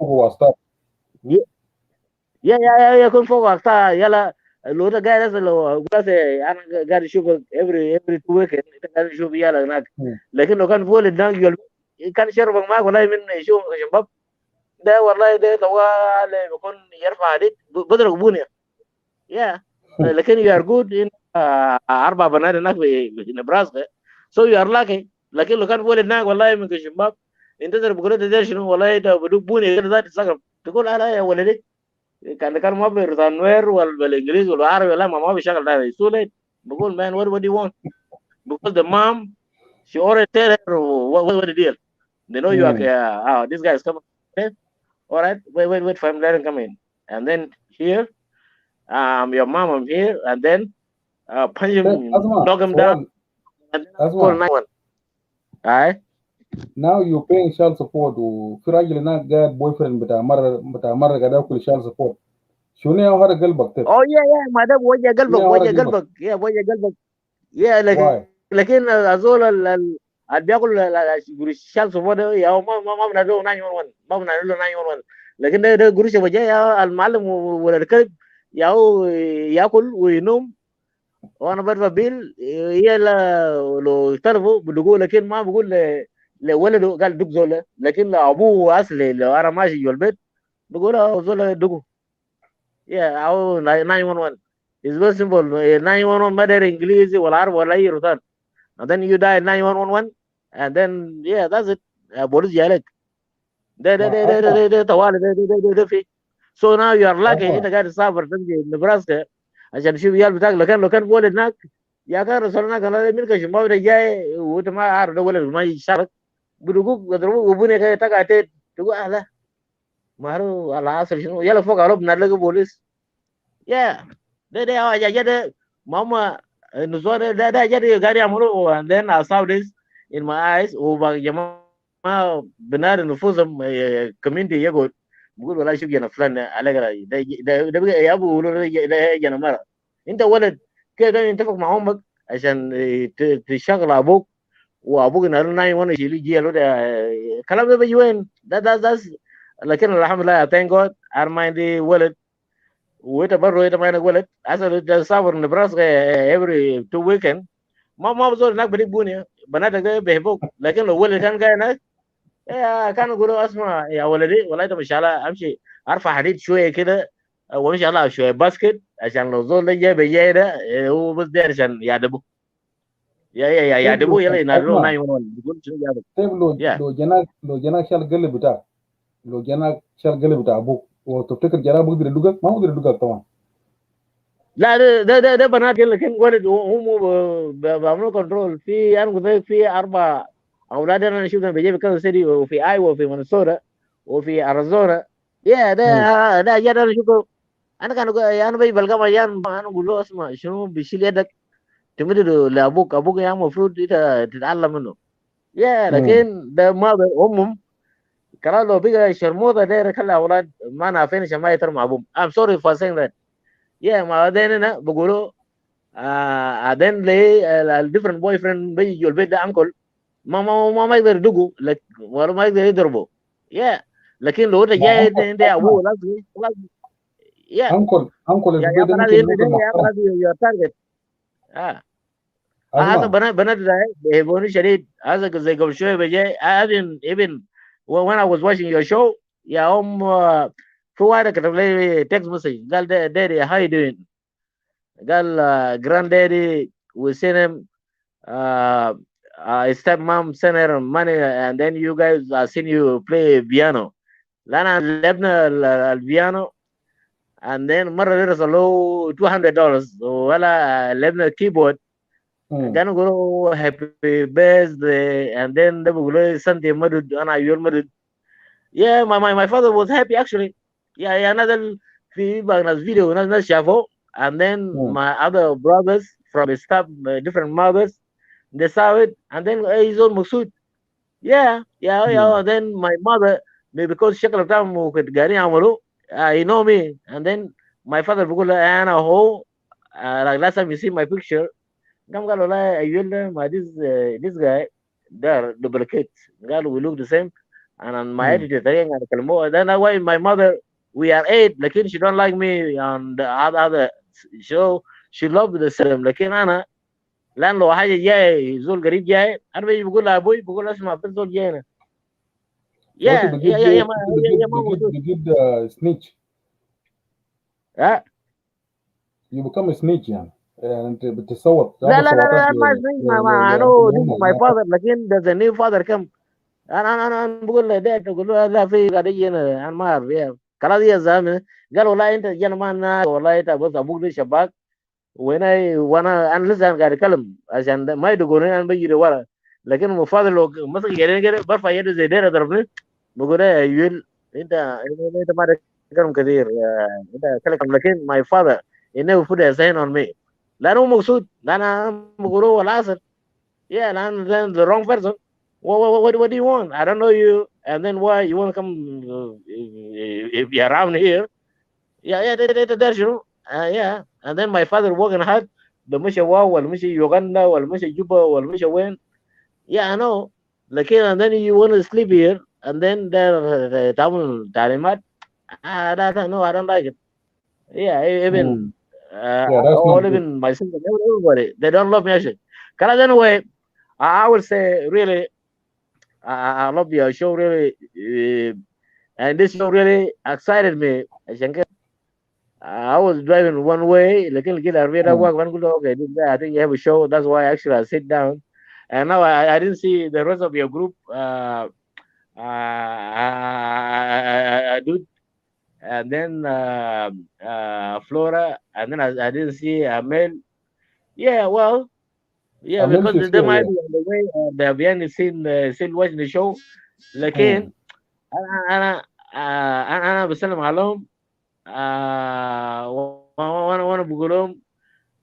S4: يكون فوق وقتها يلا لو انت قاعد هسه لو قلت انا قاعد اشوفك every 2 week انت قاعد تشوف يلا هناك لكن لو كان فوق هناك كان شربك معك والله من يشوفك شباب ده والله ده طوال بيكون يرفع عليك بضرب بنيا. لكن you are good in 4 بنات هناك في نبراسكا so you are lucky. لكن لو كان فوق هناك والله من شباب انت بقول ده شنو والله ده بدوك بنيا كده ذات تسقط تقول لا يا ولدي كان ما بالنوير ولا بالانجليزي ولا بالعربي ولا ما بيشغل ده يسولي بقول man what do you want because the mom she already tell her what the deal they know you are this guy is coming okay? All right wait for him let him come in and then here your mom I'm here and then punch him knock him down and then call 911. Alright
S2: now you're paying child support وفي راجل هناك قاعد بوي فريند بتاع مره قاعد ياكل child support شنو يا هذا قلبك تك؟
S4: ما ده وجه قلبك يا وجه قلبك يا لكن azول اللي بياكل شال صفوت يا ما بنادله 911 ما بنادله 911 لكن ده قروش وجه يا المعلم ولا الكلب يا هو ياكل وينوم وانا بدفع بيل هي لو اختلفوا بدقوا لكن ما بقول لولده قال دق زوله لكن لابوه اصلي لو انا ماشي جوا البيت بقول زوله دقوا. او 911 is very simple. 911 ما داير انجليزي ولا عربي ولا اي روتان and then you dial 911 and then that's it. بوليس جالك ده طوالي ده في so now you are lucky انت قاعد تسافر تمشي نبراسكا عشان تشوف عيال بتاعك لو كان ولد هناك يا كان رسولنا كان ملك الشمال ده جاي وانت ما عارف ده ولد ما يشارك بدقوق يضربوك وبني كده تقعد تقول لا ما هو على عصر شنو يلا فوق على بنلاقي بوليس ده ده ماما النسوان ده جري قاعد يعملوا. And then I saw this in my eyes. وبقى جماعة بنار نفوسهم community يقول بقول والله شوف جنا فلان على قرا ده بقى يا ابو يقولوا ده جنا مرة. انت ولد كده نتفق مع امك عشان تشغل ابوك، وابوك نهار نايم وانا يشيل جيله ده الكلام ده بيجي وين؟ ده لكن الحمد لله thank God انا ما عندي ولد، وانت برضه انت ما عندك ولد. اصلا انت سافر نبراسكا every 2 weekend. ما بزول هناك بديك بنية بناتك ده بيحبوك. لكن لو ولد كان قاعد هناك كانوا يقولوا اسمع يا ولدي والله انت مش على امشي ارفع حديد شويه كده وامشي على شويه باسكت عشان لو زول ده جاي بجاي ده هو بس ده عشان يعدبه يا
S2: طيب
S4: يعدبه يلا ينادلوه
S2: اسمع،
S4: 911 بيقول شنو جابك.
S2: طيب
S4: يا
S2: لو جناك شال القلب بتاعك، لو جناك شال القلب بتاع ابوك وتفتكر جناك بقدر يدقك؟ ما بقدر يدقك طبعا.
S4: لا ده بنات يلا كان ولد هم بيعملوا كنترول. في انا قلت لك في 4 اولاد انا شفتهم بيجيب كذا سيتي، وفي ايوا وفي مينيسوتا وفي اريزونا. يا
S2: مم.
S4: ده جد انا شفته. انا كان انا بيجي بلقى ايام انا اقول له اسمع شنو بيشيل يدك تمد لابوك، ابوك يا المفروض انت تتعلم منه. يا
S2: مم.
S4: لكن ده ما امهم كلام لو بقى شرموطه داير خلي اولاد ما نافعين عشان ما يترموا ابوهم. I'm sorry for saying that. يا ما بعدين هنا بقولوا بعدين ليه الديفرنت بوي فريند بيجوا البيت ده انكل ما يقدر يدقوا ولا ما يقدر يضربوا. يا لكن لو انت
S2: ما
S4: جاي
S2: انكل،
S4: انت ابوه
S2: اسمع،
S4: لازم يا
S2: انكل اللي في
S4: يا
S2: البيت ده
S4: خلاص
S2: ممكن
S4: انت
S2: يكون
S4: ده يا
S2: محترم.
S4: خلاص يور تارجت. هذا
S2: اسمع.
S4: بنات ده بيهبوني شديد. هذا زي قبل شويه بجاي even when I was watching your show يا في واحد كتب لي تكست مسج قال دادي how you doing. قال granddaddy we seen him uh, his stepmom sent her money and then you guys seen you play piano. لأن لعبنا البيانو and then مرة درس له $200 ولا لعبنا كيبورد.
S2: مم.
S4: كانوا يقولوا هابي بيرثداي and then ده بيقولوا سنتي مدد انا عيول مدد. Yeah, my father was happy actually. يا نزل في بقى ناس فيديو ناس شافوه and then
S2: مم.
S4: my other brothers from his staff different mothers they saw it and then he's all مبسوط.
S2: مم.
S4: And then my mother because شكل بتاعهم كنت قاعدين يعملوا he know me and then my father بيقول له انا هو like last time you see my picture قام قال والله ايوه ده ما this guy ده duplicate. قالوا we look the same and my
S2: مم.
S4: attitude تقريبا يعني كلموه. then why my mother we are 8 لكن she don't like me and the other so she love the same. لكن انا لان لو حاجه جاي زول قريب جاي انا بيجي بقول لابوي بقول اسمع في زول جاينا.
S2: Also
S4: يا يا يا يا ما يا ما موجود.
S2: snitch.
S4: ها
S2: You become a snitch يعني. انت بتصوت
S4: لا
S2: تعمل
S4: لا لا
S2: صوتات
S4: لا ما I know this is my father لكن there's a new father come. انا بقول له ده تقول له لا في قضيه انا ما اعرف يا خلاص يا زلمه. قال والله انت جانا ما والله انت بس ابوك ده شباك وانا لسه قاعد اتكلم عشان ما يدقوني انا بجري ورا. لكن المفاضل لو مسك يدين كده برفع يده زي ده ضربني بقول له يا يول انت ما تتكلم كثير انت كلام. لكن my father he never put his hand on me لانه هو مقصود لان انا بقول هو العسل. لان the wrong person. What do you want? I don't know you. And then why you want to come if you're around here? That's you know. Yeah. And then my father working hard. The مشى واو ولا مشى يوغندا ولا مشى جوبا ولا مشى وين. Yeah, I know. لكن and then you want to sleep here and then ده تعمل تعليمات. No, I don't like it. Yeah, even
S2: Yeah, that's not
S4: or
S2: good.
S4: even my sister, everybody, they don't love me actually. Because anyway, I would say really, I love your show really, and this show really excited me. عشان كده I was driving one way, لكن كده عربية ده
S2: Mm.
S4: واقف. أنا قلت له okay, this guy, I think you have a show. That's why actually I sit down. And now I didn't see the rest of your group. Dude, and then Flora, and then I didn't see Mel. Yeah, well, yeah,
S2: Amel,
S4: because
S2: she's
S4: they
S2: here,
S4: might
S2: yeah.
S4: be on the way, they're behind the scene, still watching the show. لكن
S2: Mm.
S4: انا بسلم عليهم وانا بقول لهم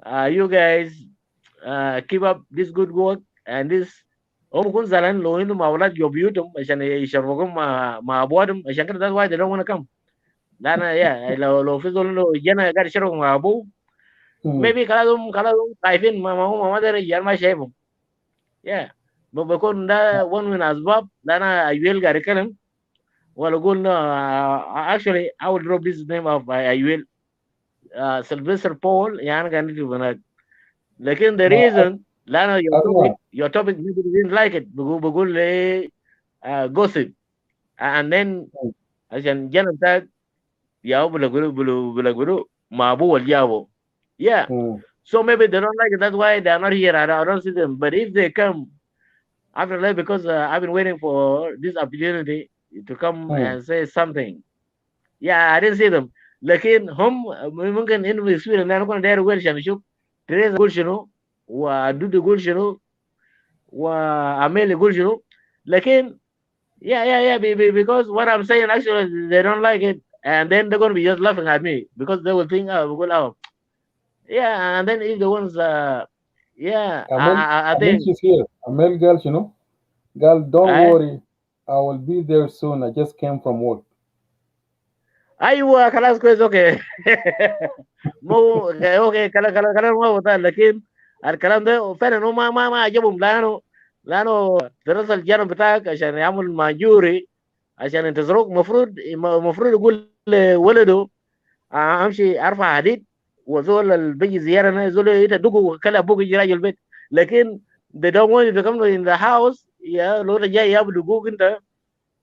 S4: you guys keep up this good work and this. هم بكون زعلان لو انهم اولاد جو بيوتهم عشان يشربوهم مع ابوهم عشان كده that's why they don't want to come. لان يا لو في زول لو جانا قاعد يشرب مع ابوه maybe خلاص خايفين ما داري الرجال ما شايفهم. يا بكون ده one من اسباب لان ايويل قاعد يتكلم ولا قلنا actually I will drop this name of ايويل Sylvester Paul يعني قاعد نكتب هناك. لكن the reason لأن your topic people didn't like it بقول لي gossip and then عشان جانا بتاعك ياو بلقولوا مع أبوه الجابو. Yeah. So maybe they don't like it. That's why they are not here. I don't see them. But if they come after that, because I've been waiting for this opportunity to come and say something. Yeah, I didn't see them. لكن هم ممكن إنه يصير إن أنا كنا داير أقول عشان أشوف تريزا يقول شنو ودودو يقول شنو وعميل يقول شنو. لكن yeah because what I'm saying actually they don't like it and then they're going to be just laughing at me because they will think oh yeah and then if the ones yeah I think
S2: she's here. Amel girl, you know, girl, don't worry, I will be there soon. I just came from work.
S4: ايوه خلاص كويس اوكي مو اوكي كلام ما هو لكن الكلام ده فعلا هو ما عجبهم لانه درس الجانب بتاعك عشان يعمل ماجوري عشان ينتظروك المفروض يقول لولده امشي ارفع حديد وزول اللي بيجي زياره زول يدقوا كلا ابوك يجي راجل البيت. لكن they don't want you to come in the house يا لو جاي يابدقوك انت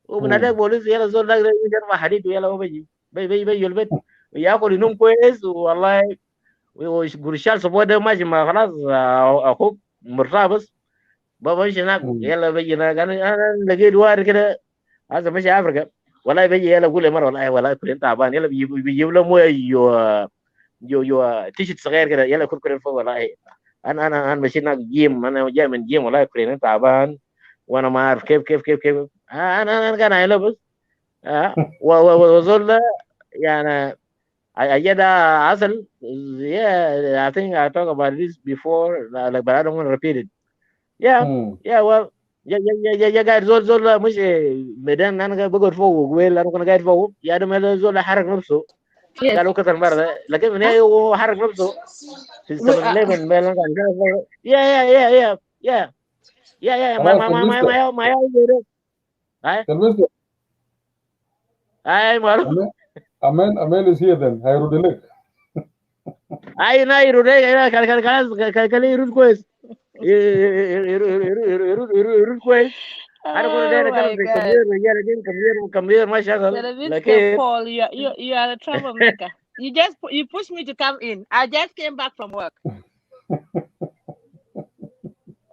S4: وبنادى بوليس يلا زول ده يرفع حديد ويلا هو بيجي البيت وياكل ينوم كويس والله وقرشال سبوع ده ماشي ما خلاص اخوك مرتاح بس بمشي هناك يلا بيجي هناك انا لقيت وارد كده هذا ماشي افريقيا والله بيجي يلا كل مره والله كلين تعبان يلا بيجيب له مويه يو تيشرت صغير كده يلا كل فوق والله انا ماشي هناك جيم انا جاي من جيم والله كلين تعبان وانا ما اعرف كيف انا كان عيله بس وزول يعني أجد عسل. Yeah, I think I talked about this before, like, but I don't want to repeat it. Yeah, well, يا قاعد زول مش ميدان انا بقعد فوق ويل انا كنا قاعد فوق يا ده زول حرك نفسه قالوا كثر مره لكن من هي هو حرك نفسه في 7-11 يا ما اي مالو
S2: Amel is here then. هيرد لك.
S4: اي نا يرد كان يرد كويس يرد كويس. انا كنت داير اتكلم في كمبيوتر ما شغل لكن
S3: Paul, you are a troublemaker. You pushed me to come in. I just came back from work.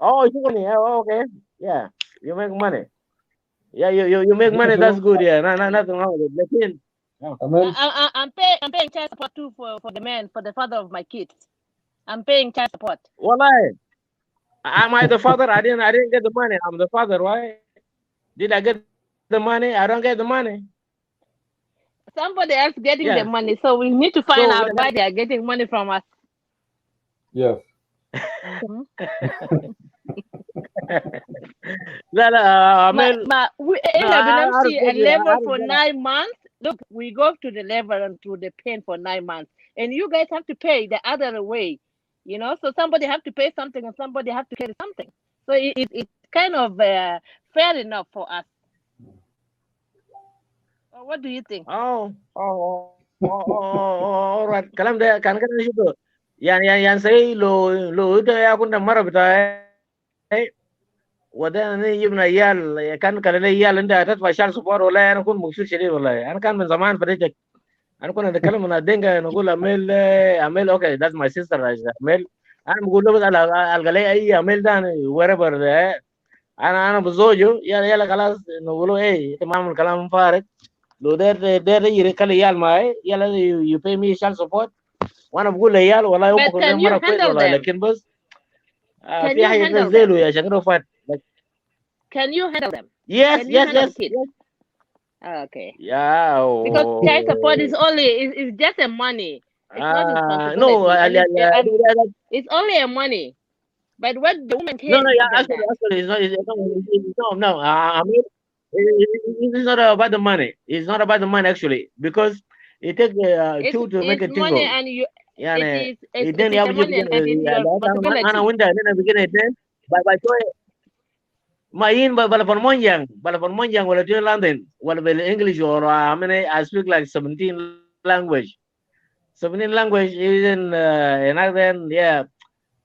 S4: Oh, okay. Yeah, you make money. Yeah, you make money. That's good. Yeah, nothing wrong with it. لكن
S3: I'm paying child support too for the man, for the father of my kids. I'm paying child support.
S4: Wallahi, am I the father? I didn't get the money. I'm the father. Why did I get the money? I don't get the money.
S3: Somebody else getting the money, so we need to find out why they are getting money from us.
S2: Yes.
S4: لا
S3: but we a level for 9 months. Look, we go to the level and to the pain for 9 months, and you guys have to pay the other way, you know. So somebody have to pay something, and somebody have to carry something. So it's kind of fair enough for us. What do you think?
S4: All right. كلام ده كان شو يعني سي لو ده يا كنا مرة بتاعي وده يجيبنا عيال كان لي عيال انت تدفع شهر سفار ولا انا كنت مبسوط شديد والله. انا كان من زمان فريجك انا كنا نتكلم من الدنيا نقول اميل اوكي that's my sister اميل انا بقول له بس القى لي اي اميل ده wherever انا بزوجه يلا خلاص نقول له ايه تمام الكلام فارغ لو ده يركل عيال معي يلا you pay me child support وانا بقول لعيال والله هم كلهم مره كويس والله لكن بس في حاجه تنزلوا يا شكله فات.
S3: Can you handle them?
S4: Yes.
S3: Okay.
S4: Yeah.
S3: Because child support is just a money. It's not responsibility.
S4: No.
S3: It's only a money. But what the woman
S4: No,
S3: cares
S4: no,
S3: more
S4: yeah,
S3: than
S4: actually,
S3: that.
S4: it's not. No. I mean, it's not about the money. It's not about the money actually, because it takes two to make
S3: It's
S4: a
S3: money,
S4: tingle.
S3: and you
S4: Yeah,
S3: it is
S4: then
S3: it is
S4: you have
S3: the
S4: to
S3: money,
S4: begin.
S3: and it's your
S4: Ana
S3: responsibility.
S4: winter then begin it then by main bala for monjang wala to London wala bel English or I mean I speak like 17 language. 17 language is in another yeah.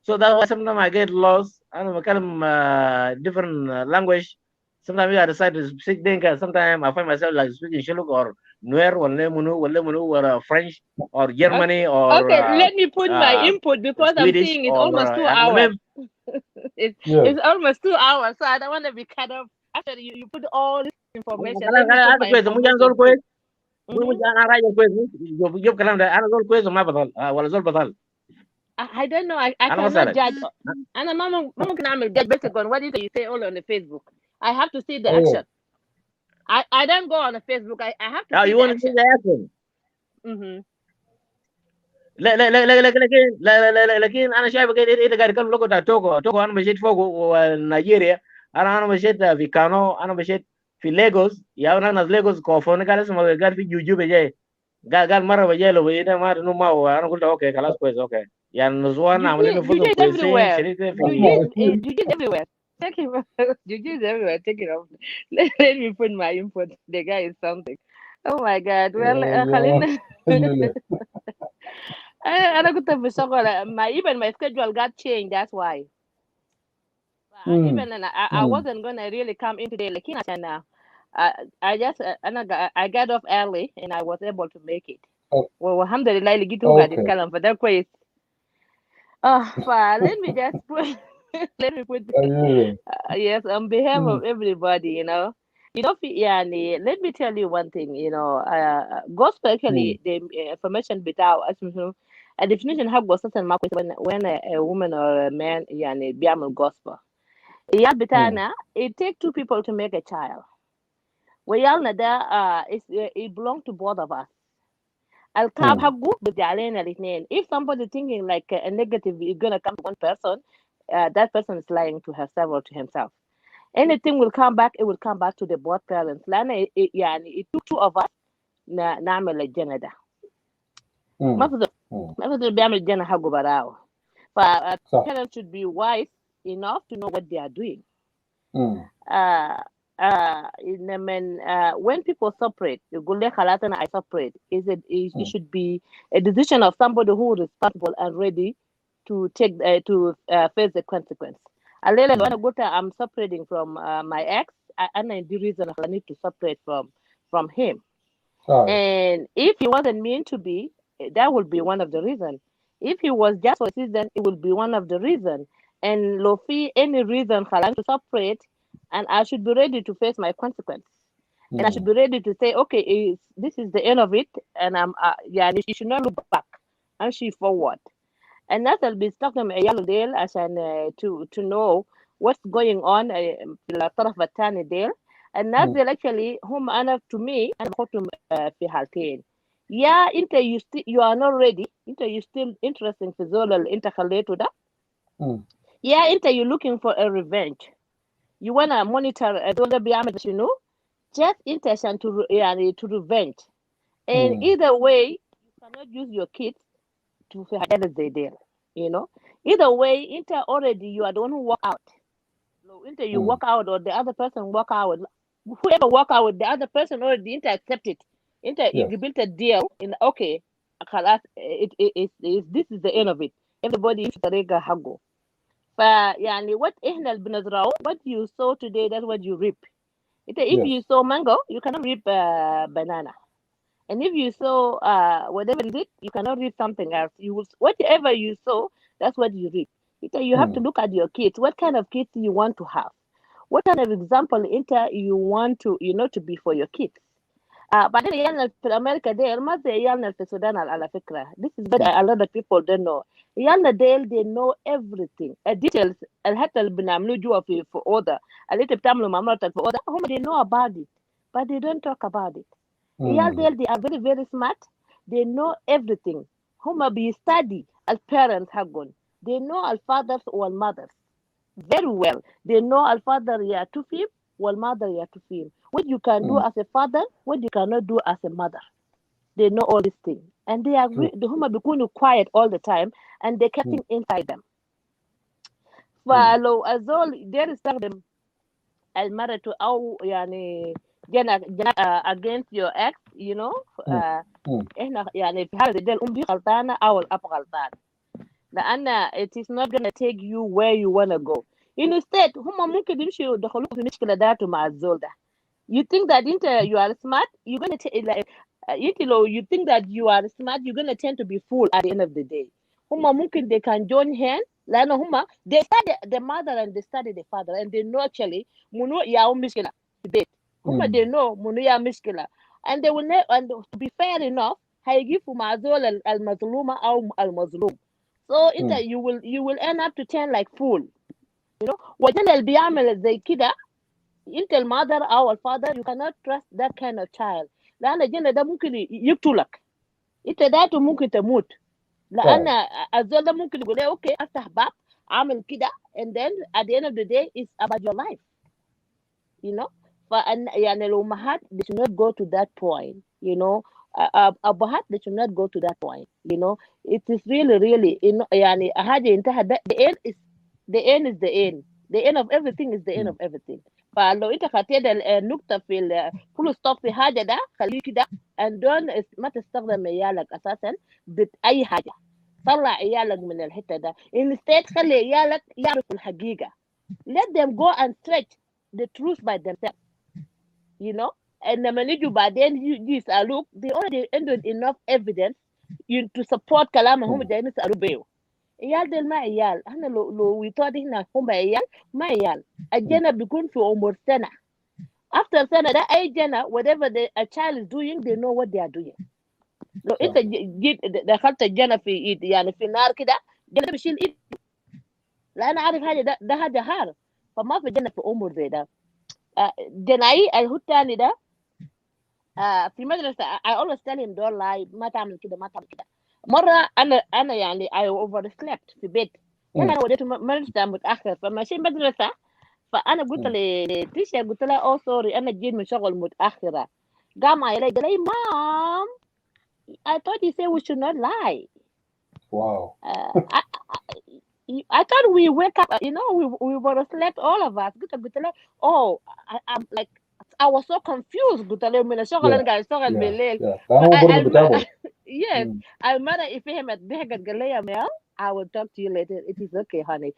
S4: So that's why sometimes I get lost. I don't know, kind of different language. Sometimes I decide to speak Dinka. Sometimes I find myself like speaking Shilluk or Nuer or Lemunu or French or
S3: Okay,
S4: Germany or
S3: okay, let me put my input because I'm
S4: Swedish
S3: seeing it's
S4: or
S3: almost 2 hours.
S2: Yes.
S3: It's almost 2 hours, so I don't want to be cut off after you put all this information. Let me put
S4: Ada
S3: my
S4: kuis, mungkin zol
S3: information too.
S4: kuis,
S3: Mm-hmm.
S4: mungkin ana raja kuis, job kalam dah, ana zol kuis ma batal, wala zol batal,
S3: I don't know. I
S4: ana
S3: cannot
S4: masalak.
S3: judge. And mama can judge based on what you say all on the Facebook. I have to see the
S2: Oh,
S3: action. I don't go on the Facebook. I have to
S4: Ah,
S3: see
S4: you
S3: the
S4: want to see
S3: action.
S4: the action?
S3: Mm-hmm.
S4: لكن انا شايف كده انت قاعد تتكلم لغه توكو انا مشيت فوق نيجيريا انا مشيت في كانو انا مشيت في ليغوس يا انا ناس ليغوس كوفون قال اسمه قال في جوجو بجاي قال مره بجاي لو بينا ما انه ما انا قلت اوكي خلاص كويس اوكي يعني نسوان عاملين
S3: Juju
S4: نفوسهم
S3: is
S4: كويسين
S3: everywhere.
S4: شريك في
S3: Juju is everywhere. Take him. Juju is everywhere. Take it off. Let me put my input. The guy is something. Oh my God. Well,
S2: yeah.
S3: خلينا
S2: Really.
S3: أنا كنت بشغل my even my schedule got changed. That's why.
S2: Mm,
S3: Even I
S2: mm.
S3: wasn't gonna really come in today. Like I just I got off early and I was able to make it.
S2: Oh,
S3: Well, alhamdulillah, لقيته قاعد
S2: okay.
S3: يتكلم فده كويس. Let me just put let me put
S2: Really.
S3: yes on behalf
S2: Mm,
S3: of everybody, يعني let me tell you one thing, gospel
S2: mm,
S3: actually the information بتاعه اسمه a definition حقه اساسا ما كويس when a woman or a man يعني بيعمل gospel. العيال
S2: mm,
S3: بتاعنا it take two people to make a child. وعيالنا ده it belong to both of us. الكاب
S2: mm,
S3: حقه بدي علينا الاثنين. If somebody thinking like a negative is gonna come to one person, that person is lying to herself or to himself. Anything will come back, it will come back to the both parents. لأن يعني it took two of us نعمل الجنة ده. ما
S2: mm,
S3: فضل
S2: mm.
S3: ما فضل بيعمل الجنة حقه براو.
S2: صح.
S3: Parents should be wise enough to know what they are doing.
S2: Mm,
S3: When people separate, يقول لي خلاص أنا I separate. It
S2: mm,
S3: should be a decision of somebody who is responsible and ready to take face the consequence. الليلة لو
S2: mm.
S3: أنا قلت I'm separating from my ex, أنا the reason I need to separate from him.
S2: Aye.
S3: And if he wasn't meant to be, that would be one of the reasons. If he was just for a season, it would be one of the reasons. And Lofi, any reason to separate, and I should be ready to face my consequence. And I should
S2: Mm,
S3: be ready to say, okay, this is the end of it, and yeah, you should not look back. And she forward. And that will be stuck in عيال ديل عشان to know what's going on في الطرف الثاني ديل. الناس
S2: mm.
S3: ديل actually هم أنا to me أنا بحطهم في حالتين. يا أنت you are not ready. أنت you still interested في زول اللي أنت خليته ده.
S2: Mm.
S3: يا أنت you looking for a revenge. You wanna monitor زول ده بيعمل شنو. Just أنت عشان يعني to revenge. And
S2: Mm.
S3: either way you cannot use your kids to في حاجات زي ديل. You know, either way, already you are the one who walk out. So you
S2: Mm.
S3: walk out or the other person walk out. Whoever walk out, the other person already accept it.
S2: Yes.
S3: You built a deal in okay, خلاص, this is the end of it. Everybody يمشي طريقة حقه. فيعني what إحنا اللي بنزرعه, what you sow today, that's what you reap. If
S2: Yes.
S3: you sow mango, you cannot reap banana. And if you sow whatever is it, you cannot reap something else. You will whatever you sow, that's what you reap. You have to
S2: Mm.
S3: look at your kids. What kind of kids you want to have? What kind of example you want to to be for your kids? بعدين عيالنا في أمريكا ديل ما زي عيالنا في السودان على فكرة. This is what a lot of people don't know. عيالنا ديل they know everything. Details حتى اللي بنعملوه جوا في أوضة اللي أنت بتعملوا مع مرتك في أوضة هم they know about it but they don't talk about it. عيال
S2: Mm.
S3: ديل they are very very smart. They know everything. هم بيستدي الparents حقهم. They know الfathers والmothers. very well. They know al father ya tufim, wal mother ya tufim. What you can do
S1: Mm.
S3: as a father, what you cannot do as a mother. They know all these things, and they are
S1: True.
S3: the huma bikunu quiet all the time, and they kept
S1: Mm.
S3: it inside them.
S1: Mm.
S3: فلو أزول دير يستخدم المرأة أو يعني جنى against your ex, you know.
S1: Mm. Mm.
S3: إحنا يعني في حالة دي الأم دي غلطانة أو الأب غلطان، لأن it is not gonna take you where you wanna go. Instead هم ممكن يمشوا يدخلوك في مشكلة ذاته مع الزول ده. You think that you are smart, you're gonna take like you think that you are smart, you're gonna tend to be fool at the end of the day. هما ممكن they can join hands لأن هما they study the mother and they study the father and they know actually منو يا مشكلة في البيت. هما
S1: Mm.
S3: they know منو يا مشكلة and they will never, and to be fair enough هيجيبوا مع زول المظلومة أو المظلوم. So انت
S1: Mm.
S3: you will end up to turn like fool, you know. وجن اللي بيعمل زي كده انت المother او الفاذر you cannot trust that kind of child، لان الجنة ده ممكن يقتلك، انت ذاته ممكن تموت، لان
S1: فعلا.
S3: الزول ده ممكن يقول لي اوكي افتح باب اعمل كده and then at the end of the day it's about your life، you know. فأن يعني الأمهات they should not go to that point, you know. أبهات they should not go to that point, you know. It is really يعني حاجة انتهى the end is the end is the end. The end of everything is the end
S1: Mm.
S3: of everything. فلو انت خطيت النقطة في full stop في حاجة ده خليه كده and don't ما تستخدم عيالك أساسا بأي حاجة. طلع عيالك من الحتة ده instead خلي عيالك يعرفوا الحقيقة. Let them go and stretch the truth by themselves, you know. And لما يجوا بعدين يسألوك they already ended enough evidence to support كلامهم
S1: Mm.
S3: جايين يسألوا بيه. عيال ديل ما عيال، احنا لو ويطاد هنا هم عيال ما عيال. الجنة بيكون في عمر سنة. After سنة ده أي جنة whatever a child is doing they know what they are doing. لو
S1: صح.
S3: أنت جيت دخلت الجنة في إيد يعني في النار كده الجنة بيشيل إيد، لأن عارف حاجة ده حاجة هار، فما في جنة في عمر زي ده. جناي الهو التاني ده في مدرسة I always tell him don't lie، ما تعمل كده ما تعمل كده. مرة أنا يعني I overslept في بيت، يعني
S1: Mm.
S3: أنا وديته مدرسة متأخر فماشي مدرسة، فأنا قلت
S1: Mm.
S3: لتيشا قلت لها أوه سوري أنا جيت من شغل متأخرة. قام قال لي mom I thought you said we should not lie.
S1: Wow.
S3: I thought we wake up, you know, we were slept all of us. قلت لها oh I'm like I was so confused. قلت لها من الشغل
S1: Yeah.
S3: أنا قاعد أشتغل
S1: Yeah.
S3: بالليل.
S1: Yeah. لأنه هو برضه بتابعه.
S3: yes
S1: Mm.
S3: المرة فهمت ضحكت قال لي يا ميال I will talk to you later. It is okay honey.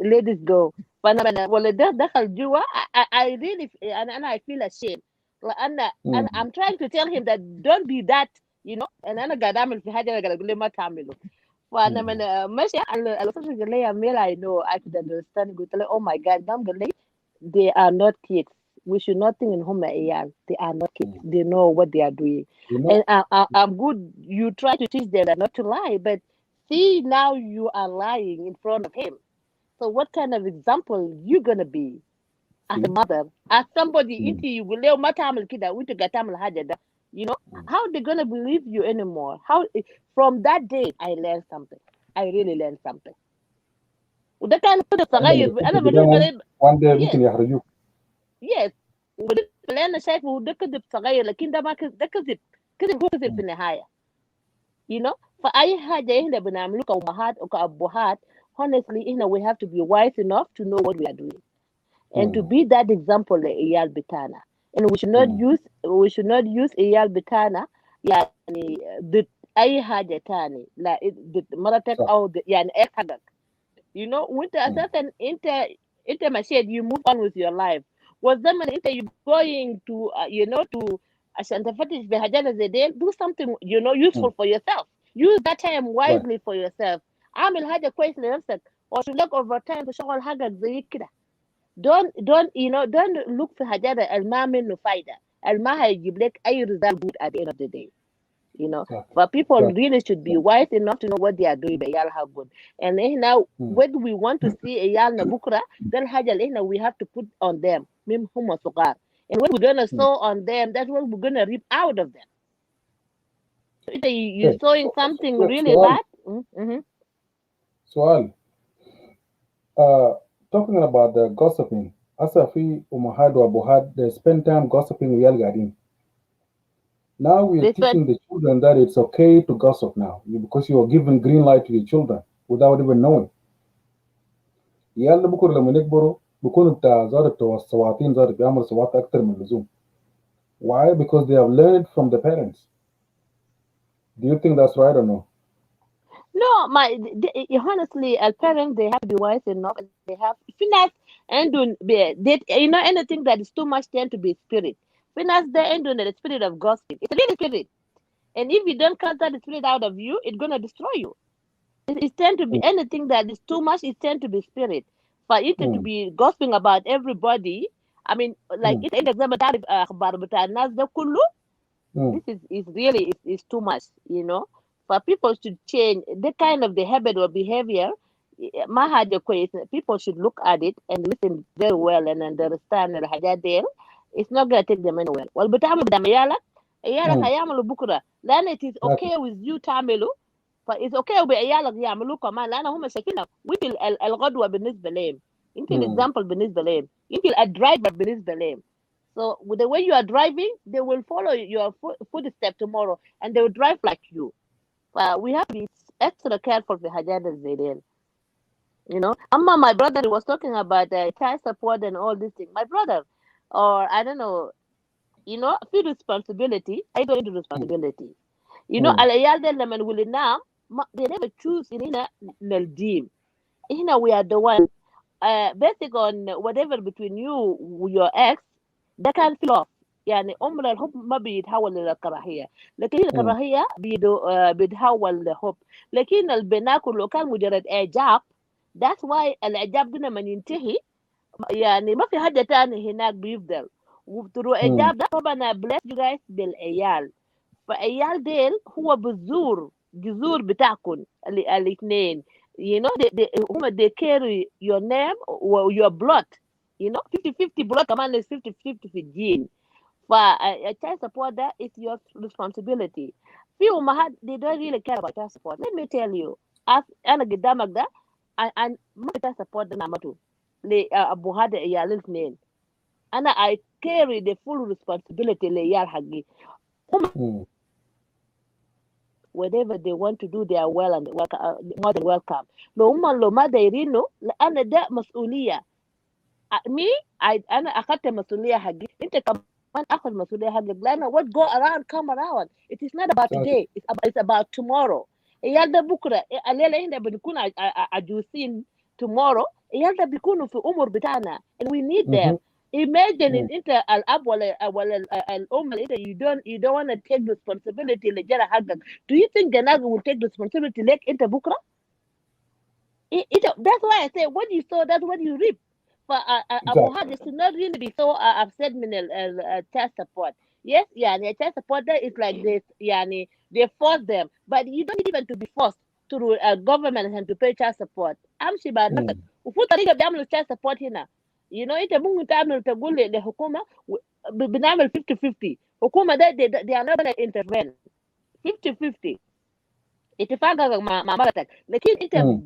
S3: Let it go. فأنا ولا ده دخل جوا I really أنا I feel ashamed لأن
S1: Mm.
S3: I'm trying to tell him that don't be that, you know. أنا قاعد أعمل في حاجة أنا قاعد أقول له ما تعمله. فأنا
S1: Mm.
S3: من ماشي الأستاذ قال لي يا ميل I know I could understand. قلت له oh my God قام قال لي they are not kids. We should not think in هم عيال. They are not kids.
S1: Mm.
S3: They know what they are doing.
S1: You know.
S3: And I'm good. You try to teach them not to lie, but see now you are lying in front of him. So what kind of example you gonna be as a
S1: See.
S3: mother, as somebody
S1: Mm.
S3: انت يقول له ما تعمل كده وانت قاعد تعمل حاجة ده, you know,
S1: Mm.
S3: how they gonna believe you anymore? How from that day I learned something. I really learned something. وده كان كده
S1: لأنه
S3: صغير
S1: لو كنت
S3: انا
S1: كده
S3: بالنسبة لي
S1: one day
S3: yes
S1: ممكن يخرجوك.
S3: yes وبالنسبة لي انا شايفه ده كذب صغير لكن ده ما كذب, ده كذب هو كذب في
S1: Mm.
S3: النهاية, you know. فأي حاجة إحنا بنعمله كأمهات أو كأبهات honestly إحنا we have to be wise enough to know what we are doing and to
S1: Mm.
S3: be that example لعيال بتاعنا. And we should not use عيال بتاعنا يعني ضد أي حاجة تاني لا ضد مرتك
S1: صح.
S3: أو يعني إيه حقك, you know. وأنت
S1: Mm.
S3: أساسا أنت مشيت you move on with your life. والزمن أنت you going to you know to عشان تفتش بحاجات زي دي do something you know useful
S1: Mm.
S3: for yourself. Use that time
S1: Right.
S3: wisely for yourself. اعمل حاجة كويس لنفسك وشو لك over time تشغل حاجك زي كده. don't you know don't look في حاجات الما منه فايدة الما هيجيب لك أي result good at the end of the day, you know.
S1: Exactly.
S3: But people
S1: Exactly.
S3: really should be wise enough to know what they are doing بعيالها good. And إحنا
S1: Mm.
S3: what we want to see عيالنا بكرة ده الحاجة اللي إحنا we have to put on them من هم صغار. And what we're gonna
S1: Mm.
S3: sow on them that's what we're gonna reap out of them. So if you're
S1: Okay.
S3: sowing something really
S1: سؤال
S3: bad. Mm-hmm.
S1: سؤال. آه
S2: talking about the gossiping. Asafi, Umahad, Abuhad, they spend time gossiping with Yalgadin. Now we are
S3: They said,
S2: teaching the children that it's okay to gossip now because you are giving green light to the children without even knowing. يلا بكره لما يكبروا بيكونوا بتاع زاد بتوع السواطين زاد بيعملوا سواط اكتر من اللزوم. Why? Because they have learned from the parents. Do you think that's right or no?
S3: no, honestly, as parents, they have to be wise enough and they have finance and do they, anything that is too much tend to be spirit. Finance the end on the spirit of gossip. It's a little spirit. And if you don't cut that spirit out of you, it's gonna destroy you. It tend to be
S2: Mm,
S3: anything that is too much, it tend to be spirit. For it to
S2: mm,
S3: be gossiping about everybody, I mean, like
S2: mm,
S3: it's an example تعرف أخبار بتاع الناس ده كله.
S2: mm,
S3: This is really is too much, for people to change the kind of the habit or behavior. ما حاجة كويس. People should look at it and listen very well and understand الحاجات دي. It's not gonna take them anywhere. والبتعمل قدام عيالك
S2: mm.
S3: هيعملوا بكرة لأن it is
S2: Exactly.
S3: okay with you تعملوا. فإذا اوكي بعيالك يعملوا كمان لأن هم شايفينك وانت الغدوة بالنسبة لهم. انت
S2: Mm,
S3: الإكزامبل بالنسبة لهم. انت الدرايفر بالنسبة لهم. So with the way you are driving, they will follow your footstep tomorrow, and they will drive like you. We have to be extra careful with Hajjada Zaydin. Amma, my brother was talking about child support and all these things. My brother, or I don't know, feel responsibility. I go into
S2: mm,
S3: responsibility.
S2: mm,
S3: Alayal de laman wilina, they never choose in ina naldim. Ina we are the one. Basic on whatever between you, your ex, ده كان في love. يعني عمر الحب ما بيتحول إلى كراهية، لكن
S2: mm,
S3: الكراهية بيتحول لحب. لكن البناء كله كان مجرد إعجاب. That's why الإعجاب ده لما ينتهي يعني ما في حاجة تاني هناك بيفضل. وبتروح
S2: mm,
S3: إعجاب ده طبعا bless you guys بالعيال. فعيال ديل هو جذور بتاعكم الاثنين. they carry your name or your blood. 50-50 blood كمان is 50-50 في الجين. child support that is your responsibility. في أمهات they don't really care about child support. Let me tell you, أنا قدامك ده ما في child support ده نعمته لأبوها ده عيال الاثنين. أنا I carry the full responsibility لعيال حقي.
S2: mm,
S3: whatever they want to do they are well and more than welcome. لو ما دايرينه لأن ده مسؤولية. me أنا أخذت المسؤولية حقي. أنت كمان أخذ مسؤولية حقك لأن what go around come around. It is not about
S2: exactly.
S3: today. It's about tomorrow. عيال ده بكرة الليلة إحنا بنكون عجوزين tomorrow. عيال ده بيكونوا في عمر بتاعنا and we need them.
S2: Mhm,
S3: Imagine
S2: mm,
S3: إن أنت الأب ولا الأم اللي أنت you don't want to take responsibility لجرى حقك. Do you think the nag will take responsibility لك أنت بكرة؟ That's why I say what you sow that's what you reap. فأبو
S2: exactly.
S3: هذا should not really be so upset من child support. Yes, يعني child support that is like this يعني they force them but you don't need even to be forced through government and to pay child support. أمشي بعد نفسك.
S2: Mm,
S3: وفي طريقة بيعملوا child support هنا. أنت ممكن تعمل تقول للحكومة بنعمل 50-50. حكومة ده they are not going to intervene. 50-50. اتفاقك مع مرتك لكن انت
S2: mm,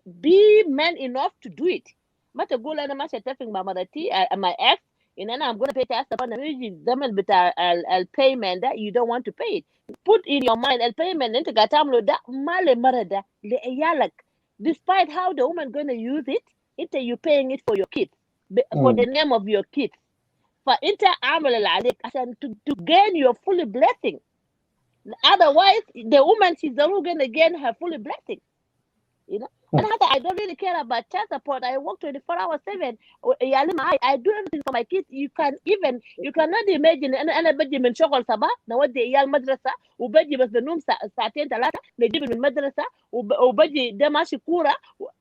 S3: be man enough to do it. ما تقول انا ماشي اتفق مع مرتي my ex ان انا I'm gonna pay tax طبعا يجي الزمن بتاع payment ده you don't want to pay it. Put in your mind payment اللي انت قاعد تعمله ده ما للمرة ده لعيالك. Despite how the woman gonna use it انت you paying it for your kids for the
S2: mm,
S3: name of your kids. فانت اعمل اللي عليك عشان to gain your full blessing. Otherwise, the woman she's the one gonna gain her full blessing. And I don't really care about child support. I work 24 hours 7. I do everything for my kids. You cannot imagine أنا بجي من شغل صباح نودي عيال مدرسة وبجي بس بنوم ساعتين 3 نجيب من المدرسة وبجي ده ماشي كورة.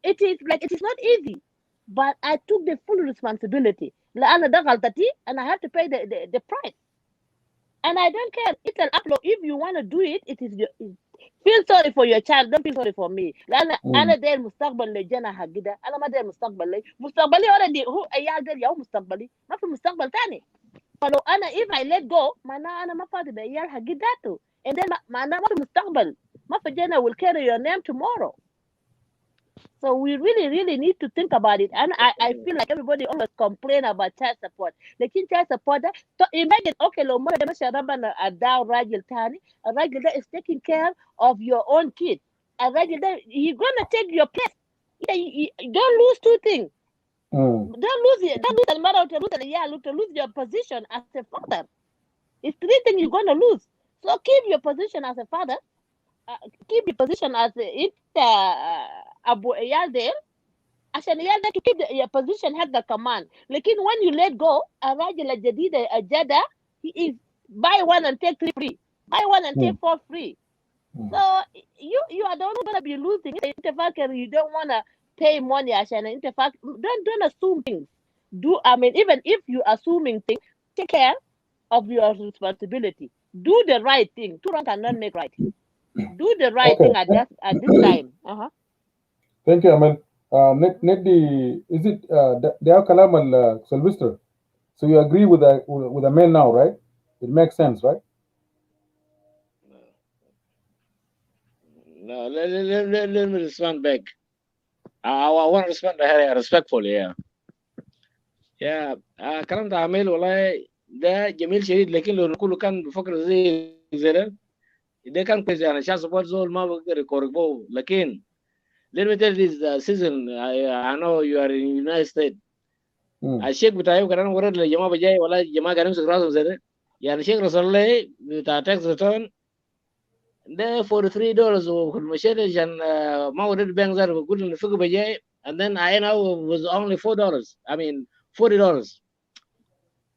S3: It is not easy. But I took the full responsibility. لأن ده غلطتي and I have to pay the price. And I don't care. It's an upload. If you want to do it, feel sorry for your child. Don't feel sorry for me. لأن أنا
S2: mm,
S3: داير مستقبل لجنا حقيقة. أنا ما داير مستقبلي already هو عيال داير ياهو مستقبلي. ما في مستقبل تاني. فلو أنا if I let go معناه أنا ما فاضي بعيال حقيقته. And then معناه ما في مستقبل. ما في جنا will carry your name tomorrow. So we really need to think about it. And I feel like everybody always complain about child support. Like in child support, so imagine, okay, lo mara dama sharabana a down Rajil Tani, a Rajil that is taking care of your own kid. A Rajil that he's gonna take your place. Yeah, don't lose two things.
S2: Mm.
S3: Don't lose the matter to lose your position as a father. It's three things you're gonna lose. So keep your position as a father. Keep your position as it Abu Eyal there. عشان يقدر to keep your position حقك كمان. لكن when you let go الراجل الجديد الجدع he is buy one and take three free, buy one and take four free. So you are the one gonna be losing. انت فاكر you don't wanna pay money عشان انت فاكر don't assume things. I mean, even if you assuming things, take care of your responsibility. Do the right thing. Two wrong cannot make right. Do the right
S2: Okay.
S3: thing at this time.
S2: Thank you, Amal. Neddy, is it the Kalam al Sylvester? So you agree with the man now, right? It makes sense, right?
S4: No, let me respond back. I want to respond respectfully. كلام ده عميل والله ده جميل شديد، لكن لو كله كان بفكر زي ده كان كويس. يعني شخص برضه زول ما بقدر يكوركبوه. لكن let me tell this season I know you are in United States. الشيك بتاعي كان انا ورد للجماعه بجاي والله الجماعه قاعدين يمسك راسهم زي ده. يعني شيك رسل لي بتاع تاكس ريتيرن ده $43 وكل مشيت عشان ما ورد البنك زي بقول انه فوق بجاي and then I know was only $4. I mean $40.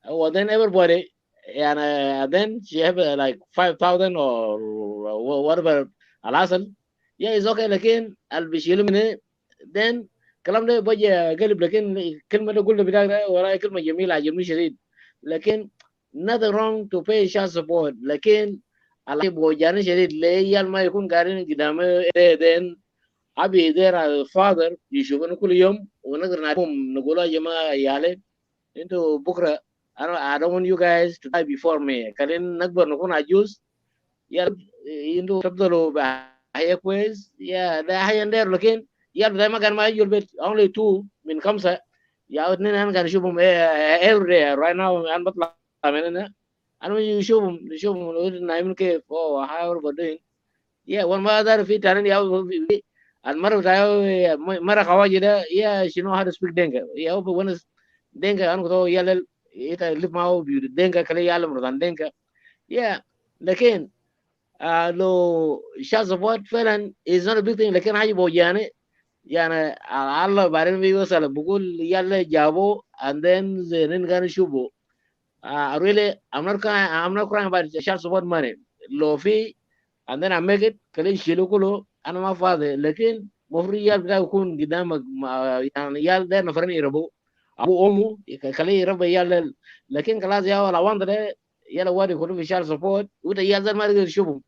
S4: Well, then everybody, and then she have like 5,000 or whatever. العسل yeah it's okay. لكن اللي بيشيلوا منه then الكلام ده بيجي قلب. لكن الكلمة ده قلنا بتاعك ده وراي كلمة جميلة عجبني شديد. لكن nothing wrong to pay child support. لكن على بوجاني شديد ليه ما يكون قاعدين قدامه then أبي there father يشوفونه كل يوم ونقدر نعرفهم نقول يا جماعة يالي انتوا بكرة I don't want you guys to die before me. خلينا نكبر نكون عجوز يا انتوا تفضلوا بحياة كويس يا ده حياة ندير. لكن يا ده ما كان ما يجوا البيت only 2 من 5 يا اثنين انا قاعد اشوفهم every day right now. انا بطلع من هنا انا نشوفهم نايمين كيف how are doing يا وما دار في تاني يا المرة بتاعه مرة خواجي ده يا شنو هذا speak دينكا يا هو وانا دينكا انا كنت يا ita lip mau bi denga kale yalla mo dan denga لكن لو شاز support فعلا is not a big thing. لكن حاجه بوجاني يعني الله بعدين بيوصل بقول يلا جابو and then زين كانوا يشوفوا really I'm not crying about child support money لو في and then I make it كله يشيلوا كله انا ما فاضي. لكن المفروض يال بتاعه يكون قدامك يعني يال ده نفرين يربو ابو امه يخليه يربي يال. لكن خلاص يا ولا وانت ده يلا وادي كله في شال سبورت وده يال زي ما تقدر تشوفهم.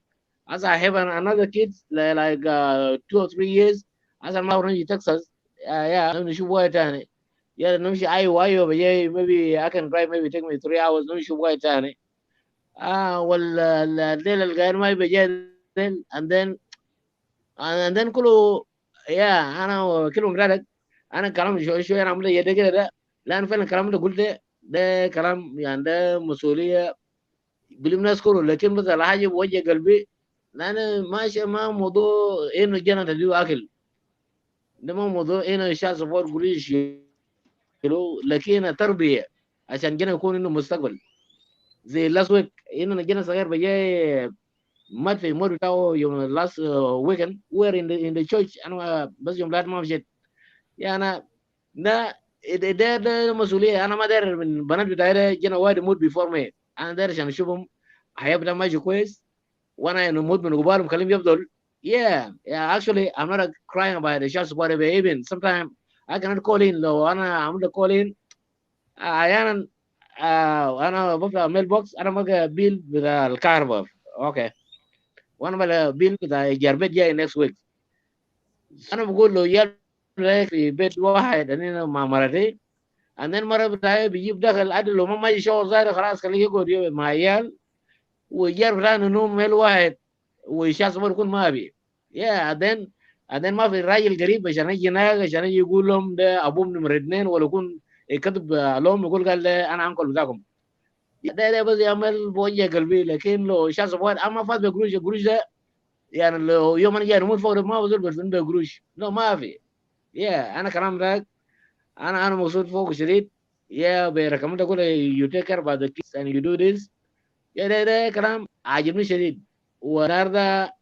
S4: as I have another kid like 2 or 3 years as I'm now in Texas نشوف واحد تاني يلا نمشي ايوه بجاي maybe I can drive maybe take me 3 hours نشوف واحد تاني ولا الليله الغير ما بجاي and then كله انا كلهم قالك انا كلام شوي انا عملت يد كده لان فعلا الكلام ده قلت ده كلام يعني ده مسؤوليه بلم ناس كله. لكن بس الحاجه بوجه قلبي لان ماشي ما موضوع انه جنة تديو اكل ده ما موضوع انه شال سبورت قوليش لكن تربيه عشان جنة يكون انه مستقبل زي لاست ويك انه جنة صغير بجاي مات في الموت بتاعه يوم لاست ويكند وير ان ذا تشيرش. انا بس يوم ما مشيت يعني ده مسؤوليه. انا ما داير من البنات بتاعي جينا وايد موت بيفور مي. انا داير عشان اشوفهم حياه بتاعهم ماشي كويس وانا نموت من غبارهم مخليهم يفضل. Actually I'm not crying about the child support even sometimes I cannot call in لو انا عملت call in احيانا انا بفتح ميل بوكس انا بلقى بيل بتاع الكهرباء اوكي وانا بلقى بيل بتاع جربت جاي نكست ويك. انا بقول له يا في بيت واحد انا مع مرتين and then مرة بتاعي بيجيب دخل عدل لو ما يجي شغل زي خلاص خليه يقعد مع عيال ويجار بتاعنا نوم ميل واحد وشاس ما يكون ما بي then and then ما في راجل قريب عشان يجي هناك عشان يجي يقول لهم ده ابوهم نمرة 2 ولا يكون يكتب لهم يقول قال ده انا انكل بتاعكم. ده بس يعمل بوجه قلبي. لكن لو شخص واحد اما فاز بقروش، القروش ده يعني لو يوم انا جاي نموت فوق ما بزول بدفن بقروش، لا ما في. انا كلام ده انا مبسوط فوق شديد. برقم اقول you take care about the kids and you do this. ده كلام عاجبني شديد. والنهارده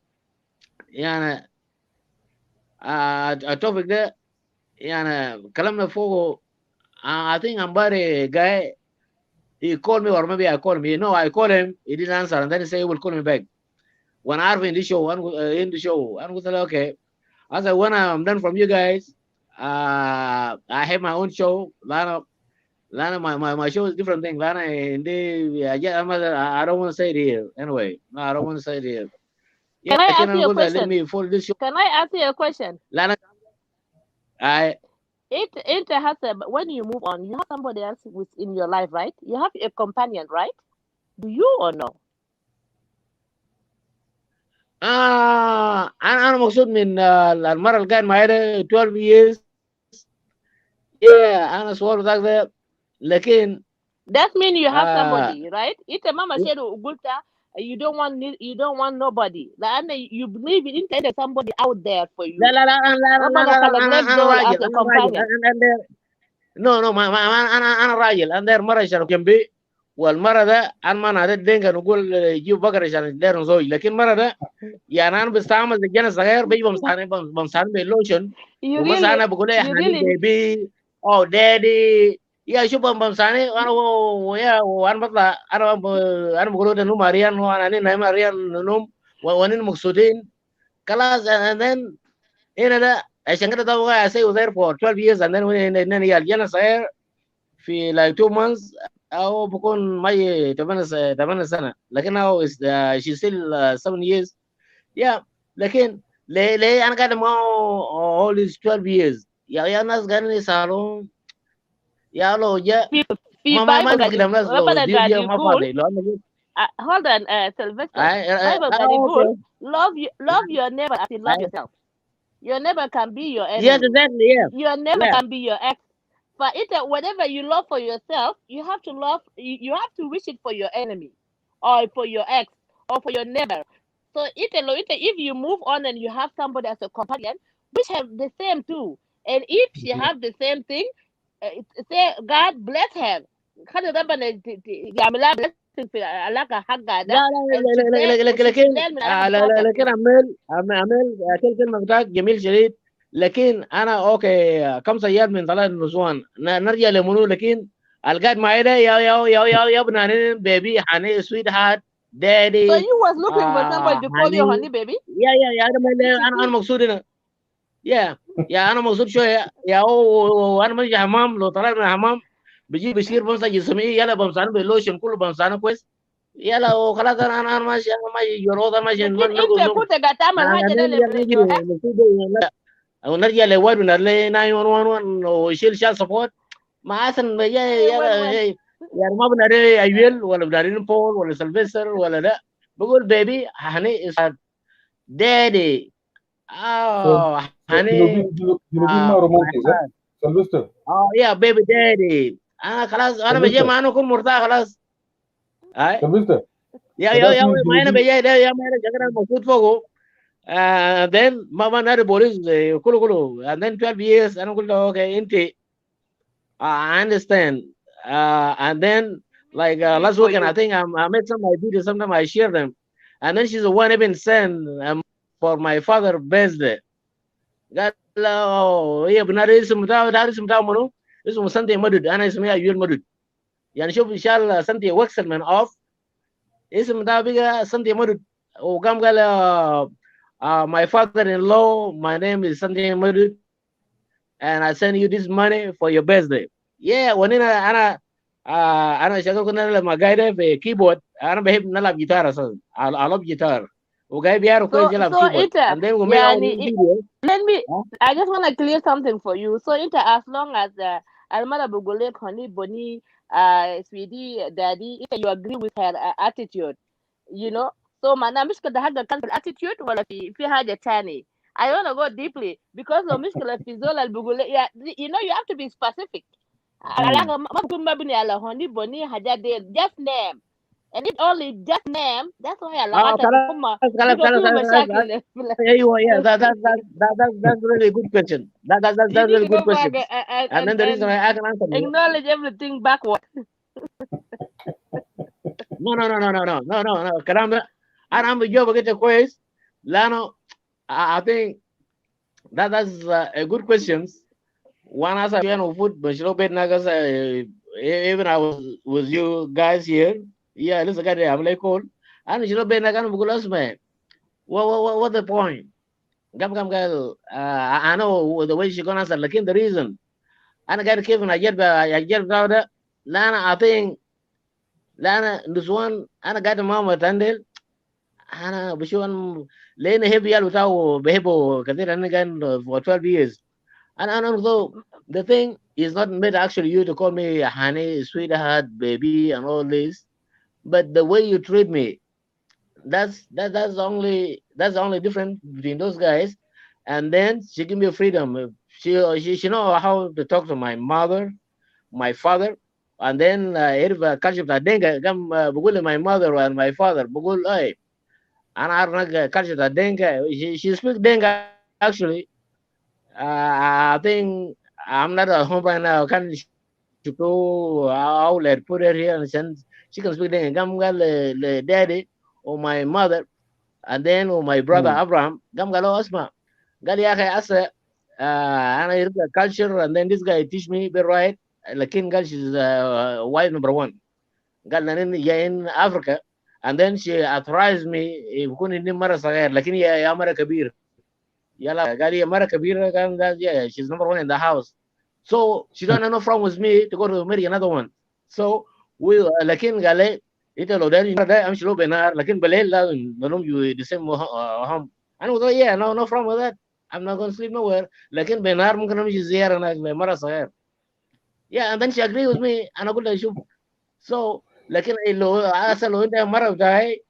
S4: يعني التوفيق ده يعني كلامنا فوق. I think Ambari guy, he called me or maybe I called him. No, I called him. He didn't answer, and then he said he will call me back. When I in the show, I was like, okay. I said when I'm done from you guys, I have my own show. Lana, my show is different thing. Lana, I don't want to say it here. Anyway, no, I don't want to say it here.
S3: Can I ask you a
S4: Let
S3: question?
S4: me follow this show.
S3: Can I ask you a question?
S4: Lana,
S3: It has when you move on, you have somebody else in your life, right? You have a companion, right? Do you or no?
S4: انا مقصود من المره اللي كان معايا ده 12 years. انا صور ذاك ده. لكن
S3: that means you have somebody, right? It's a mama said you don't want nobody. And you believe in there's somebody out there for you.
S4: لا انا راجل. no انا راجل. انا داير مره عشان جنبي، والمره ده انا ما ناديت دينك نقول جيب بقر عشان داير نزوج. لكن مره ده يعني انا بستعمل الجنة صغير بيجي بمسحني باللوشن ومسح انا بقول له يا حبيبي بيبي او دادي يا شوف بمسحني انا وانا بطلع انا بقول له نوم اريان وانا نايم اريان نوم وانا مقصودين خلاص. and then هنا ده عشان كده ده I say there for 12 years and then when الجنة صغير في like 2 months او بكون مي 8 سنه. لكن هو she still 7 years. لكن ليه انا قاعد معه all these 12 years. يا ناس قاعدين يسالون يا لو جاء ما كده الناس دي ما فاضي لو
S3: hold on, Sylvester. Bible good. Love your neighbor as you love yourself. Your neighbor can be your enemy.
S4: Yes, exactly.
S3: Your neighbor can be your ex. But whatever you love for yourself, you have to you have to wish it for your enemy, or for your ex, or for your neighbor. So if you move on and you have somebody as a companion, which have the same too, and if she have the same thing, say God bless her.
S4: لكن عمل كلمه بتاعك جميل شديد. لكن انا اوكي كم صياد من ثلاث نسوان نرجع لمنو. لكن القاعد معي ده يا ابن بيبي honey sweetheart daddy.
S3: So you was looking for somebody to call you honey baby.
S4: انا مقصود هنا. انا مقصود شويه وانا ماشي حمام. لو طلعت من الحمام بيجي بيصير بمسح جسمي يلا بمسحني باللوشن كله بمسحني كويس يلا وخلاص. انا ماشي يروض ماشي.
S3: انت كنت قاعد تعمل حاجه ده
S4: او نرجع لواد ونرجع 911 ويشيل شال سبورت ما اصلا يعني ما بنرجع ايويل ولا بنرجع بول ولا سلفستر ولا لا. بقول بيبي هني دادي هني
S1: ما رومانتي سلفستر.
S4: يا بيبي دادي. انا خلاص انا بجي ما انا اكون مرتاح خلاص.
S1: سلفستر
S4: يا ما انا بجي ده يا ما انا جاكر موجود فوقه. Then mama nari police kulu and then 12 years and okay inti I understand. And then like last weekend I think I made some my videos, sometimes I share them, and then she's the one even sent for my father's birthday. قال له هي بنادي اسم بتاعه ده اسم بتاعه منو؟ اسمه سنتي مدود. انا اسمي ايوب مدود. يعني شوف ان شاء الله سنتي وكسل من اوف اسم بتاعه بقى سنتي مدود. وقام قال my father-in-law, my name is Sanjay Madud, and I send you this money for your birthday. وانا انا شغال كنا لما قاعد في كيبورد. انا بحب نلعب جيتار اساسا. I love guitar. وقاعد بيعرف كويس يلعب كيبورد. And then we
S3: let me I just want to clear something for you. So as long as Almara Bugole Koni Boni sweetie daddy, you agree with her attitude, you know. So ما مش كده حاجة كان في الاتيتيود ولا في حاجة تاني. I want to go deeply because the مشكلة في زول اللي بيقول yeah, you know you have to be specific. علاقة ما بكون مبني على هوني بني حاجات دي just name and it only just name that's why علاقات الحكومة بيبقى فيه مشاكل.
S4: ايوه yeah that's really a good question. That's
S3: You need
S4: really
S3: to
S4: good
S3: go back
S4: question. And then the reason I can answer you.
S3: acknowledge everything backward.
S4: No الكلام ده انا عم بجاوبك انت كويس لانه I think that's a good questions. One as I food but you know even I was with you guys here. Yeah, listen guy I'm like cool. And you know Ben Nagan Bugulas man. What the point? Gam girl I know the way she gonna answer like the reason. And I got Kevin I get that Lana I think Lana this one أنا قاعد ماما تندل أنا بشوف لين هبي يالو تاو بهبو كثير أنا قاعد for 12 years and although the thing is not made actually you to call me honey sweetheart baby and all this but the way you treat me that's the only difference between those guys. And then she give me freedom. She know how to talk to my mother, my father. And then عرف كشف بتاع الدنكا قام بقول my mother and my father بقول اي انا عارف كشف بتاع الدنكا she speak Denka actually. I think I'm not at home right now. Can she go outlet put it here and send she can speak Denka قام قال daddy or my mother and then or my brother Abraham قام قال له اسمع قال يا اخي هسه انا يريد culture and then this guy teach me be right. لكن قال she's wife number one قال لأن جايين أفريقيا and then she authorized me يكون إني مرة صغير لكن يا مرة كبير يلا قال هي مرة كبيرة قال yeah she's number one in the house so she don't have no problem with me to go to marry another one so we لكن قال لي أنت لو داري ده أمشي له بنهار لكن بالليل لازم ننوم the same home أنا قلت yeah no problem with that I'm not going to sleep nowhere لكن بنهار ممكن أمشي زيارة هناك مرة صغير. Yeah, and then she agreed with me. أنا أقول لها شوف so لكن لو أصل لو أنت مرة بتاعي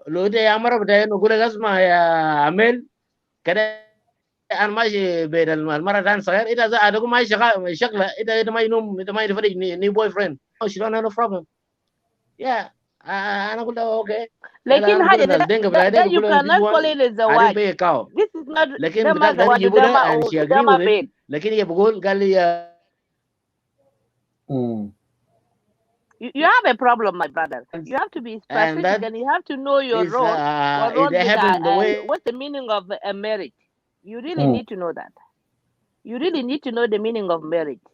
S4: لو أنت يا مرة بتاعي نقول لك اسمع يا عمل كده أنا ماشي بين المرة تاني صغير إذا أنا أقول ماشي شغلة إذا ما ينوم إذا ما يفرق ني boy friend. Oh, she don't have no problem. Yeah, أنا أقول لها أوكي.
S3: لكن حاجة ده you cannot call it الزواج. This is not ده ما زواج ده ما بيت.
S4: لكن هي بقول قال لي
S3: You have a problem, my brother. You have to be specific and you have to know your role. What's the meaning of a marriage? You really need to know that. You really need to know the meaning of marriage.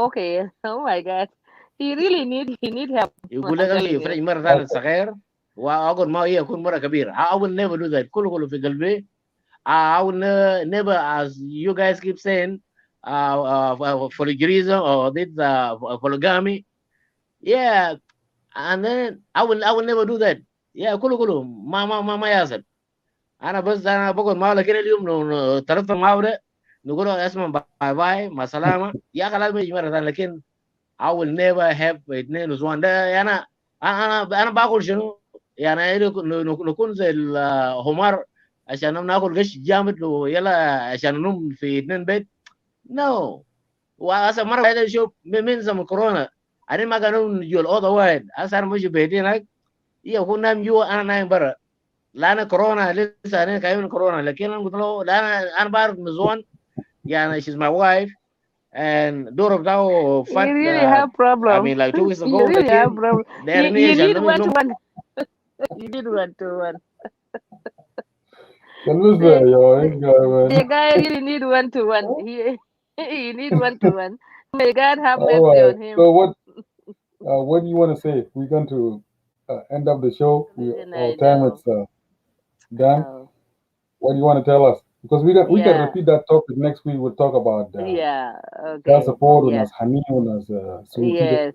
S3: Okay. Oh my God. He need help.
S4: يقول لك فرج مرة ثانية صغير وأقول ما هي أكون مرة كبيرة. I will never do that. كله في قلبي. I will never, as you guys keep saying, polygyrism or this polygamy. Yeah, and then I will never do that. Yeah, كله ما يحصل. أنا بس أنا بقول معه لكن اليوم طلبت معه ده نقول له اسمع باي مع سلامة. يا خلاص مش مرة ثانية لكن I will never have اثنين وزوان ده أنا بقول شنو يعني نكون زي الحمار عشان ناكل قش جامد ويلا عشان ننوم في اثنين بيت نو. وهسه مره قاعد اشوف من زمن كورونا انا ما كانوا نجوا الاوضه واحد هسه انا ماشي بيتي هناك يكون نايم جوا انا نايم برا لان كورونا لسه انا كاين من كورونا لكن انا قلت له لا انا بعرف نزوان يعني she's my wife and دور بتاعه فات.
S3: You really have problem.
S4: I mean like 2 weeks ago.
S3: You really have problem. You need one. You need one. The guy really need one. He need one. May God have mercy on him.
S2: So what do you want to say? We're going to end up the show. Our time is done. What do you want to tell us? Because we can repeat that topic next week. We'll talk about child support and
S3: yes.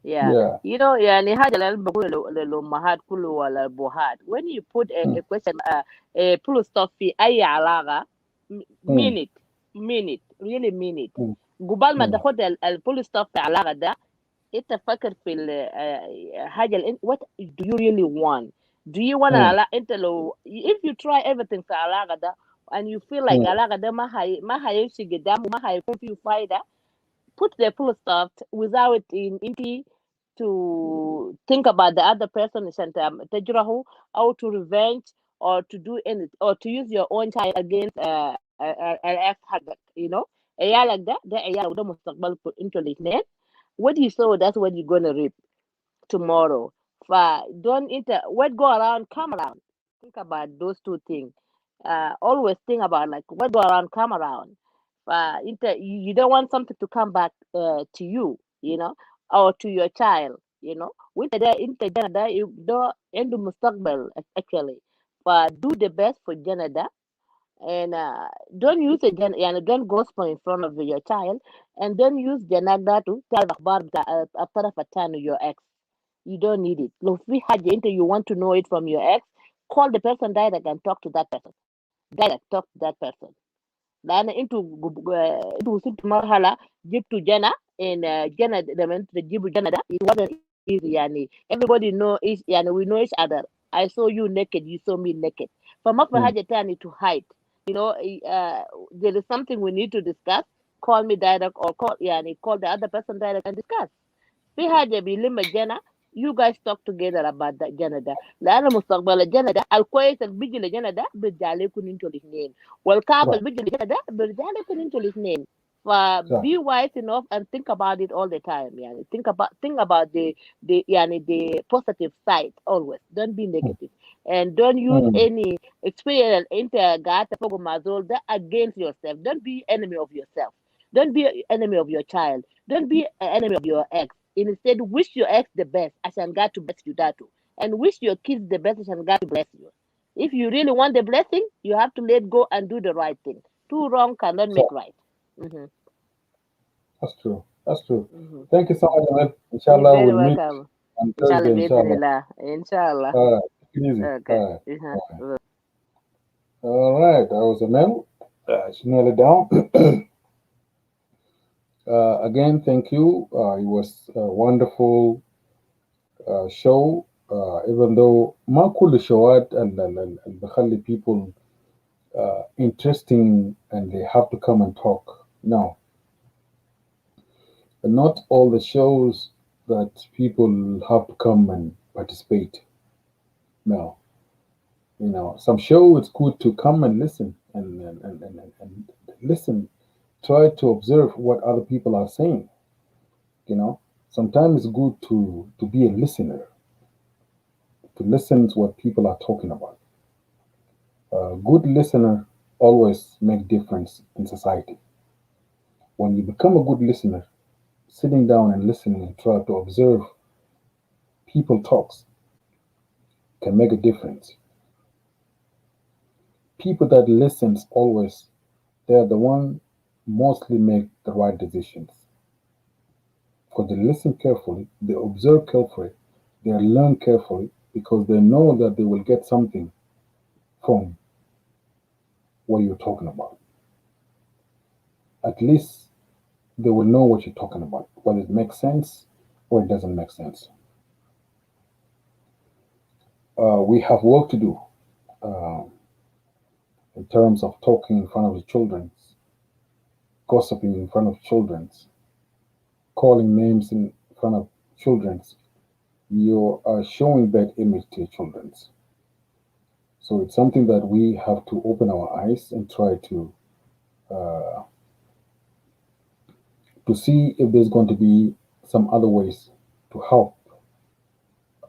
S3: Yeah. You know, يعني حاجة اللي أنا بقول للأمهات كله ولا الأبوات when you put a question a full stop في أي علاقة mean it really mean it. قبل ما تاخد الفول ستوب في علاقة ده أنت فكر في الحاجة what do you really want. Do you want to
S1: mm,
S3: allow interlo? If you try everything for alagada and you feel like
S1: mm,
S3: alagada mahay shigedamu mahay you fight, put the full stop without in inti to think about the other person tajrahu or to revenge or to do any or to use your own child against an ex a year like that a year with mustaqbal into الاثنين. What you sow, that's what you're gonna reap tomorrow. Don't what go around come around. Think about those two things. Always think about like what go around come around. You don't want something to come back to you, or to your child, with the inter you do end mustaqbal actually. But do the best for Canada, and don't use a don't gospel in front of your child, and don't use Janagda to tell your ex. You don't need it. Look, if you want to know it from your ex, call the person direct and talk to that person. Direct, talk to that person. Then into وصلت مرحلة جبت جنى and جنى لما انت تجيبوا جنى ده it wasn't easy everybody know each we know each other. I saw you naked, you saw me naked. فما في
S1: mm.
S3: حاجة تاني to hide. There is something we need to discuss. Call me direct or call the other person direct and discuss. في حاجة بيلم الجنة. You guys talk together about that جنة ده لأن مستقبل الجنة ده الكويس اللي بيجي للجنة ده بيرجع لكم انتوا الاثنين والكعب
S1: Right.
S3: اللي بيجي للجنة ده بيرجع لكم انتوا الاثنين.
S1: Exactly.
S3: Be wise enough and think about it all the time. Think about the positive side always. Don't be
S1: Mm,
S3: negative and don't use
S1: mm.
S3: any experience against yourself. Don't be enemy of yourself. Don't be enemy of your child. Don't be an enemy of your ex. Instead, wish your ex the best, عشان God to bless you that too. And wish your kids the best, عشان God to bless you. If you really want the blessing, you have to let go and do the right thing. Two wrong cannot make
S1: So
S3: right. Mm-hmm.
S1: that's true. That's true.
S3: Mm-hmm.
S1: Thank you so much, Ahmed.
S3: You're
S1: Inshallah,
S3: very
S1: we'll meet
S3: welcome.
S1: on
S3: Inshallah,
S1: Thursday, inshallah.
S3: bismillah. Inshallah.
S1: All right. Take it easy.
S3: Okay.
S1: All right.
S3: Uh-huh.
S1: All right. All right. That was Ahmed. She nailed it down. Again, thank you. It was a wonderful show. Even though ما كل الشوات اللي بخلي people interesting and they have to come and talk. No, not all the shows that people have to come and participate. No, some show it's good to come and listen and listen. Try to observe what other people are saying. Sometimes it's good to be a listener, to listen to what people are talking about. A good listener always make difference in society. When you become a good listener, sitting down and listening and try to observe people talks can make a difference. People that listens always, they're the one mostly make the right decisions because they listen carefully, they observe carefully, they learn carefully because they know that they will get something from what you're talking about. At least they will know what you're talking about, whether it makes sense or it doesn't make sense. We have work to do uh, in terms of talking in front of the children, gossiping in front of children, calling names in front of children. You are showing that image to your children. So it's something that we have to open our eyes and try uh, to see if there's going to be some other ways to help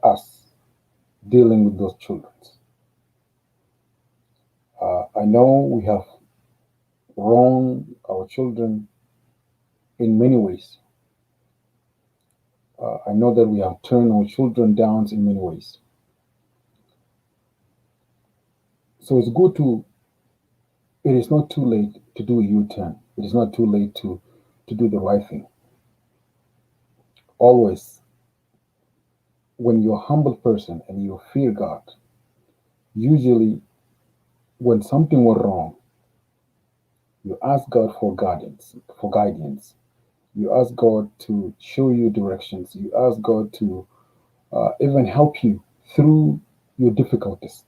S1: us dealing with those children. I know we have wronged our children in many ways. I know that we have turned our children down in many ways. So it's good to, it is not too late to do a U turn. It is not too late to do the right thing. Always, when you're a humble person and you fear God, usually when something went wrong, you ask God for guidance. You ask God to show you directions. You ask God to even help you through
S2: your difficulties.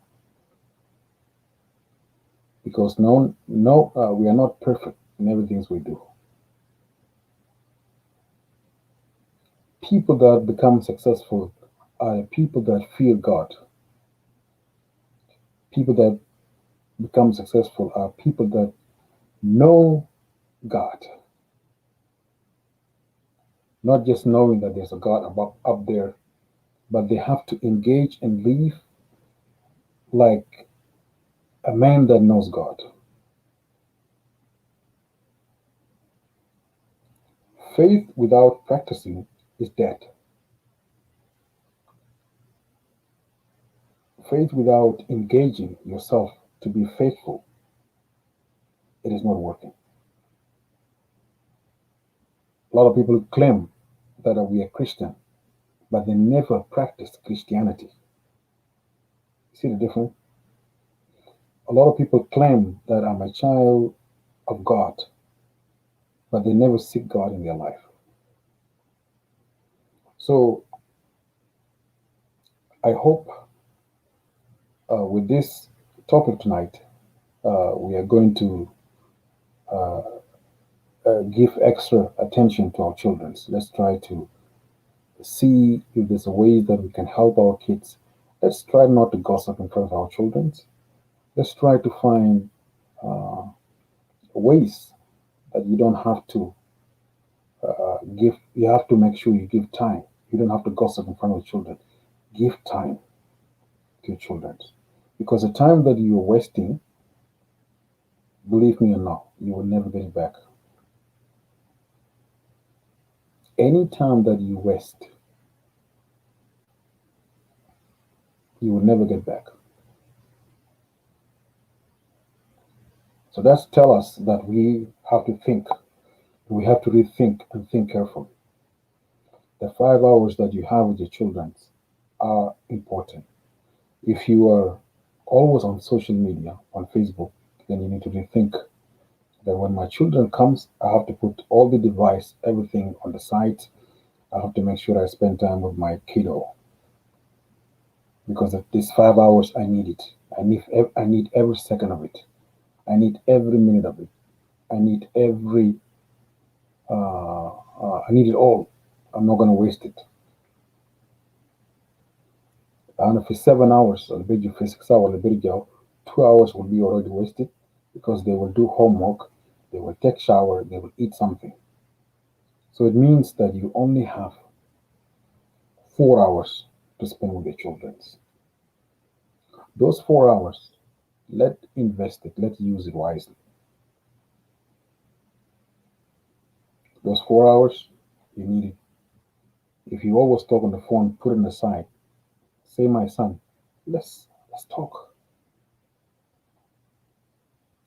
S2: Because we are not perfect in everything we do. People that become successful are people that fear God. People that become successful are people that know God. Not just knowing that there's a God up there, but they have to engage and live like a man that knows God. Faith without practicing is dead. Faith without engaging yourself to be faithful, it is not working. A lot of people claim that we are Christian, but they never practice Christianity. See the difference? A lot of people claim that I'm a child of God, but they never seek God in their life. So I hope with this topic tonight, we are going to uh, give extra attention to our children. So let's try to see if there's a way that we can help our kids. Let's try not to gossip in front of our children. Let's try to find uh, ways that you don't have to give. You have to make sure you give time. You don't have to gossip in front of children. Give time to your children, because the time that you're wasting, believe me or not, you will never get it back. Any time that you waste, you will never get back. So that's tell us that we have to think. We have to rethink and think carefully. The 5 hours that you have with your children are important. If you are always on social media, on Facebook, then you need to rethink that when my children comes, I have to put all the device, everything on the site. I have to make sure I spend time with my kiddo, because of these 5 hours, I need it. I need every second of it. I need every minute of it. I need I need it all. I'm not going to waste it. And if it's 7 hours, or maybe for 6 hours, 2 hours will be already wasted, because they will do homework, they will take shower, they will eat something. So it means that you only have 4 hours to spend with your children. Those 4 hours, let invest it, let use it wisely. Those 4 hours, you need it. If you always talk on the phone, put it aside. Say, my son, let's talk.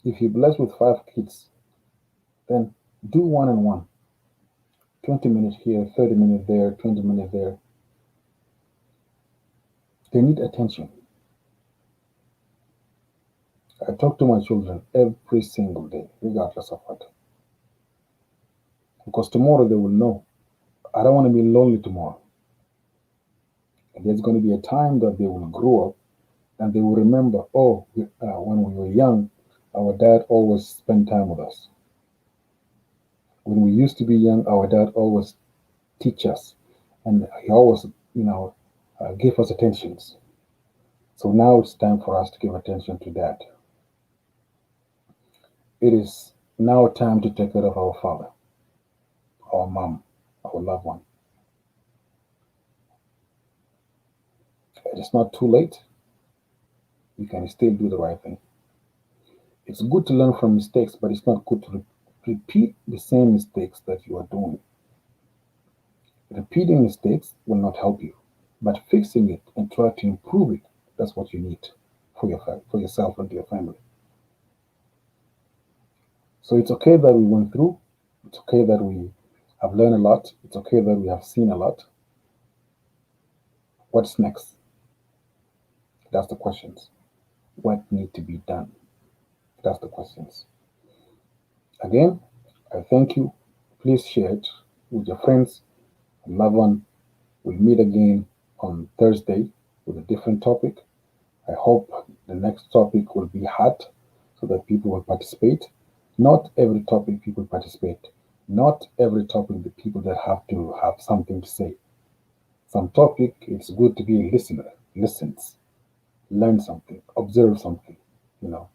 S2: If you're blessed with 5 kids, then do one on one. 20 minutes here, 30 minutes there, 20 minutes there. They need attention. I talk to my children every single day, regardless of what. Because tomorrow they will know. I don't want to be lonely tomorrow. And there's going to be a time that they will grow up and they will remember, oh, when we were young, our dad always spent time with us. When we used to be young, our dad always teach us, and he always, give us attentions. So now it's time for us to give attention to dad. It is now time to take care of our father, our mom, our loved one. It is not too late. You can still do the right thing. It's good to learn from mistakes, but it's not good to repeat the same mistakes that you are doing. Repeating mistakes will not help you, but fixing it and try to improve it, that's what you need for yourself and your family. So it's okay that we went through. It's okay that we have learned a lot. It's okay that we have seen a lot. What's next? That's the questions. What need to be done? That's the questions. Again, I thank you. Please share it with your friends and loved one. We'll meet again on Thursday with a different topic.
S1: hope the next topic will be hot so that people will participate. Not every topic people participate. Not every topic the people that have to have something to say. Some topic it's good to be a listener, listens, learn something, observe something, you know,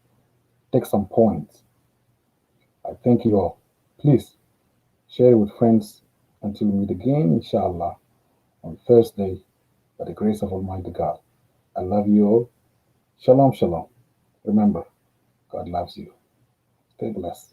S1: take some points. I thank you all. Please share it with friends until we meet again, inshallah, on Thursday by the grace of Almighty God. I love you all. Shalom, shalom. Remember, God loves you. Stay blessed.